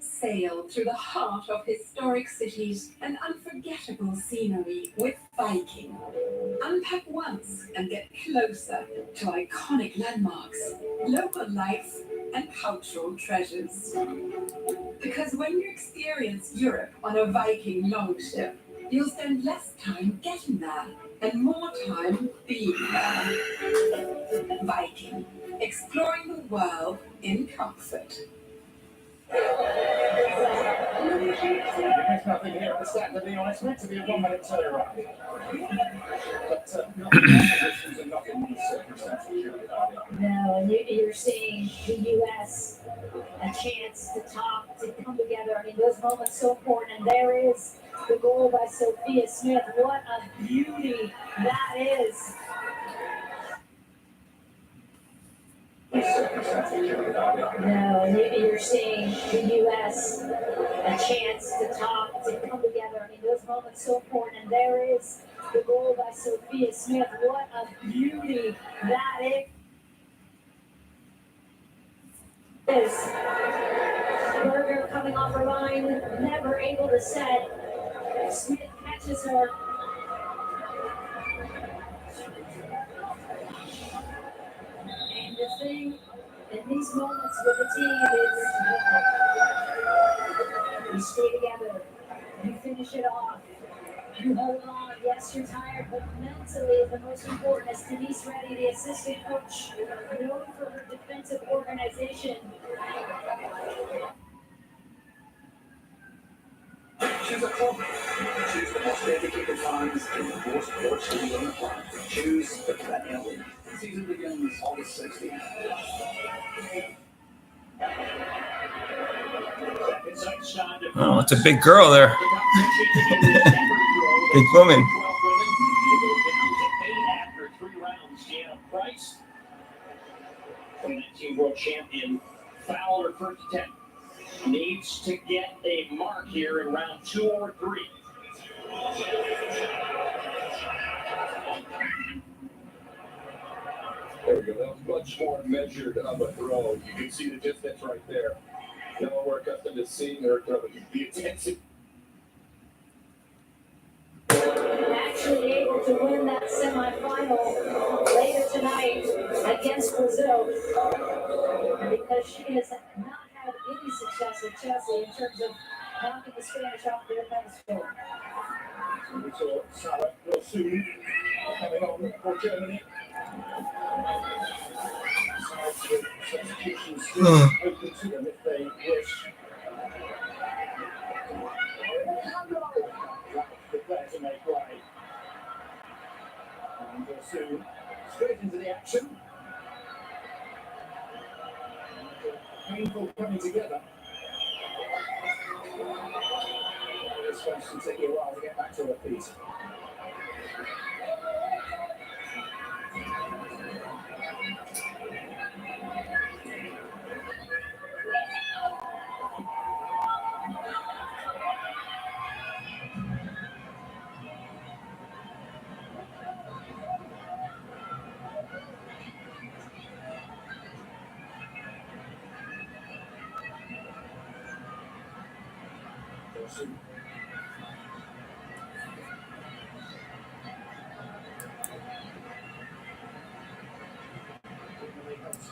Sail through the heart of historic cities and unforgettable scenery with Viking. Unpack once and get closer to iconic landmarks, local life, and cultural treasures. Because when you experience Europe on a Viking longship, you'll spend less time getting there and more time being there. Viking, exploring the world in comfort. You missed nothing here at the start, to be honest. Meant to be a 1 minute turnaround. But nothing conditions and nothing in these circumstances. No, and you're seeing the U.S. a chance to come together. I mean, those moments so important. And there is the goal by Sophia Smith. What a beauty that is. No, and you're seeing the U.S. a chance to come together. I mean, those moments so important. And there is the goal by Sophia Smith. What a beauty that is. Berger coming off her line, never able to set. Smith catches her. And the thing in these moments with the team is you stay together, you finish it off, you hold on. Yes, you're tired, but mentally is the most important. As Denise Reddy, the assistant coach, known for her defensive organization. Choose a club. Choose the most dedicated fans and the most watched league on the planet. Choose the Premier League. The season begins August 16th. Oh, it's a big girl there. Big woman. After 3 rounds, Jana Price, 2019 world champion, fouled her first attempt. Needs to get a mark here in round 2 or 3. There we go. That was much more measured of a throw. You can see the distance right there. Now we're accustomed to seeing her throw. The intensity. Actually able to win that semifinal later tonight against Brazil, because she has not had any success with Chelsea in terms of knocking the Spanish off their pedestal. We saw Salah real soon coming on for Germany. Substitutions still open to them if they wish. Prepare to make way. And soon straight into the action. Painful coming together. This one's going to take you a while to get back to her feet.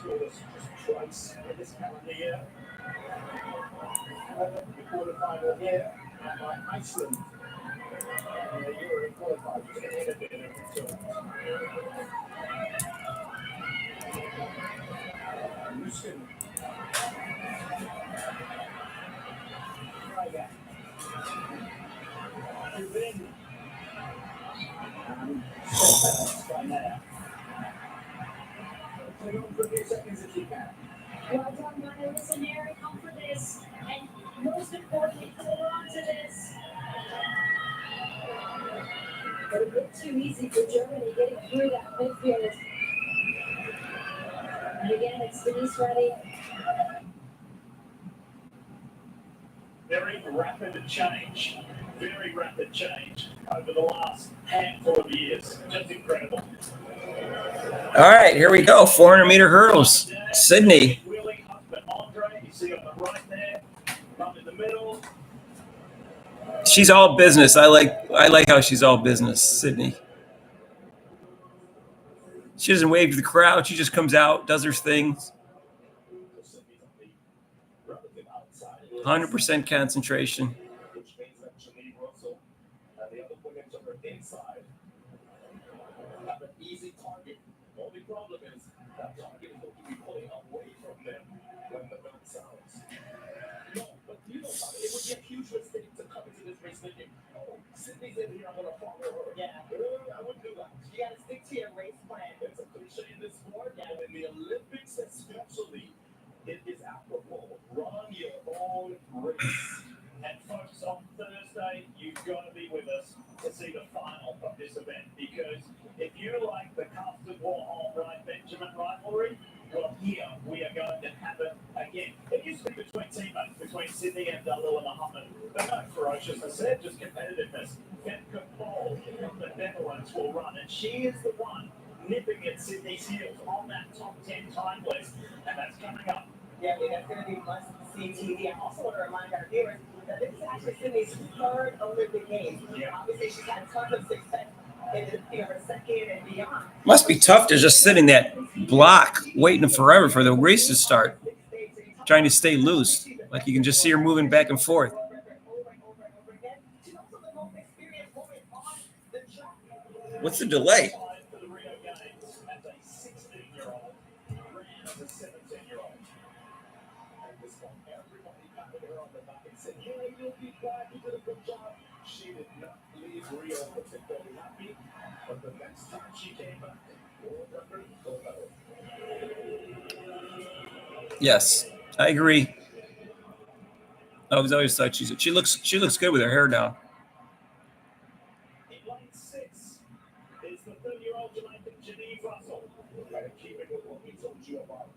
Just twice in this calendar year. The quarterfinal here by Iceland. The Euro qualified just getting a bit of a return. Luskin. Ryder. Rubin. And right there. Hang on for a few seconds if you can. Well done, Maya. Listen, Eric, come for this. And Most importantly, hold on to this. But a bit too easy for Germany getting through that midfield. And again, it's Denise ready. Very rapid change. Very rapid change over the last handful of years. Just incredible. All right, here we go. 400-meter hurdles. Sydney. Wheeling up, but Andre, you see on the right there, up in the middle. She's all business. I like how she's all business, Sydney. She doesn't wave to the crowd. She just comes out, does her things. 100% concentration. Which means that Janine Russell and the other women to her inside have an easy target. The only problem is that target is going to be pulling away from them when the bell sounds. No, but you know, it would be a huge mistake to come into this race thinking, oh, Sydney's in here, I'm going to follow her. Yeah, I wouldn't do that. You got to stick to your race plan. It's a cliche in this sport, and in the Olympics especially, it is apropos. Run your own race. And folks, on Thursday, you've got to be with us to see the final of this event, because if you like the Carsten Warhol Brian Benjamin rivalry, well, here we are going to have it again. It used to be between teammates, between Sydney and Lila Muhammad. But no ferociousness there, just competitiveness. Femke Bol from the Netherlands will run, and she is the one nipping at Sydney's heels on that top 10 time list, and that's coming up. Yeah, I mean, that's going to be must-see TV. I also want to remind our viewers that this is actually Sydney's third Olympic Games. Yeah. Obviously, she's had tons of success in her second and beyond. Must be tough to just sit in that block waiting forever for the race to start, trying to stay loose. Like you can just see her moving back and forth. What's the delay? She did not leave Rio particularly happy, but the next time she came back, world record, gold medal. Yes, I agree. I always thought she looks good with her hair down. In lane 6 is the 30-year-old Jamaican Janine Russell. And keeping with what we told you about,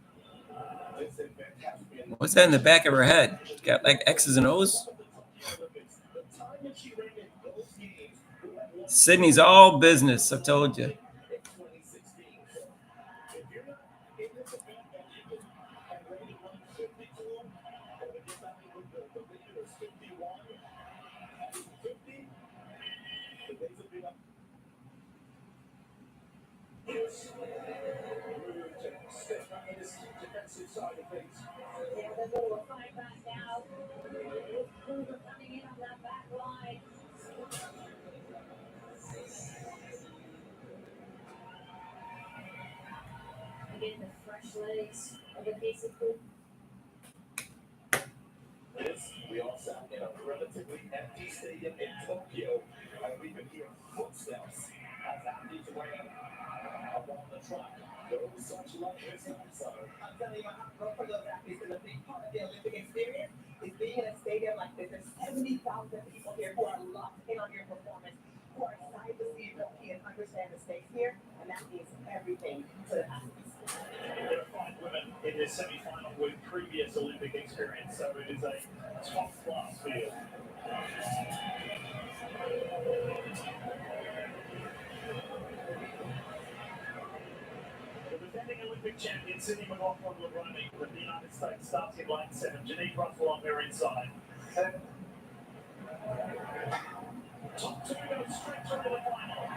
this event has been What's that in the back of her head? Got like X's and O's? the time that she ran in those games, who had won Sydney's all business, I've told you. in 2016. If you're not in this event and you can have rated 152, or if you're not with the leader is 51, and 50, the days have been up. Step back in this defensive side of things. Yeah, they're going to fight back now. Hoover coming in on that back line. Again, the fresh legs of the Casey crew. This, we all sat in a relatively empty stadium in Tokyo, and we could hear footsteps as athletes ran along the track. There was such love this episode. I'm telling you, I'm going for those athletes, and a big part of the Olympic experience is being in a stadium like this. There's 70,000 people here who are locked in on your performance, who are excited to see you compete and understand the stakes here, and that means everything to the athletes. There are 5 women in this semi-final with previous Olympic experience, so it is a top-class field. The defending Olympic champion, Sydney McLaughlin, will running with the United States starts in lane 7. Janine Russell on their inside. Top 2 go straight through to the final.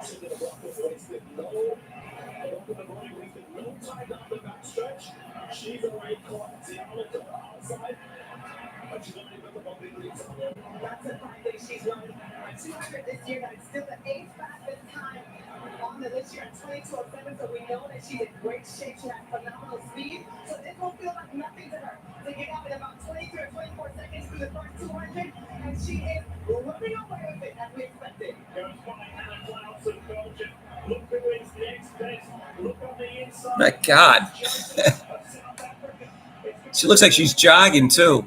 Sydney McLaughlin wasted no time down the backstretch. She's already caught Tiana to the outside, but she's only got about big leads on her. That's the fact that she's run a 200 this year, that is still the 8th fastest time on the this year at 22:07. So we know that she's in great shape. She has phenomenal speed. So this will feel like nothing to her to get up in about 23 or 24 seconds through the first 200, and she is running away with it as we expected. Goes by Hannah Klaus of Belgium. Look who is next best. Look on the inside. My God. She looks like she's jogging too.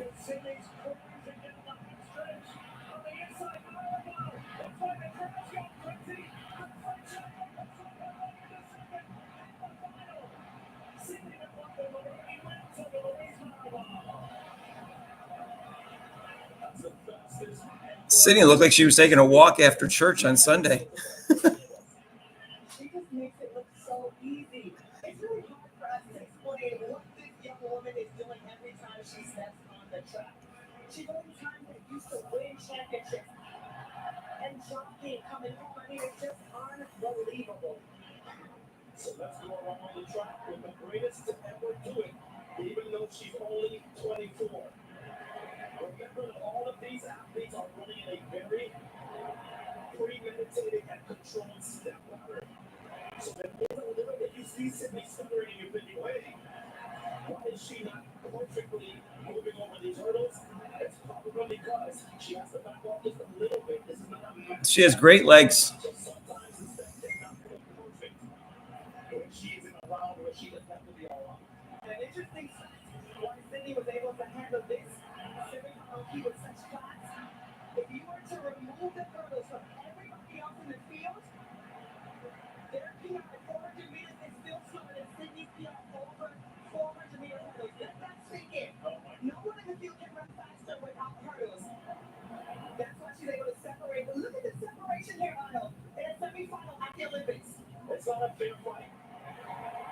Sydney looked like she was taking a walk after church on Sunday. She just makes it look so easy. It's really hard for us to explain what this young woman is doing every time she steps on the track. She's only time that used to win championships and jockeying coming home. I mean, it's just unbelievable. So let's go around the track with the greatest to ever do it, even though she's only 24. Remember that all of these athletes are running in a very premeditated and controlled step ladder. So there is a little bit, you see Sydney stuttering and you're thinking, wait, why is she not perfectly moving over these hurdles? It's probably because she has to back off just a little bit. This is not She has great legs. so sometimes the steps are not perfect. When she is in a round where she doesn't have to be all up. And interesting why Sydney was able to handle this. He was such class. If you were to remove the hurdles from everybody else in the field, their PR at 400 meters is still slower than Sydney's PR over 400 meter hurdles. Let that sink in. No one in the field can run faster without hurdles. That's why she's able to separate. But look at the separation here, Arnold. In a semifinal at the Olympics. It's not a fair fight.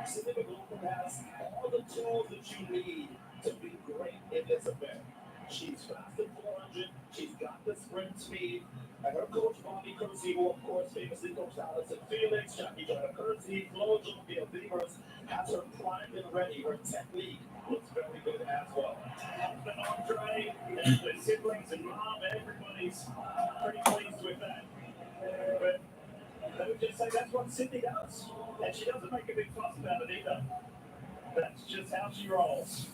Sydney McLaughlin has all the tools that you need to be great in this event. She's fast at 400. She's got the sprint speed. And her coach, Bobby Kersey, who, of course, famously coached Alison Felix, Jackie Joyner Kersey, Flo Jovia Beavers, has her primed and ready. Her technique looks very good as well. And Andre and the siblings and mom, everybody's pretty pleased with that. But let me just say that's what Sydney does. And she doesn't make a big fuss about it either. That's just how she rolls.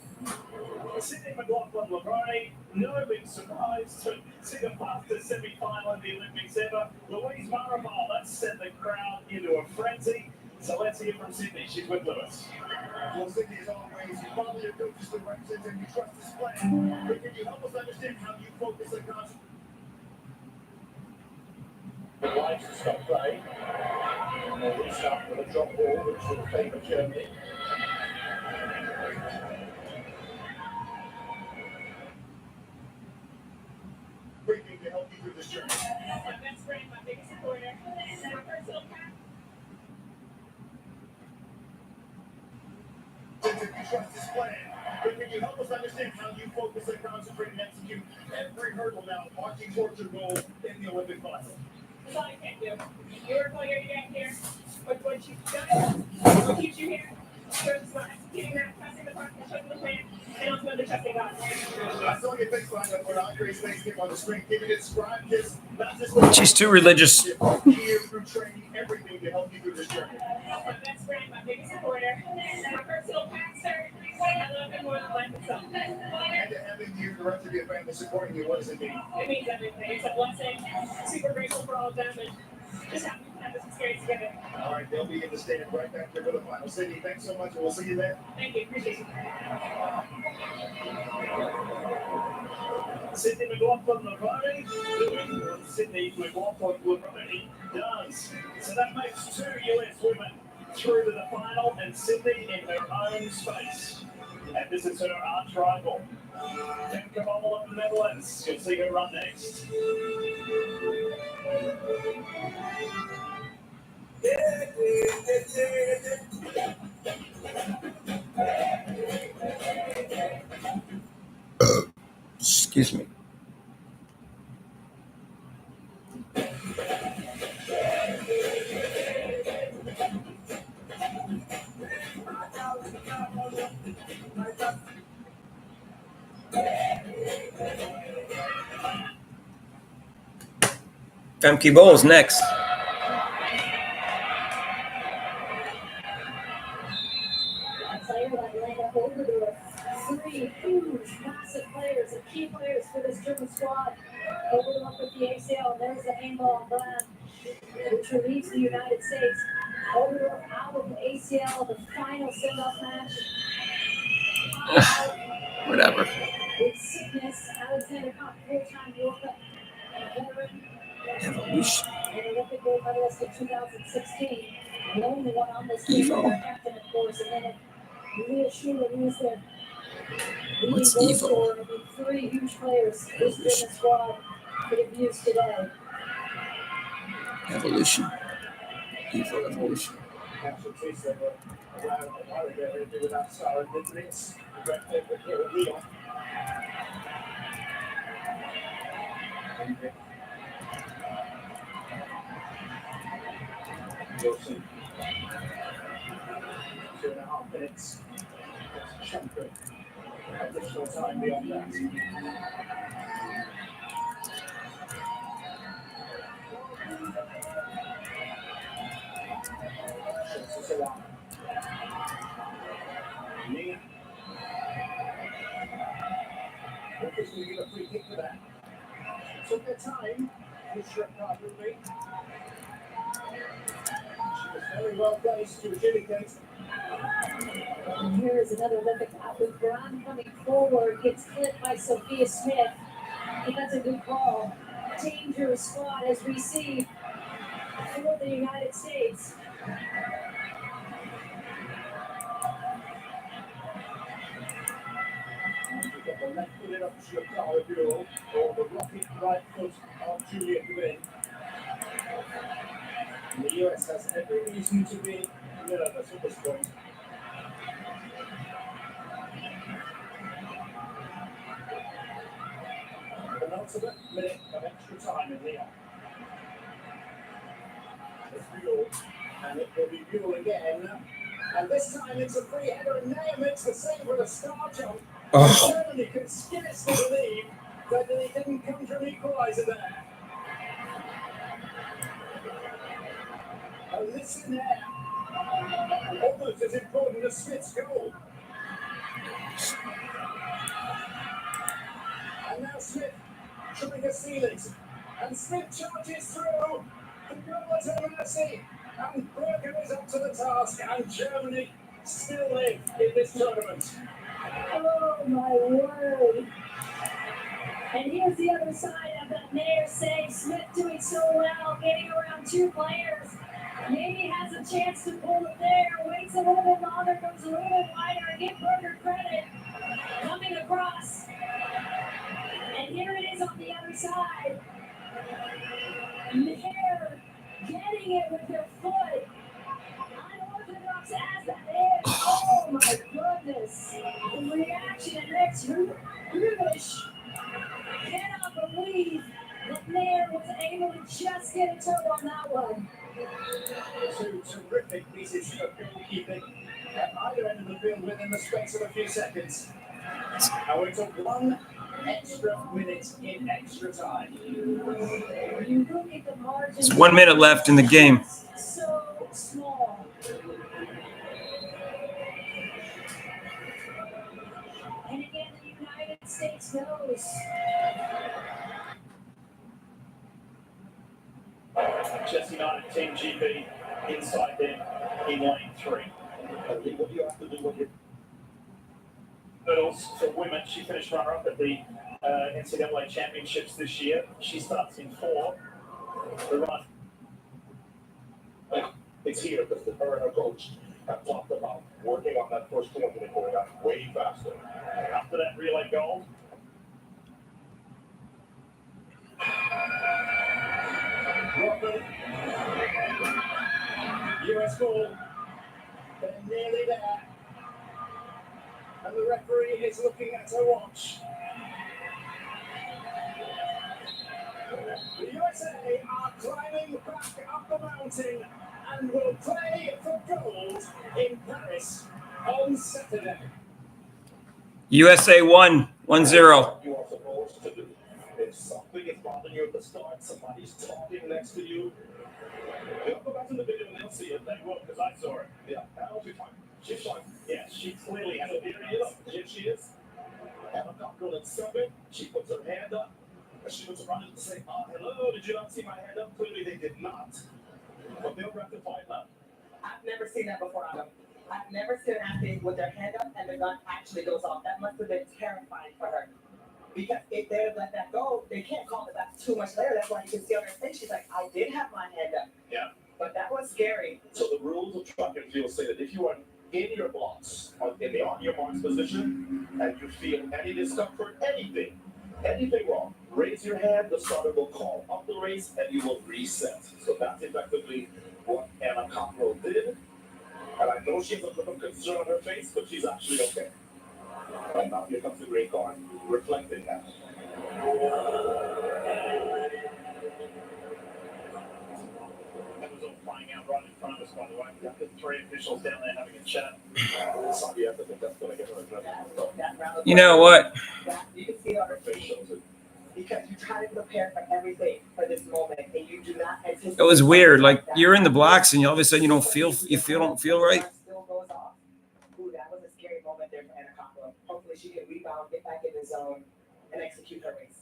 Sydney McLaughlin-Laverne, no big surprise to see the fastest semi-final in the Olympics ever. Louise Marable, let's send the crowd into a frenzy. So let's hear from Sydney. She's with Lewis. Well, Sydney, as always, you follow your coach's directions and you trust his plan. But can you help us understand how you focus and concentrate? The lights to stop play. And we'll restart with a drop ball, which will favour Germany. Breaking to help you through this journey. My best friend, my biggest supporter, and my personal captain. Since if you trust his plan, but can you help us understand how you focus and concentrate and execute every hurdle now, marching towards your goal in the Olympic final? That's all I can do. You work all year to get here, but what you've done will keep you here. First, executing that, trusting the partner, trusting the plan, and ultimately trusting God. I saw your face line up when Andre's face came on the screen. Can you describe this? Not just what She's too religious. here through training, everything to help you through this journey. My best friend, my biggest supporter, and my personal pastor. I love him more than life itself. And to having you, the rest of your family supporting you, what does it mean? It means everything. It's a blessing. Super grateful for all of them, and just happy to have this experience together. All right, they'll be in the stand right back there for the final. Sydney, thanks so much, and we'll see you there. Thank you. Appreciate it. Sydney McLaughlin-Laverne doing what Sydney McLaughlin-Laverne does. So that makes 2 US women through to the final, and Sydney in her own space. And this is her arch rival, Femke Bol of the Netherlands. You'll see her run next. Excuse me. Femke Bol is next. A player like Lena Oberdorf, 3 huge, massive players and key players for this German squad. Oberdorf with the ACL, and there's the handball on Brand, which relieves the United States. Oberdorf out of the ACL, the final send-off match. Whatever. With sickness, Alexander Pop, full-time World Cup veteran Evolution. and Olympic gold medalist in 2016. The only one on this team, Evo. their captain, of course, and then Leah Schuler, who is their leading What's goal Evo? scorer. It'll be three huge players listed in the squad for the views today. Evolution. Evo evolution. Casualties that were around a while ago, they do without Sarah Didrits, the red favourite here at Lyon. Wilson. 2.5 minutes. That's a chunk of additional time beyond that. Shoots us around. Lee. Lucas will give a free kick for that. Took their time. This shot card with me. She was very well placed to adjudicate. And here is another Olympic athlete, Brown coming forward, gets clipped by Sophia Smith. I think that's a good call. Dangerous spot as we see for the United States. We've got the left foot up to Shakara Buell, or the rocket right foot of Julia Quinn. And the US has every reason to be nervous at this point. The penultimate minute of extra time in here. It's Buell, and it will be Buell again. And this time it's a free header, and Naya makes the save with a star jump. Oh, Germany can scarcely believe that they didn't come from equaliser there. And listen there. Almost as important as Smith's goal. And now Smith trying to seal it. And Smith charges through. The goal at her mercy. And Berger is up to the task. And Germany still live in this tournament. Oh my word. And here's the other side of that Nair save. Smith doing so well, getting around two players. Maybe has a chance to pull it there. Waits a little bit longer, goes a little bit wider, and give Berger credit. Coming across. And here it is on the other side. Nair getting it with their foot. Unorthodox as that is. Oh my goodness. The reaction at next Rubish cannot believe that Nair was able to just get a toe on that one. Two terrific pieces of goalkeeping at either end of the field within the space of a few seconds. And we took 1 extra minute in extra time. You look at the margin. It's 1 minute left in the game. So small. And again, the United States knows. Chelsea United Team GB inside them in lane 3. What do you have to do with your hurdles for women? She finished runner-up at the NCAA Championships this year. She starts in 4. The run. It's here because her and her coach have talked about working on that first 200 and going out way faster. After that relay gold. Rodman. US ball. They're nearly there. And the referee is looking at her watch. The USA are climbing back up the mountain and will play for gold in Paris on Saturday. USA won 1-0. You are supposed to do. If something is bothering you at the start, somebody's talking next to you. They'll go back to the video and they'll see it. They will, because I saw it. Yeah, that'll be fine. She's fine. Yeah, she clearly has a here is. Here she is. And I'm not going to stop it. She puts her hand up. And she was running to say, hello, did you not see my hand up? Clearly they did not. But they'll rectify it now. I've never seen that before, Adam. I've never seen an athlete with their hand up and the gun actually goes off. That must have been terrifying for her. Because if they had let that go, they can't call it back too much later. That's why you can see on her face, she's like, I did have my hand up. Yeah. But that was scary. So the rules of track and field say that if you are in your blocks, in the on your marks position, and you feel any discomfort, anything wrong, raise your hand, the starter will call up the race, and you will reset. So that's effectively what Anna Cockrell did. And I know she has a little concern on her face, but she's actually okay. And now here comes the green card, reflecting that. That was all playing out right in front of us, by the way. We've got the three officials down there having a chat. Sorry, I think that's going to get her addressed. You know what? You can see it on her face. Because you try to prepare for everything for this moment, and you do not anticipate. It was weird. Like you're in the blocks, and all of a sudden you don't feel right. Still goes off. Ooh, that was a scary moment there for Anna Cockrell. Hopefully, she can rebound, get back in the zone, and execute her race.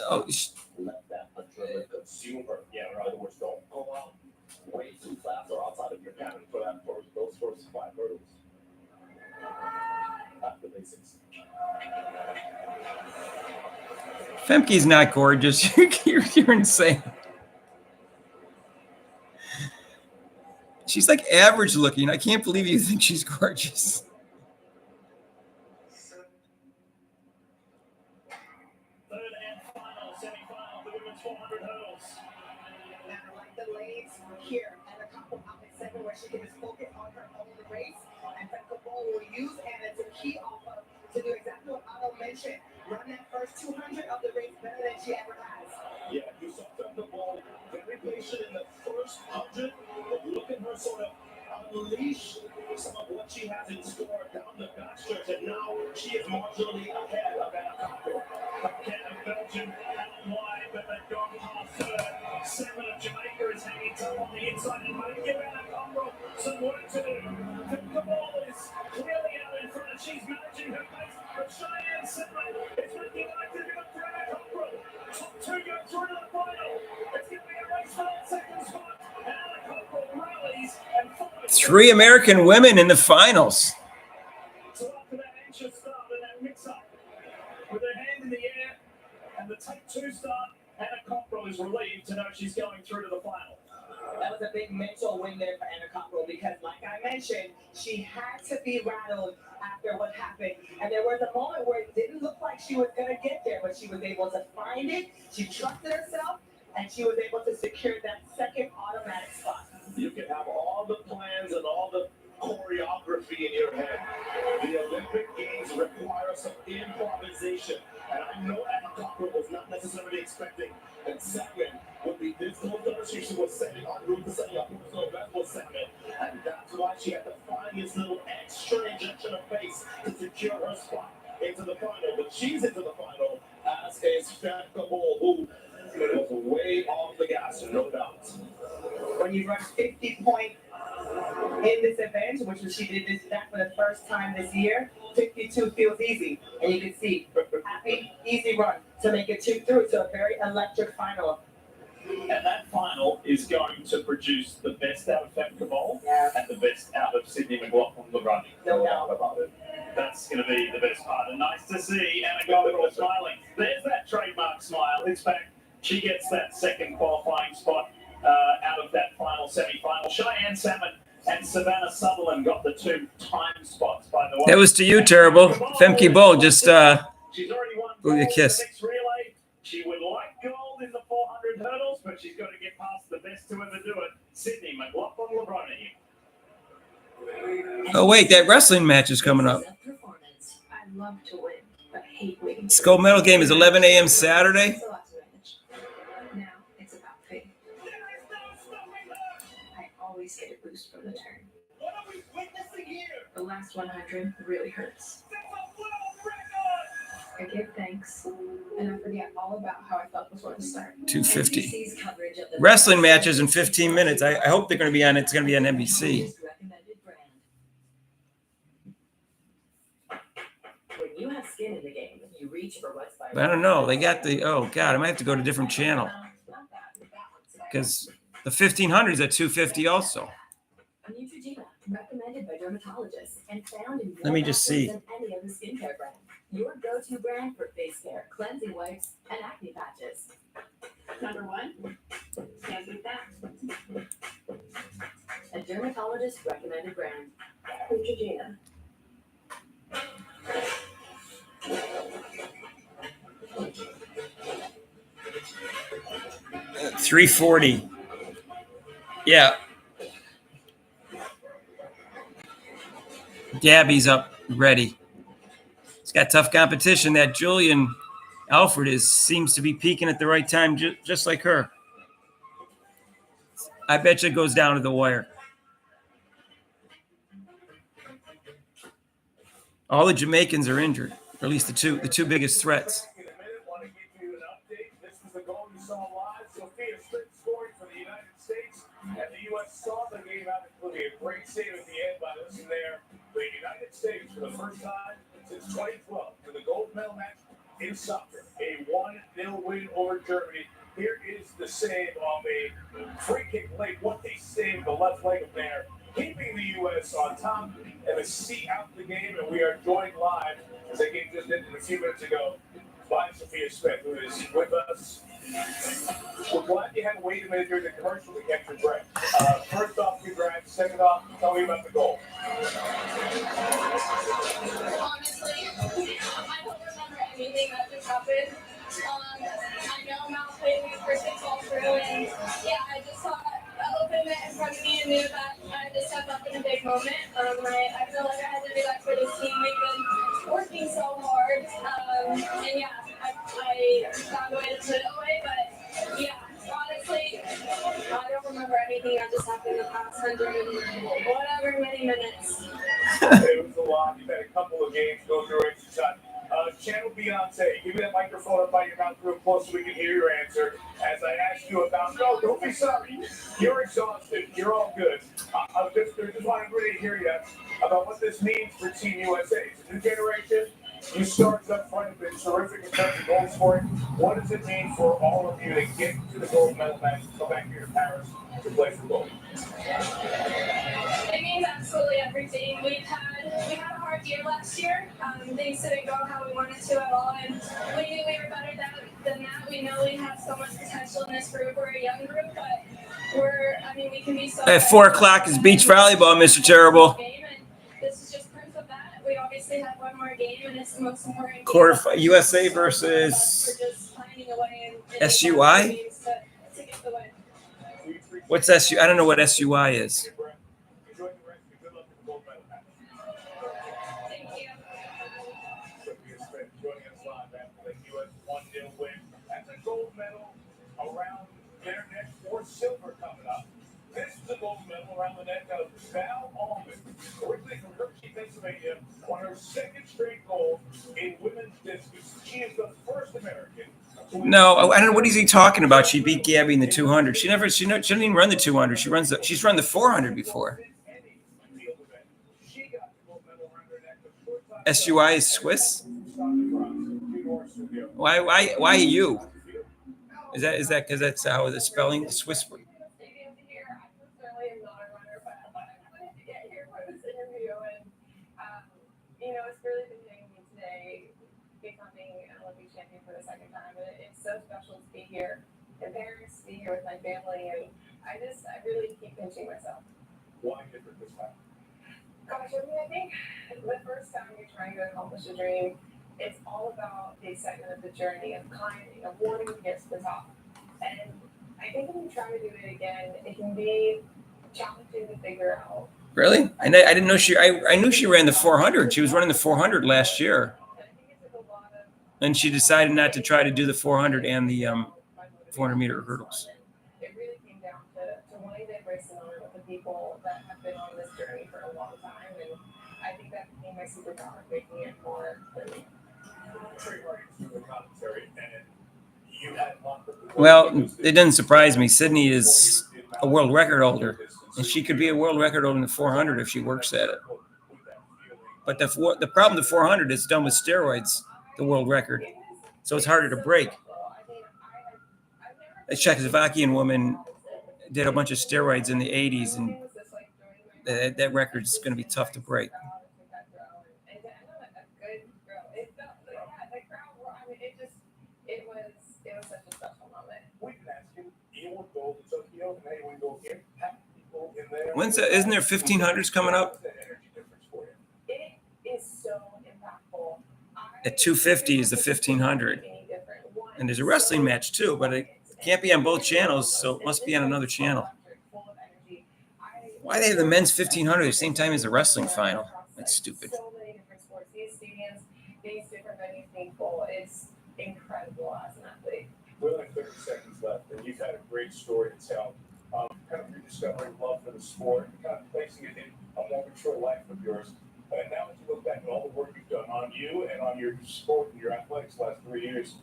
Oh, Let that adrenaline consume her. Yeah, in other words, don't go out way too fast or outside of your pattern for those first 5 hurdles. Back to basics. Femke's not gorgeous. You're insane. She's like average looking. I can't believe you think she's gorgeous. Third and final semi-final, the women's 400 hurdles. And I like the lanes here, and a couple out at 7 where she can just focus on her own race, and Becca Bull will use Anna to key off of to do exactly what Otto mentioned. Run that first 200 of the race better than she ever has. Yeah, you saw Becca Bull very patient in the first 100, but look at her sort of unleash some of what she has in store down the backstretch, and now she is marginally ahead of Anna Cockrell. Again, of Belgium, out wide, but they've gone past her. 7 of Jamaica is hanging tough on the inside, and might give Anna Cockrell some work to do. Becca Bull is clearly out in front, and she's managing her pace, but Cheyenne Sedman is looking like they're going to throw Anna Cockrell. Top 2 go through to the final. It's going to be a race for that second spot. Anna Cockrell rallies and follows. 3 American women in the finals. So after that anxious start and that mix-up, with her hand in the air and the take 2 start, Anna Cockrell is relieved to know she's going through to the final. That was a big mental win there for Anna Cockrell because, like I mentioned, she had to be rattled after what happened. And there was a moment where it didn't look like she was going to get there, but she was able to find it. She trusted herself, and she was able to secure that second automatic spot. You can have all the plans and all the choreography in your head. The Olympic Games require some improvisation. And I know Anna Cockrell was not necessarily expecting that Sedman would be this close to her. She was setting on route to setting up personal best for Sedman. And that's why she had to find this little extra injection of pace to secure her spot into the final. But she's into the final, as is Becca Bull, who was way off the gas, no doubt. When you run 50 points in this event, which she did that for the first time this year, 52 feels easy. And you can see, happy, easy run to make it through to a very electric final. And that final is going to produce the best out of Femke Bol and the best out of Sydney McLaughlin-Levrone. No doubt about it. That's going to be the best part. And nice to see Anna Cockrell smiling. There's that trademark smile. In fact, she gets that second qualifying spot out of that final semi-final. Cheyenne Salmon and Savannah Sutherland got the 2 time spots, by the way. That was to you, Terrible. Femke Bull just She's already won blew you a gold in kiss. the mixed relay. She would like gold in the 400 hurdles, but she's got to get past the best to ever do it, Sydney McLaughlin-Levrone. Oh wait, that wrestling match is coming up. I love to win, but hate winning. This gold medal game is 11 a.m. Saturday. It's a lot to manage. Now it's about faith. I always get a boost from the turn. What are we witnessing here? The last 100 really hurts. That's a world record! I give thanks, and I forget all about how I felt before the start. 250. NBC's coverage of the Wrestling matches in 15 minutes. I hope they're going to be on. It's going to be on NBC. recommended brand. When you have skin in the game, you reach for what's by. But I don't know. They got the. Oh God, I might have to go to a different channel because the 1500 is at 250 also. Neutrogena, recommended by dermatologists and found in Let me just see. than any other skincare brand. Your go-to brand for face care, cleansing wipes, and acne patches. Number one, can't beat that. A dermatologist recommended brand. Neutrogena. 340. Yeah. Gabby's up ready. It's got tough competition. That Julian Alfred seems to be peaking at the right time, just like her. I bet you it goes down to the wire. All the Jamaicans are injured, or at least the two biggest threats. In a minute, want to give you an update. This was the goal you saw live. Sophia Smith scoring for the United States, and the U.S. saw the game out, including a great save at the end by listening there. The United States, for the first time since 2012, for the gold medal match in soccer, a 1-0 win over Germany. Here is the save on a free kick late. What they saved, the left leg of there, keeping the U.S. on top and a seat out the game. And we are joined live, as the game just ended a few minutes ago, by Sophia Smith, who is with us. We're glad you had to wait a minute during the commercial to catch your breath. First off, congrats. Second off, tell me about the goal. Honestly, I don't remember anything that just happened. I know Mal played me first and fall through, and yeah, I just saw an open in front of me and knew that I had to step up in a big moment. I feel like I had to do that for this team. We've been working so hard, and yeah, I found a way to put it away, but yeah, honestly, I don't remember anything that just happened in the past 100 and whatever many minutes. It was a lot. You've had a couple of games go through it. Channel Beyonce, give me that microphone up by your mouth real close so we can hear your answer. As I asked you about, no, don't be sorry. You're exhausted. You're all good. I just want everybody to hear you about what this means for Team USA. It's a new generation. You started up front, have been terrific in terms of goal scoring. What does it mean for all of you to get to the gold medal match and come back here to Paris to play for gold? It means absolutely everything. We had a hard year last year. Things didn't go how we wanted to at all, and we knew we were better than that. We know we have so much potential in this group. We're a young group, but we can be so. At 4 o'clock is beach volleyball, Mr. Terrible. This is just proof of that. We obviously have one more game, and it's the most important. Quarter USA versus SUI. What's SU? I don't know what SUI is. Silver coming up. This is the gold medal around the neck of Val Allman, originally from Hershey, Pennsylvania, won her second straight gold in women's discus. She is the first American. No, I don't know what is he talking about. She beat Gabby in the 200. She didn't even run the 200. She's run the 400 before. SUI is Swiss. Why you? Is that because that's how the spelling is Swiss? It's really been doing me today based on being an Olympic champion for the second time. And it's so special to be here in Paris, to be here with my family, and I really keep pinching myself. Why different this time? Gosh, I think the first time you're trying to accomplish a dream, it's all about the excitement of the journey, of climbing, of wanting to get to the top. And I think when you try to do it again, it can be challenging to figure out. Really? I didn't know I knew she ran the 400. She was running the 400 last year. And she decided not to try to do the 400 and the 400-meter hurdles. It really came down to wanting to embrace and honor with the people that have been on this journey for a long time. And I think that became my superpower, making it more living. Well, it doesn't surprise me. Sydney is a world record holder, and she could be a world record holder in the 400 if she works at it. But the problem with the 400 is done with steroids, the world record, so it's harder to break. A Czechoslovakian woman did a bunch of steroids in the 80s, and That record is going to be tough to break. It was such a special moment. We can ask him, you want to go to Tokyo, and hey, we go here, have people in there. When's that? Isn't there 1500s coming up? What's that energy difference for you? It is so impactful. At 250 is the 1500. And there's a wrestling match too, but it can't be on both channels, so it must be on another channel. Why they have the men's 1500 at the same time as the wrestling final? That's stupid. So many different sports. These stadiums, these different venues being full, it's incredible as an athlete. We're only 30 seconds left, and you've had a great story to tell. Kind of rediscovering love for the sport, kind of placing it in a more mature life of yours. And now as you look back at all the work you've done on you and on your sport and your athletics last 3 years,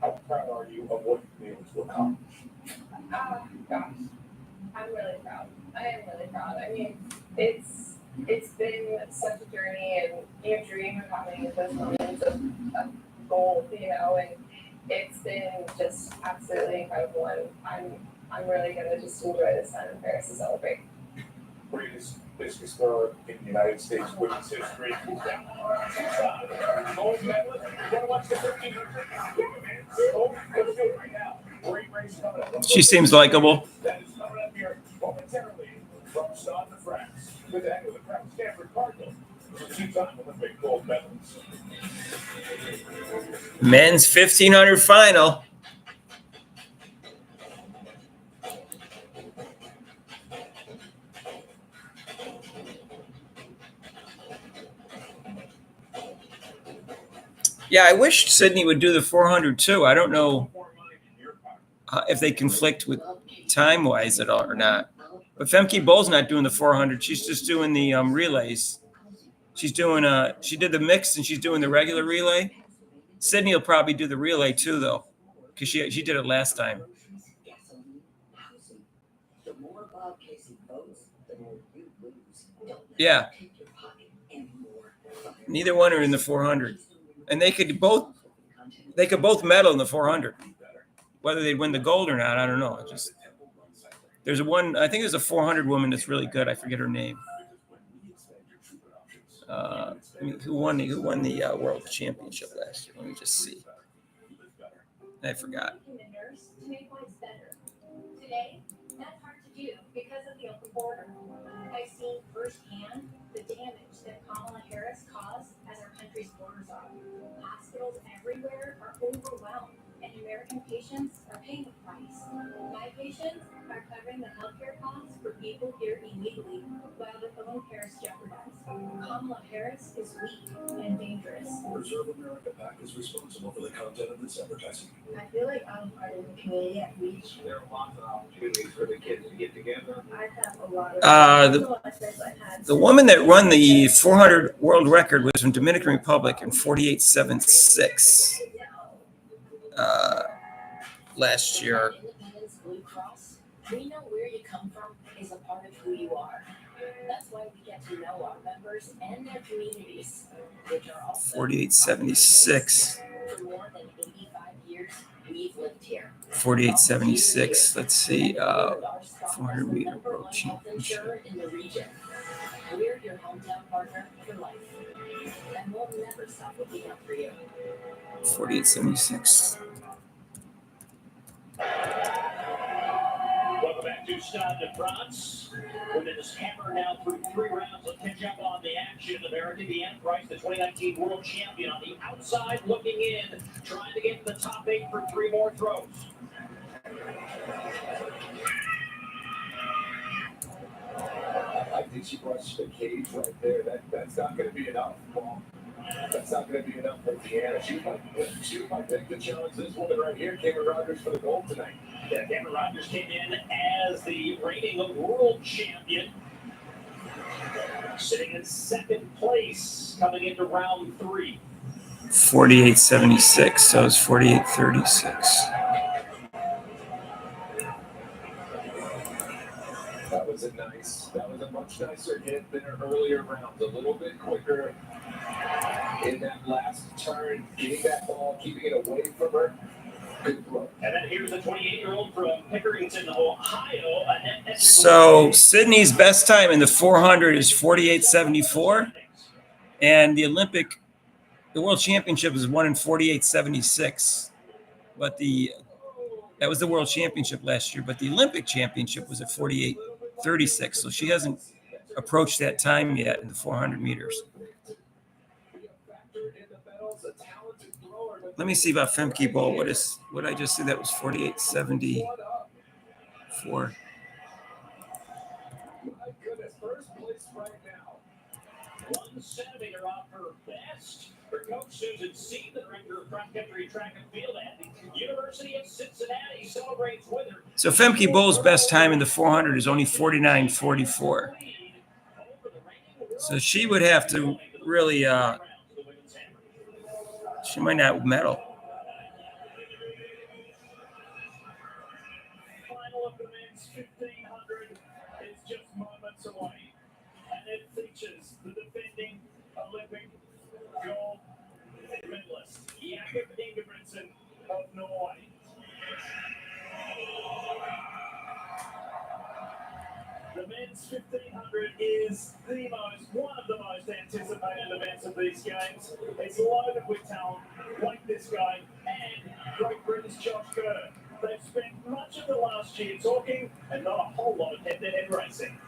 how proud are you of what you've been able to accomplish? Gosh, I'm really proud. I am really proud. I mean, it's been such a journey, and you dream of having those moments of gold, you know, and it's been just absolutely incredible. And I'm really gonna just enjoy this time in Paris to celebrate. Greatest discus thrower in the United States women's history. Gold medalist. You want to watch the 1500? Oh, let's do it right now. Great race coming up. She seems likable. That is coming up here momentarily from Stade de France. With the head of the Crown Stanford Cardinal. Two-time Olympic gold medalist. Men's 1500 final. Yeah, I wish Sydney would do the 400 too. I don't know if they conflict with time-wise at all or not. But Femke Bowles not doing the 400. She's just doing the relays. She's doing she did the mix and she's doing the regular relay. Sydney will probably do the relay too, though, because she did it last time. Yeah. Neither one are in the 400, and they could both medal in the 400. Whether they'd win the gold or not, I don't know. There's one. I think there's a 400 woman that's really good. I forget her name. Who won the world championship last year? Let me just see. I forgot. Today, that's hard to do because of the open border. I've seen firsthand the damage that Kamala Harris caused as our country's borders are. Hospitals everywhere are overwhelmed, and American patients are paying the price. My patients are covering the healthcare costs for people here illegally, while their own care is jeopardized. Kamala Harris is weak and dangerous. Preserve America PAC is responsible for the content of this advertising. I feel like I'm part of the community at reach. There are lots of opportunities for the kids to get together. I have a lot of the woman that won the 400 world record was from Dominican Republic in 48.76 last year. Independence Blue Cross, we know where you come from is a part of who you are. That's why we get to know our members and their communities, which are also 48.76. for more than 85 years we've lived here. 48.76. Let's see. 400 meter world championship. In the region. We're your hometown partner for life, and we'll never stop looking out for you. 48.76. Welcome back to Stade de France. Women's hammer now through 3 rounds. Let's catch up on the action. America Deanne Price, the 2019 world champion, on the outside looking in, trying to get to the top 8 for 3 more throws. I think she brushed the cage right there. That's not going to be enough. Well, that's not going to be enough for Deanna. She might take the challenge. This woman right here, Cameron Rogers, for the gold tonight. Yeah, Cameron Rogers came in as the reigning world champion, sitting in 2nd place coming into round 3. 48.76. So it's 48.36. That was a much nicer hit than her earlier rounds. A little bit quicker in that last turn, getting that ball, keeping it away from her. Good throw. And then here's the 28-year-old from Pickerington, Ohio, Annette So Sydney's best time in the 400 is 48.74, and the World Championship is won in 48.76. But that was the World Championship last year. But the Olympic Championship was at 48.36. So she hasn't approached that time yet in the 400 meters. Let me see about Femke Bol. What I just see? That was 48.74. First place right now. 1 centimeter off her best. Her coach Susan C., the director of cross country track and field at the University of Cincinnati, celebrates with her. So Femke Bol's best time in the 400 is only 49.44. So she would have to really, she might not medal. Final of the men's 1500 is just moments away, and it features the defending Olympic gold medalist Jakob Ingebrigtsen of Norway. The men's 1500 is one of the most anticipated events of these games. It's loaded with talent like this guy and Great Britain's Josh Kerr. They've spent much of the last year talking and not a whole lot of head-to-head racing.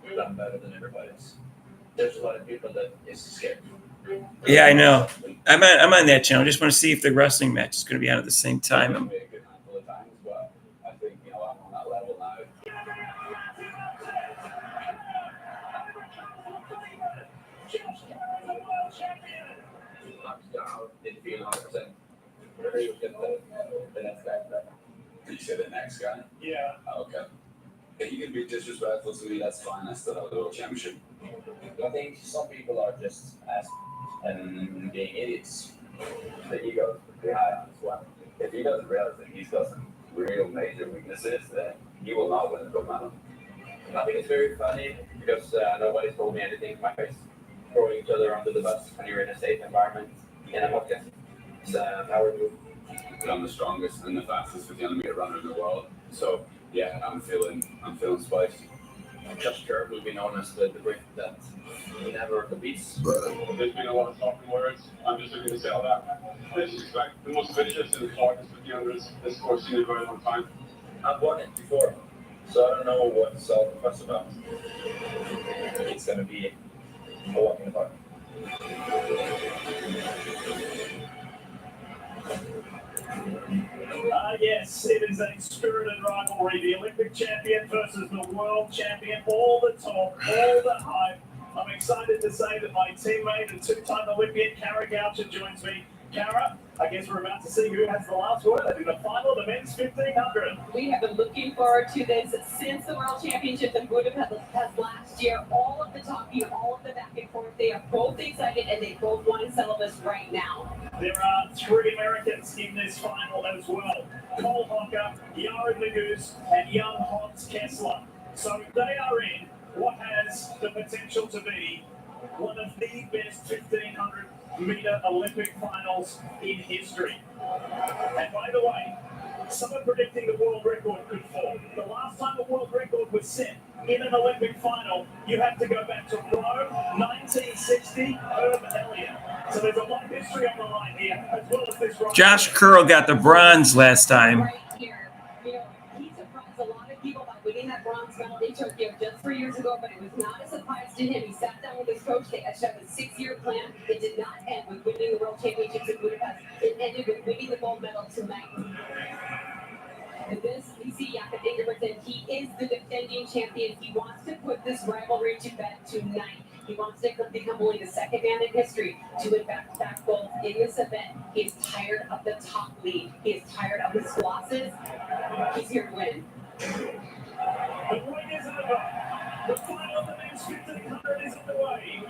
We've done better than everybody else. There's a lot of people that is scared. Yeah, I know. I'm on that channel. I just want to see if the wrestling match is going to be on at the same time. It'll be a good handful of times, but I think, I'm on that level now. Didn't feel 100%. Whatever you get the next guy. Did you say the next guy? Yeah. Oh, okay. If you can be disrespectful to me, that's fine. I still have the world championship. I think some people are just being idiots. The ego behind him as well. If he doesn't realize that he's got some real major weaknesses, then he will not win the gold medal. I think it's very funny because nobody's told me anything in my face. Throwing each other under the bus when you're in a safe environment in a podcast. It's a power move. I'm the strongest and the fastest 1500 runner in the world. So yeah, I'm feeling spiced. Josh Kerr will be known as the Brit that never competes. There's been a lot of talking words. I'm just looking to say all that. This is like the most vicious and hardest 1500s this course seen in a very long time. I've won it before, so I don't know what's all the fuss about. It's going to be a walk in the park. Yes, it is a spirited rivalry. The Olympic champion versus the world champion. All the talk, all the hype. I'm excited to say that my teammate and two-time Olympian Kara Goucher joins me. Kara, I guess we're about to see who has the last word in the final of the men's 1500. We have been looking forward to this since the World Championships in Budapest last year. All of the talking, all of the back and forth. They are both excited and they both want to settle this right now. There are 3 Americans in this final as well. Cole Hocker, Yared Naguse, and young Hans Kessler. So they are in what has the potential to be one of the best 1500-meter Olympic finals in history. And by the way, some are predicting the world record could fall. The last time a world record was set in an Olympic final, you have to go back to Rome, 1960, Herb Elliott. So there's a lot of history on the line here, as well as this. Josh Curl got the bronze last time. Right here. You know, he surprised a lot of people by winning that bronze medal in Tokyo just 3 years ago, but it was not a surprise to him. He sat down with his coach. They had a 6-year plan. It did not end with winning the World Championships in Budapest. It ended with winning the gold medal tonight. And this, we see Jakob Ingebrigtsen. He is the defending champion. He wants to put this rivalry to bed tonight. He wants to become only the second man in history to win back-to-back gold in this event. He is tired of the top lead. He is tired of his losses. He's here to win. The win is over. The final of the men's 1500 is underway.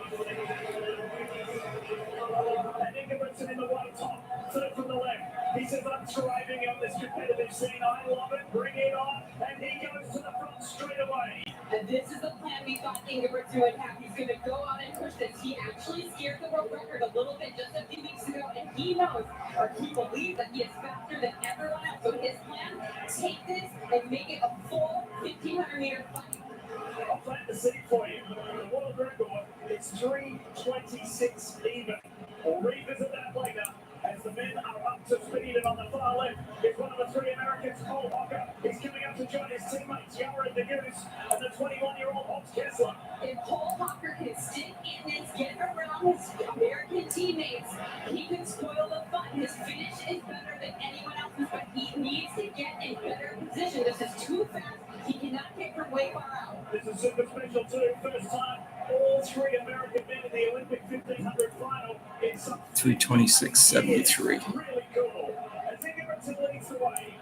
And Ingebrigtsen in the white top, third from the left. He says, I'm thriving on this competitive scene. I love it. Bring it on. And he goes to the front straight away. And this is the plan we thought Ingebrigtsen would have. He's going to go out and push this. He actually scared the world record a little bit just a few weeks ago, and he knows, or he believes, that he is faster than everyone else. So his plan take this and make it a full 1,500-meter fight. I'll plant the seed for you. The world record is 3:26 even. We'll revisit that later as the men are up to speed, and on the far left is one of the three Americans, Cole Hocker. He's coming up to join his teammates, Yared Nuguse and the 21-year-old Hobbs Kessler. If Cole Hocker can stick in this, get around his American teammates, he can spoil the fun. His finish is better than anyone else's, but he needs to get in better position. This is too fast. He cannot get from way far out. This is super special too. First time all three American men in the Olympic 1500 final in some 3:26.73. really cool. As Ingebrigtsen leads the way.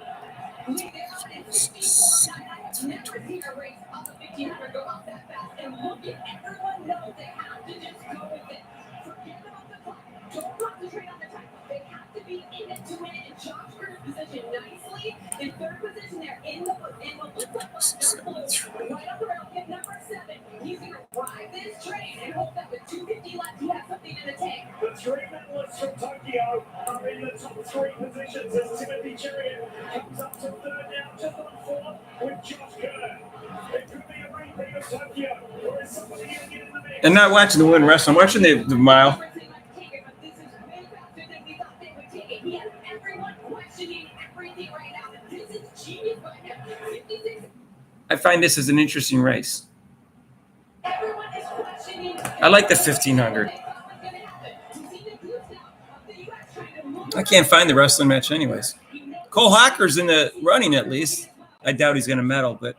Lee, they're on in 54.9. I have never seen a race of the 1,500 go out that fast. And look at everyone knows they have to just go with it. Forget about the clock. Don't concentrate on the time. They have to be in it to win it. And Josh Kerr's positioned nicely in third position there in the blue, right on the rail, hit number 7. He's going to ride this train and hope that with 2:50 left, he has something in the tank. The three medalists from Tokyo are in the top three positions as Timothy Cherian comes up to third now, just on fourth with Josh Kerr. It could be a repeat of Tokyo, or is somebody going to get in the mix? And not watching the women wrestle. I'm watching the mile. This is way faster than we thought they would take it. He has everyone questioning everything right now. This is genius by him. 56. I find this is an interesting race. Everyone is questioning. I like the 1,500. I can't find the wrestling match anyways. Cole Hocker's in the running at least. I doubt he's going to medal, but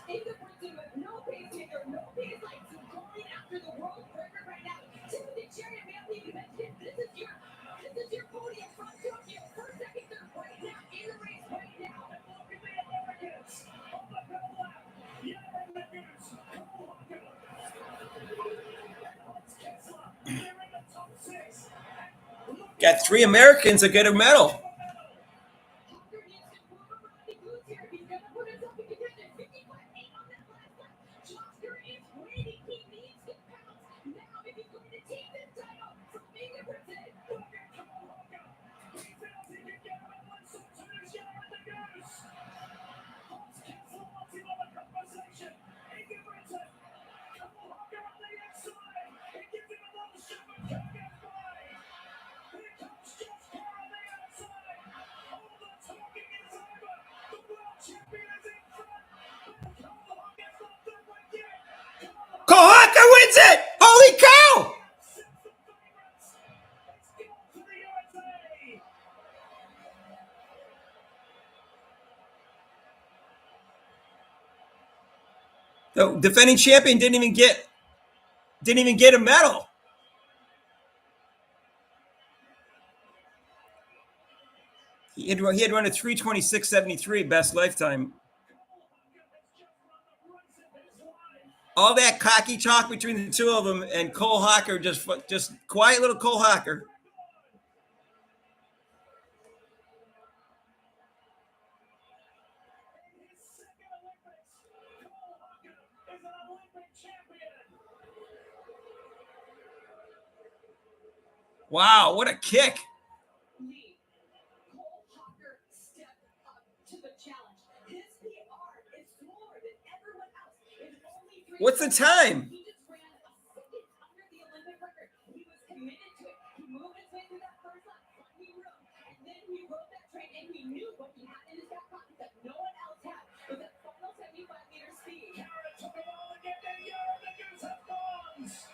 Ingebrigtsen with no pacemaker, no pace lights, going after the world record right now. Timothy Cherian, we haven't even mentioned it. This is your podium from Tokyo. First, second, third, right now in the race right now. And look at the Americans on the bell lap. Yared Nuguse, Cole Hocker, and Hobbs Kessler. They're in the top 6. got 3 Americans that get a medal. Hocker needs to move around Nuguse here. He's going to put himself in contention. 55.8 on that last lap. Josh Kerr is waiting. He needs to pounce now if he's going to take this title from Ingebrigtsen. Look at Cole Hocker. He feels he can get him, and so too does Yared Nuguse. Hobbs Kessler wants him on the conversation. Ingebrigtsen, Cole Hocker on the inside. He gives him a little shove, but can't get by. Here comes Josh Kerr on the outside. All the talking is over. The world champion is in front. But Cole Hocker's not done with yet. Cole Hocker wins it! Holy cow! Sets the favorites. It's gone for the USA. The defending champion didn't even get a medal. He had run a 3:26.73 best lifetime. All that cocky talk between the two of them, and Cole Hocker just quiet little Cole Hocker. In his second Olympics, Cole Hocker is an Olympic champion. Wow, what a kick! Lee, Cole Hocker stepped up to the challenge. His PR is smaller than everyone else. It's only 3. What's the time? He just ran a second under the Olympic record. He was committed to it. He moved his way through that first lap, finding room, and then he rode that train, and he knew what he had in his back pocket that no one else had was that final 75-meter speed. Karen took a ball again, and Yared Nuguse has bronze.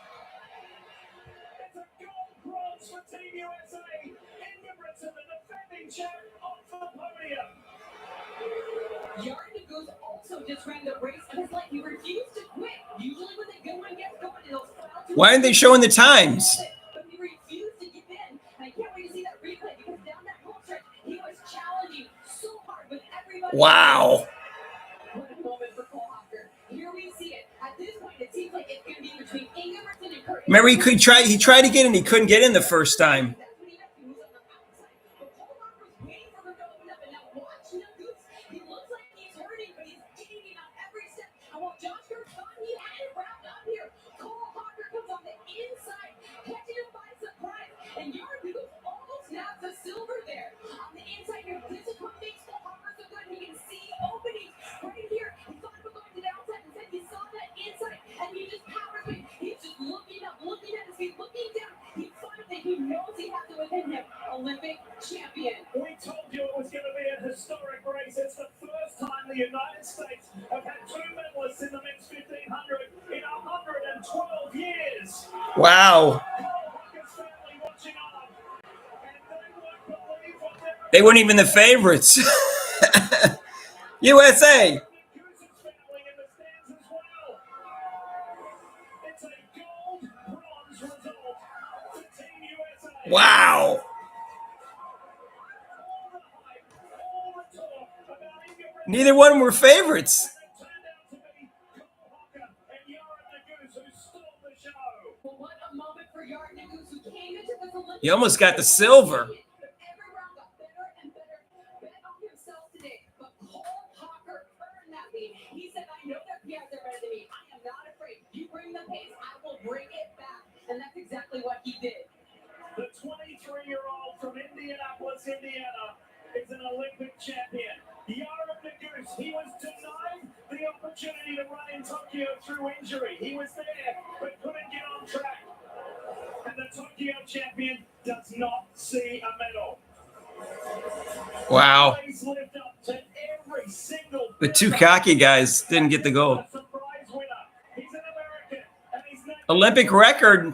It's a gold bronze for Team USA. Ingebrigtsen, the defending champ, off the podium. Yared Nuguse also just ran the race of his life. He refused to quit. Usually when the good one gets going in those final 2 Why aren't they showing the times? But he refused to give in. And I can't wait to see that replay because down that home stretch, he was challenging so hard with everybody. Wow. What a moment for Cole Hocker. Here we see it. At this point, it seems like it's going to be between Ingebrigtsen and Kerr. Remember, he tried to get in, he couldn't get in the first time. That's when he has to move up the outside. But Cole Hocker's waiting for him to open up. And now watch Nuguse. He looks like he's hurting, but he's gaining on every step. And while Josh Kerr thought he had it wrapped second, he's just looking up, looking at his feet, looking down. He finally, he knows he has it within him. Olympic champion. We told you it was going to be a historic race. It's the first time the United States have had two medalists in the men's 1500 in 112 years. Wow. They weren't even the favorites. USA. Wow. Neither one were favorites. You almost got the silver. He said, I know that Pierre's are better than me. I am not afraid. You bring the pace, I will bring it back. And that's exactly what he did. The 23-year-old from Indianapolis, Indiana, is an Olympic champion. Yared Nuguse, he was denied the opportunity to run in Tokyo through injury. He was there, but couldn't get on track. And the Tokyo champion does not see a medal. Wow. The two cocky guys didn't get the gold. Olympic record.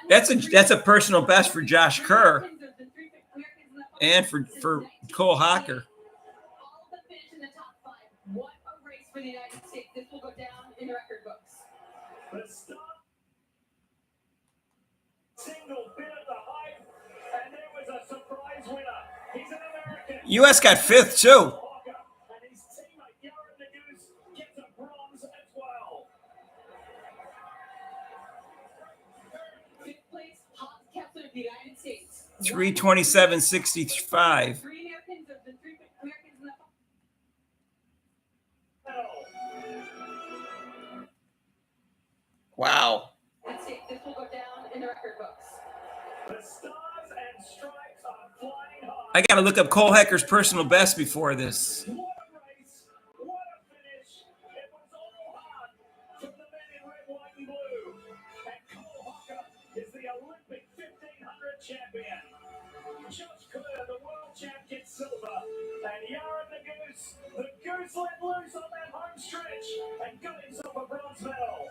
That's a personal best for Josh Kerr and for Cole Hocker. What a race for the United States. This will go down in the record books. The start single bit of the hype, and there was a surprise winner. He's an American. US got fifth too. And his teammate Yared Nuguse gets a bronze as well. Fifth place, Hans Kessler of the United States. 327.65. Three Americans of the three Americans in the Wow. This will go down in the record books. The stars and stripes are flying high. I got to look up Cole Hecker's personal best before this. What a race. What a finish. It was all hard from the men in red, white, and blue. And Cole Hocker is the Olympic 1500 champion. Josh Kerr, the world champ, gets silver. And Yared Nuguse, the goose let loose on that home stretch and got himself a bronze medal.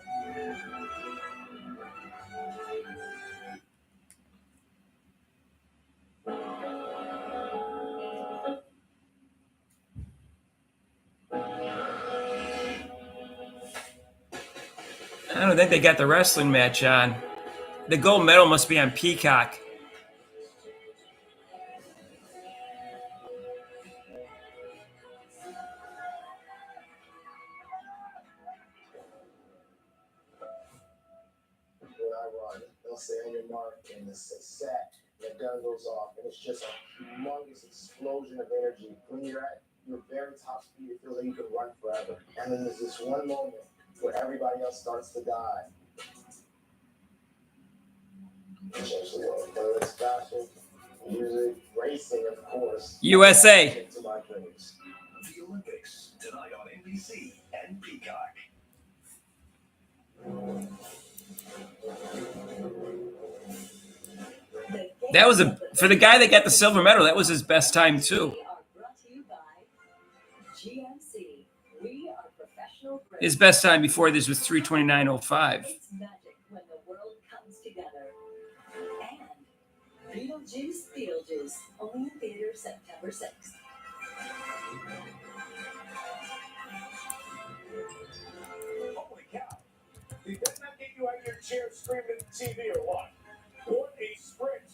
I don't think they got the wrestling match on. The gold medal must be on Peacock. When I run, they'll say on your mark, and it's set, and the gun goes off, and it's just a humongous explosion of energy. When you're at your very top speed, it feels like you can run forever. And then there's this one moment where everybody else starts to die. Essentially, whether it's fashion, music, racing, of course. USA. To my dreams. The Olympics tonight on NBC and Peacock. That was for the guy that got the silver medal. That was his best time too. His best time before this was 3:29.05. It's magic when the world comes together. And Beetlejuice, only in theaters September 6th. Holy cow. Did that not get you out of your chair screaming at the TV or what? What a sprint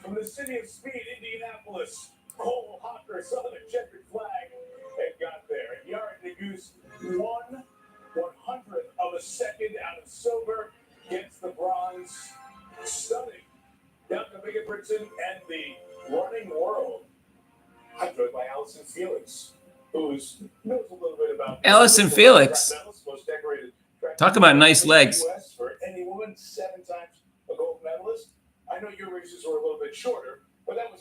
from the city of Speed, Indianapolis. Cole Hocker saw the checkered flag and got there. And Yared Nuguse won 100th of a second out of silver, gets the bronze. Stunning. Down to Megan Britson and the running world. I'm joined by Allison Felix, who knows a little bit about Allison Felix. most decorated track Talk about nice in the legs. US for any woman, 7 times a gold medalist. I know your races were a little bit shorter, but that was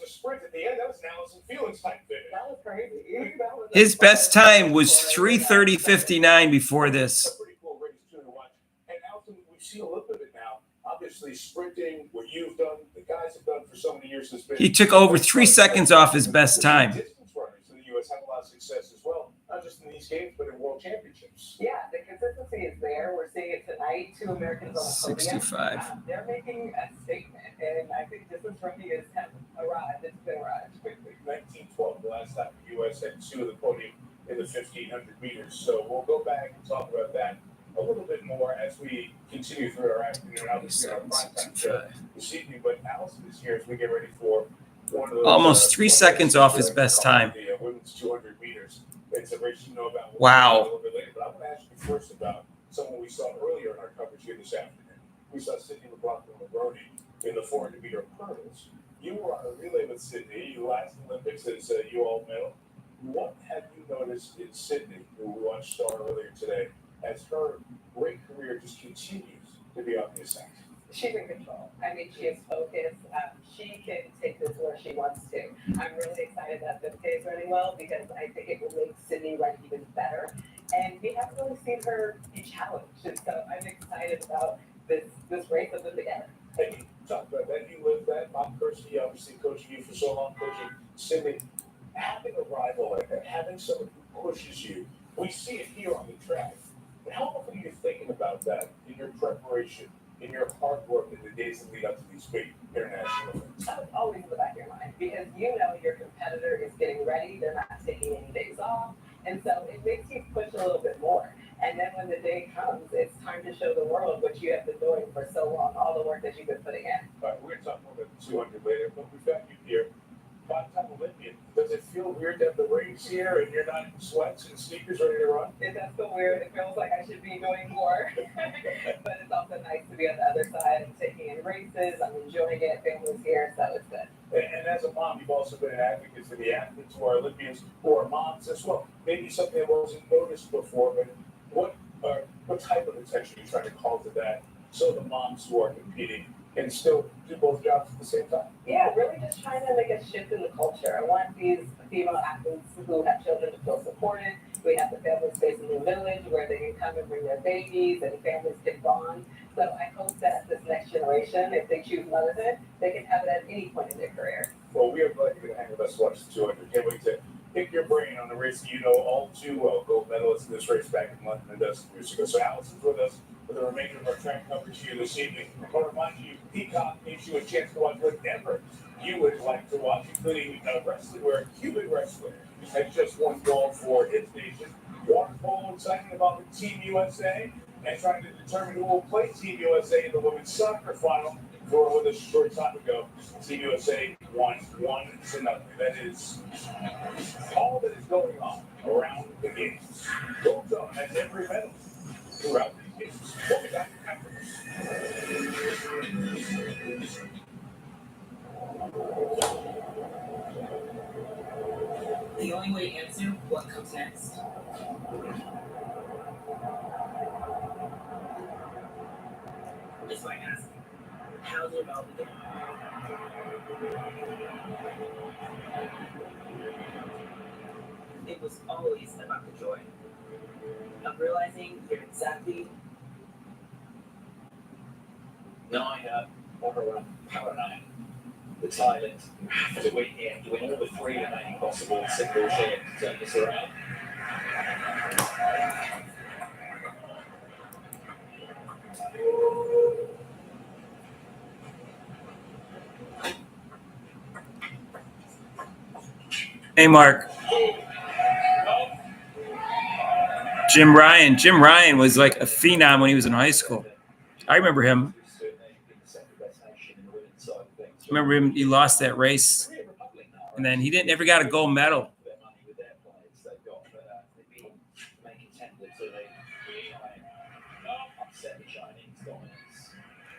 feelings type finish. That was crazy. That was His best time was 3:30:59 before this. It's a pretty cool race too to watch. And Alton, we've seen a little bit of it now. Obviously, sprinting, what you've done, the guys have done for so many years has been. He took over 3 seconds off his best time. Distance runners in the U.S. have a lot of success as well, not just in these games, but in world championships. Yeah, the consistency is there. We're seeing it tonight. 2 Americans on the podium. 65. They're making a statement, and I think distance running has arrived. It's been arrived quickly. 1912, the last time the U.S. had 2 of the podium in the 1,500 meters. So we'll go back and talk about that a little bit more as we continue through our afternoon. Obviously, our prime time show this evening, but Allison is here as we get ready for one of those. Almost 3 seconds off his best time. The women's 200 meters. It's a race you know about. Wow. A little bit later, but I want to ask you first about someone we saw earlier in our coverage here this afternoon. We saw Sydney McLaughlin-Levrone in the 400-meter hurdles. You were on a relay with Sydney. Last Olympics as you all medal. What have you noticed in Sydney, who we watched star earlier today, as her great career just continues to be on the ascent? She's in control. I mean, she is focused. She can take this where she wants to. I'm really excited that this day is running well because I think it will make Sydney run even better. And we haven't really seen her be challenged. And so I'm excited about this race of them together. And you talked about that. You lived that. Bob Kirsty, obviously coaching you for so long, coaching Sydney. Having a rival like that, having someone who pushes you, we see it here on the track. But how often are you thinking about that in your preparation, in your hard work in the days that lead up to these big international events? That was always in the back of your mind because you know your competitor is getting ready. They're not taking any days off. And so it makes you push a little bit more. And then when the day comes, it's time to show the world what you have been doing for so long, all the work that you've been putting in. All right, we're going to talk more about the 200 later, but we've got you here. 5-time Olympian. Does it feel weird to have the rings here and you're not in sweats and sneakers ready to run? It does feel weird. It feels like I should be doing more. But it's also nice to be on the other side and taking in races. I'm enjoying it. Family's here, so it's good. And as a mom, you've also been an advocate for the athletes who are Olympians, who are moms as well. Maybe something that wasn't noticed before, but what type of attention are you trying to call to that so the moms who are competing can still do both jobs at the same time? Yeah, really just trying to make a shift in the culture. I want these female athletes who have children to feel supported. We have the family space in the village where they can come and bring their babies and families can bond. So I hope that this next generation, if they choose motherhood, they can have it at any point in their career. Well, we are glad you're going to hang with us to watch the 200. Can't wait to pick your brain on the race that you know all too well. Gold medalist in this race back in London a dozen years ago. So Allison's with us for the remainder of our track coverage here this evening. I want to remind you, Peacock gives you a chance to watch whatever you would like to watch, including wrestling, where Cuban wrestling has just won gold for its nation. Water polo excited about the Team USA and trying to determine who will play Team USA in the women's soccer final. For with us a short time ago, Team USA won 1-0. That is all that is going on around the games. Gold Zone has every medal throughout these games. We'll be back after this. The only way to answer what comes next is by asking, how did Melvin get? It was always about the joy of realizing you're exactly. Now I have Power 9. The Thailand to win here, to win all the 3 remaining possible singles here to turn this around. Hey, Mark. Jim Ryan. Jim Ryan was like a phenom when he was in high school. I remember him. He lost that race, and then he never got a gold medal.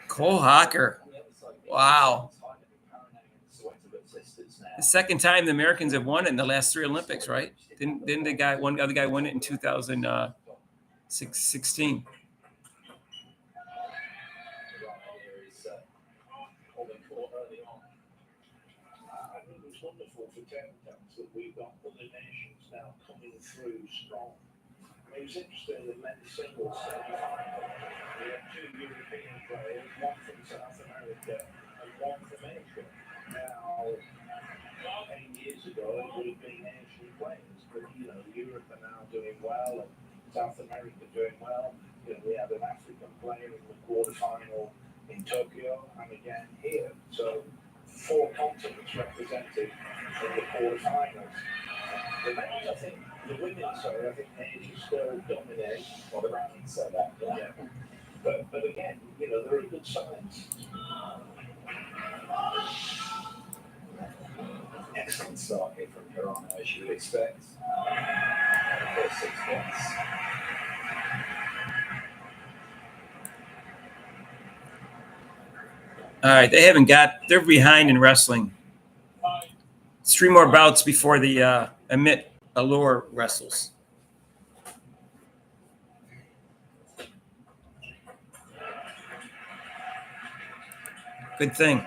Cole Hocker. Wow. The second time the Americans have won it in the last 3 Olympics, right? Didn't one other guy win it in 2016? it's wonderful for Towns that we've got other nations now coming through strong. It was interesting that men's singles semi-final. We had 2 European players, one from South America and one from Asia. Now, 8 years ago, it would have been Asian players, but Europe are now doing well and South America doing well. We have an African player in the quarterfinal in Tokyo and again here. So 4 continents represented in the quarterfinals. The men's, I think, the women, sorry, I think Asia still dominates. Well, the rankings say that, yeah. But again, there are good signs. Excellent start here from Hirano, as you would expect. First 6 points. All right, they're behind in wrestling. It's 3 more bouts before the Amit Allure wrestles. Good thing.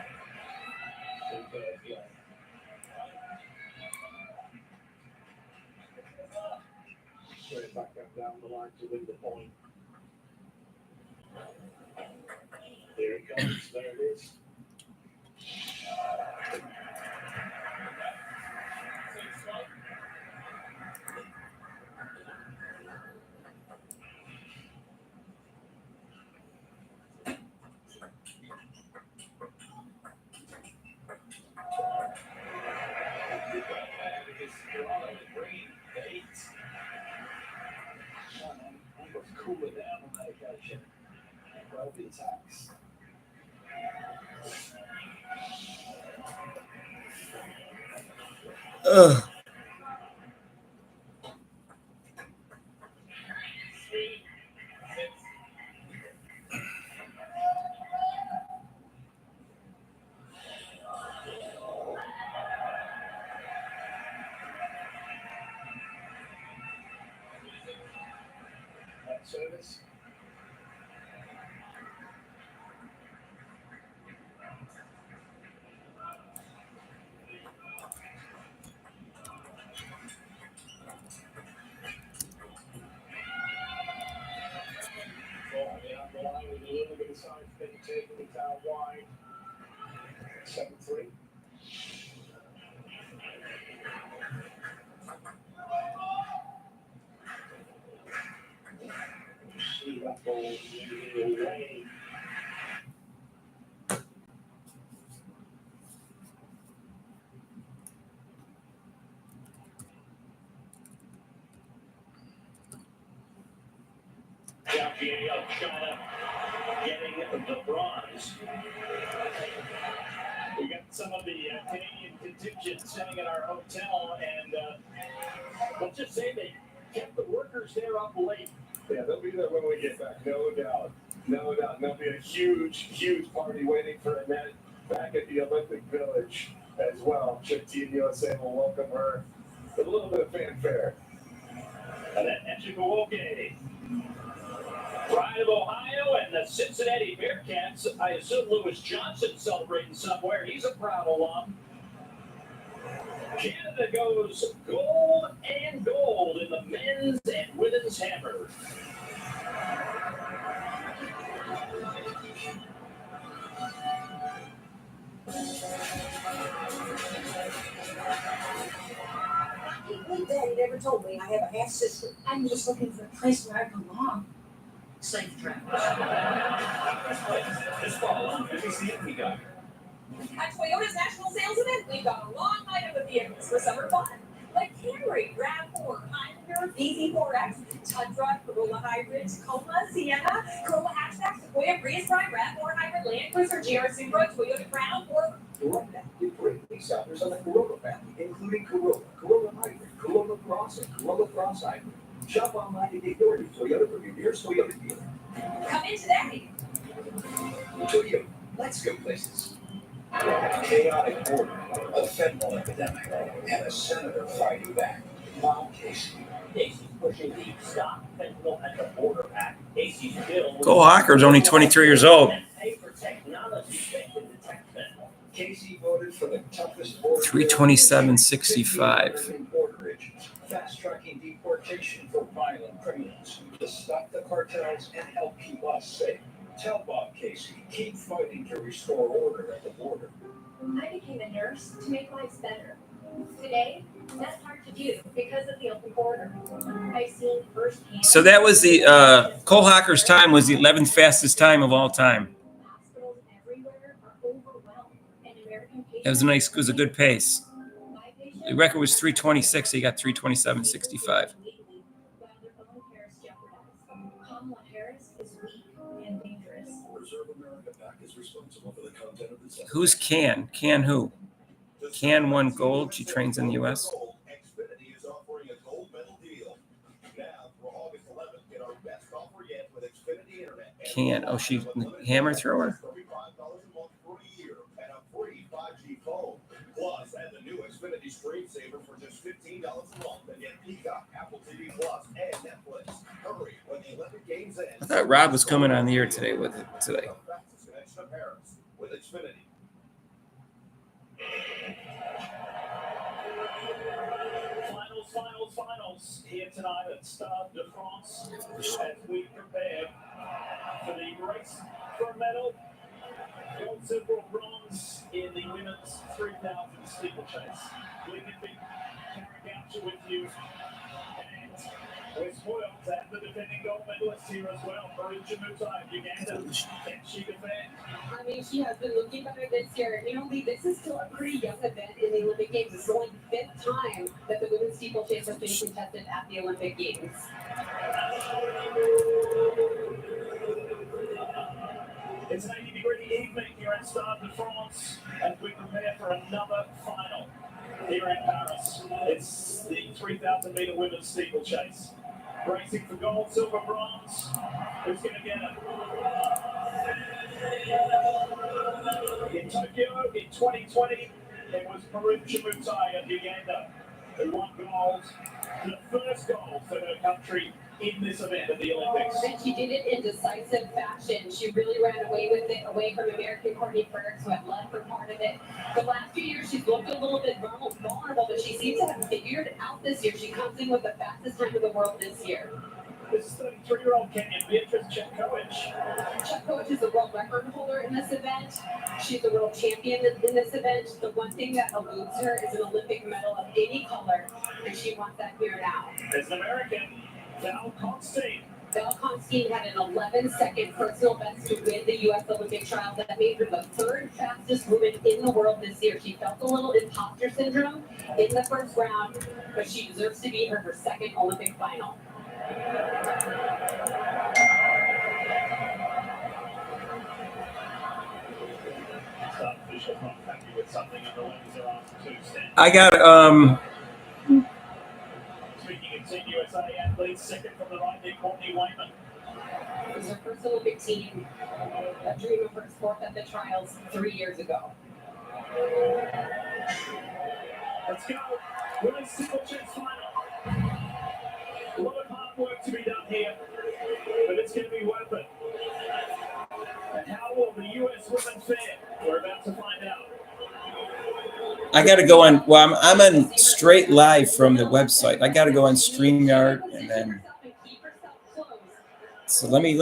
Straight back up down the line to win the point. There it comes. There it is. Cooler down on that occasion. Well, the attacks. Ugh. Service. With a little bit of side spin taking it out wide. 7-3. See that ball away. China getting the bronze. We got some of the Canadian contingent staying at our hotel, and let's just say they kept the workers there up late. Yeah, they'll be there when we get back, no doubt. No doubt. And there'll be a huge, huge party waiting for Annette back at the Olympic Village as well. Chip Team USA will welcome her with a little bit of fanfare. Annette Echegwoke, Pride of Ohio, and the Cincinnati Bearcats. I assume Lewis Johnson celebrating somewhere. He's a proud alum. Canada goes gold and gold in the men's and women's hammer. Daddy never told me I have a half sister. I'm just looking for a place where I belong. Safe travels. This fall, let me see what we got. At Toyota's national sales event, we've got a long lineup of vehicles for summer fun. Like Camry, RAV4, Highlander, VZ4X, Tundra, Corolla Hybrid, Tacoma, Sienna, Corolla Hatchback, Sequoia, Prius Prime, RAV4 Hybrid, Land Cruiser, GR Supra, Toyota Crown, or Right now, we bring these others on the Corolla family, including Corolla, Corolla Hybrid, Corolla Cross, and Corolla Cross Hybrid. Shop online and get your Toyota from your nearest Toyota dealer. come in today. Toyota, let's go places. A chaotic border, a fentanyl epidemic, and a senator fighting back. Mom Casey. Casey's pushing the Stop Fentanyl at the Border Act. Casey's bill. Cole Hawker's only 23 years old. And pay for technology that can detect fentanyl. Casey voted for the toughest border. 327.65. Border agents, fast-tracking deportation for violent criminals to stop the cartels and help keep us safe. Tell Bob Casey, keep fighting to restore order at the border. I became a nurse to make lives better. Today, that's hard to do because of the open border. I've seen firsthand. So that was the Cole Hocker's time was the 11th fastest time of all time. Hospitals everywhere are overwhelmed, and American patients. It was a good pace. The record was 326. He got 327.65. While their own care is jeopardized. Kamala Harris is weak and dangerous. Reserve America PAC is responsible for the content of this. Who's Can? Can who? Can won gold. She trains in the U.S. Xfinity is offering a gold medal deal. Now, for August 11th, get our best offer yet with Xfinity Internet. Can. Oh, she's hammer thrower. $35 a month for a year and a free 5G phone. Plus, add the new Xfinity Screensaver for just $15 a month and get Peacock, Apple TV Plus, and Netflix. Hurry when the Olympic Games end. I thought Rob was coming on the air today with it today. The fastest connection to Paris with Xfinity. Finals here tonight at Stade de France as we prepare for the race for a medal. Gold, silver, or bronze in the women's 3,000 steeplechase. We can be Carragoucher with you. And we're spoiled to have the defending gold medalist here as well, Maruja Mutai of Uganda. Can she defend? I mean, she has been looking better this year. You know, Lee, this is still a pretty young event in the Olympic Games. It's only the 5th time that the women's steeplechase has been contested at the Olympic Games. It's an 80-degree evening here at Stade de France as we prepare for another final here in Paris. It's the 3,000-meter women's steeplechase. Racing for gold, silver, bronze. Who's going to get it? In Tokyo in 2020, it was Maruja Mutai of Uganda who won gold, the first gold for her country in this event at the Olympics. And she did it in decisive fashion. She really ran away with it, away from American Courtney Frerichs, who had led for part of it. The last few years, she's looked a little bit vulnerable, but she seems to have figured it out this year. She comes in with the fastest time in the world this year. This is 33-year-old Kenyan Beatrice Chepkoech. Chepkoech is the world record holder in this event. She's the world champion in this event. The one thing that eludes her is an Olympic medal of any color, and she wants that here now. As an American, Val Constein. Val Constein had an 11-second personal best to win the U.S. Olympic trial. That made her the 3rd fastest woman in the world this year. She felt a little imposter syndrome in the first round, but she deserves to be her 2nd Olympic final. I got Speaking of Team USA athletes, second from the right there, Courtney Wayman. It was her first Olympic team, a dream of hers, 4th at the trials 3 years ago. Let's go. Women's steeplechase final. A lot of hard work to be done here, but it's going to be worth it. And how will the U.S. women fare? We're about to find out. I got to go on. Well, I'm on straight live from the website. I got to go on StreamYard and then. So let me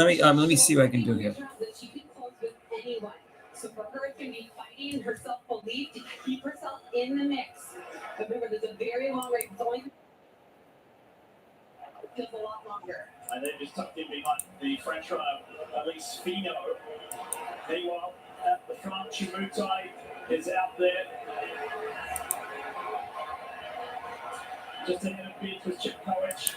see what I can do here. She can close with anyone. So for her, it's going to be fighting her self-belief to keep herself in the mix. But remember, there's a very long race. It's only feels a lot longer. And then just tucked in behind the French runner, Elise Fino. Meanwhile, at the front, Chimutai is out there. Just ahead of Beatrice Chepkoech.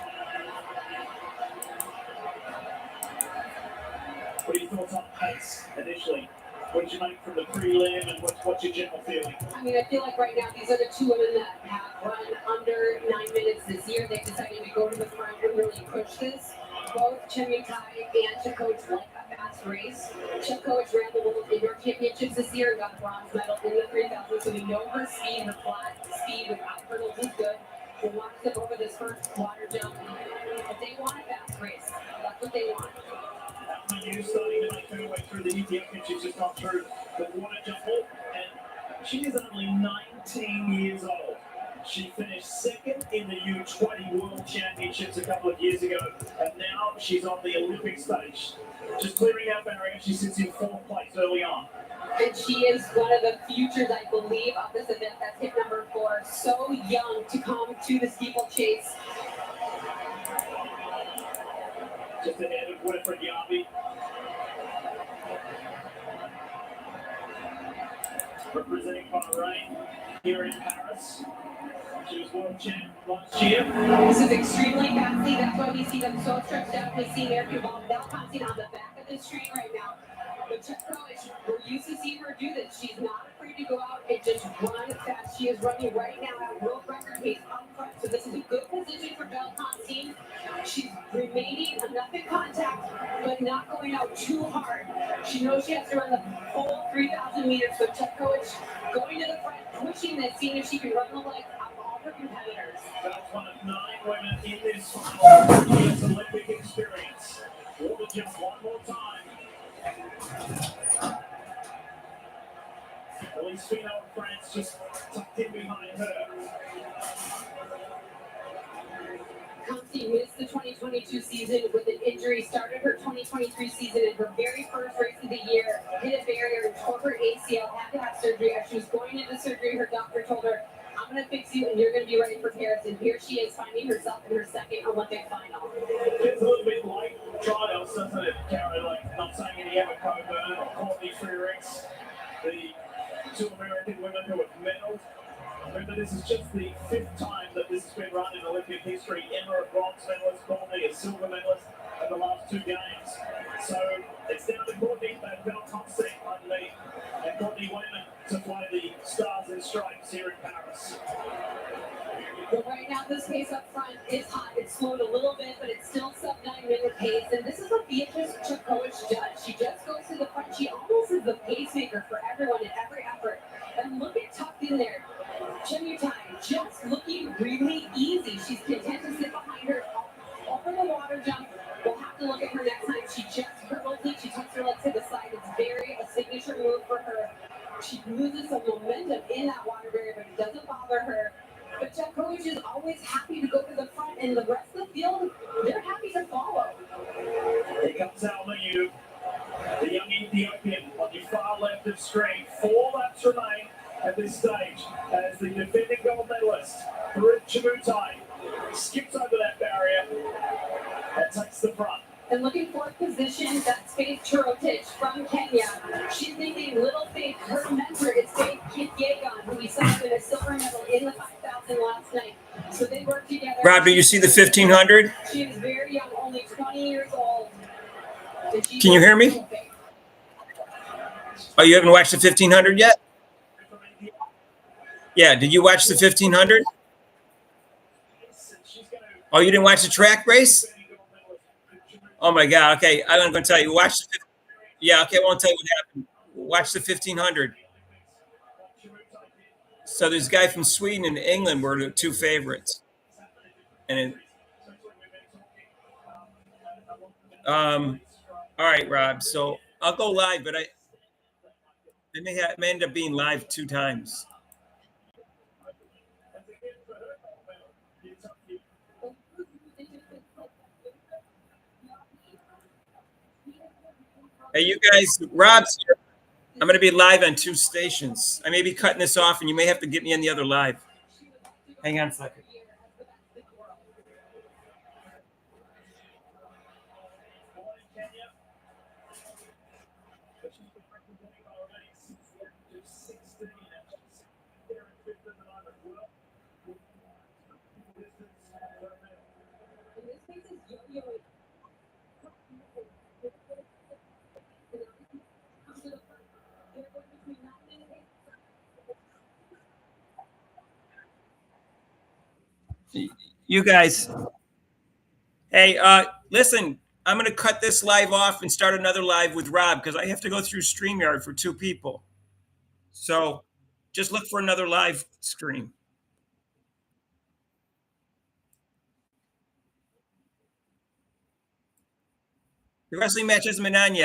What are your thoughts on pace initially? What did you make from the prelim and what's your general feeling? I mean, I feel like right now these are the 2 women that have run under 9 minutes this year. They've decided to go to the front and really push this. Both Chimutai and Chepkoech like a fast race. Chepkoech ran the World Indoor Championships this year and got a bronze medal in the 3,000. So we know her speed, her flat speed without hurdles is good. They want to step over this first water jump. But they want a fast race. That's what they want. You starting to make her way through the Ethiopian, she's just gone through the water jump and She is only 19 years old. She finished second in the U20 World Championships a couple of years ago, and now she's on the Olympic stage. Just clearing out barrier, she sits in fourth place early on. And she is one of the futures, I believe, of this event. That's hit number 4. So young to come to the steeplechase. Just ahead of Winifred Yarby. Representing Bahrain here in Paris. She was world champ last year. This is extremely fast. That's why we see them so stretched out. We see American Bellefontaine on the back of the screen right now. But Chepkoech, we're used to seeing her do this. She's not afraid to go out and just run fast. She is running right now at world record pace up front. So this is a good position for Bellefontaine. She's remaining enough in contact, but not going out too hard. She knows she has to run the full 3,000 meters. So Chepkoech going to the front, pushing this, seeing if she can run the legs of all her competitors. That's one of 9 women in this final year's Olympic experience. We'll just one more time. Elise Finot of France just tucked in behind her. Constantine missed the 2022 season with an injury, started her 2023 season in her very first race of the year, hit a barrier and tore her ACL, had to have surgery. As she was going into surgery, her doctor told her, I'm going to fix you and you're going to be ready for Paris. And here she is finding herself in her second Olympic final. It's a little bit like trials, doesn't it, Karen? Like, not saying any Emma Coburn or Courtney Fredericks, the 2 American women who have medaled. Remember, this is just the 5th time that this has been run in Olympic history. Emma a bronze medalist, Courtney a silver medalist in the last 2 games. So it's down to Courtney Bellefontaine and Courtney Wayman to play the Stars and Stripes here in Paris. But right now, this pace up front is hot. It's slowed a little bit, but it's still sub-9-minute pace. And this is what Beatrice Chepkoech does. She just goes to the front. She almost is the pacemaker for everyone in every effort. And look at tucked in there. Chemutine just looking really easy. She's content to sit behind her over the water jump. We'll have to look at her next time. She just hurdles it. She tucks her legs to the side. It's very a signature move for her. She loses some momentum in that water barrier, but it doesn't bother her. But Chepkoech is always happy to go to the front, and the rest of the field, they're happy to follow. Here comes Almayu, the young Ethiopian on the far left of screen. 4 laps remain at this stage as the defending gold medalist, Farid Chemutine, skips over that barrier and takes the front. And looking for a position, that's Faith Cherotich from Kenya. She's thinking little Faith. Her mentor is Faith Kipyegon, who we saw win a silver medal in the 5,000 last night. So they work together. Rob, do you see the 1500? She is very young, only 20 years old. Can you hear me? Oh, you haven't watched the 1500 yet? Yeah, did you watch the 1500? Oh, you didn't watch the track race? Oh my God. Okay, I'm going to tell you. Watch the. Yeah. Okay, I won't tell you what happened. Watch the 1500. So this guy from Sweden and England were the 2 favorites, and all right, Rob. So I'll go live, but I may end up being live 2 times. Hey, you guys, Rob's here. I'm going to be live on 2 stations. I may be cutting this off, and you may have to get me on the other live. Hang on a second. You guys, hey, listen, I'm going to cut this live off and start another live with Rob because I have to go through StreamYard for 2 people. So just look for another live stream. The wrestling match hasn't been on yet.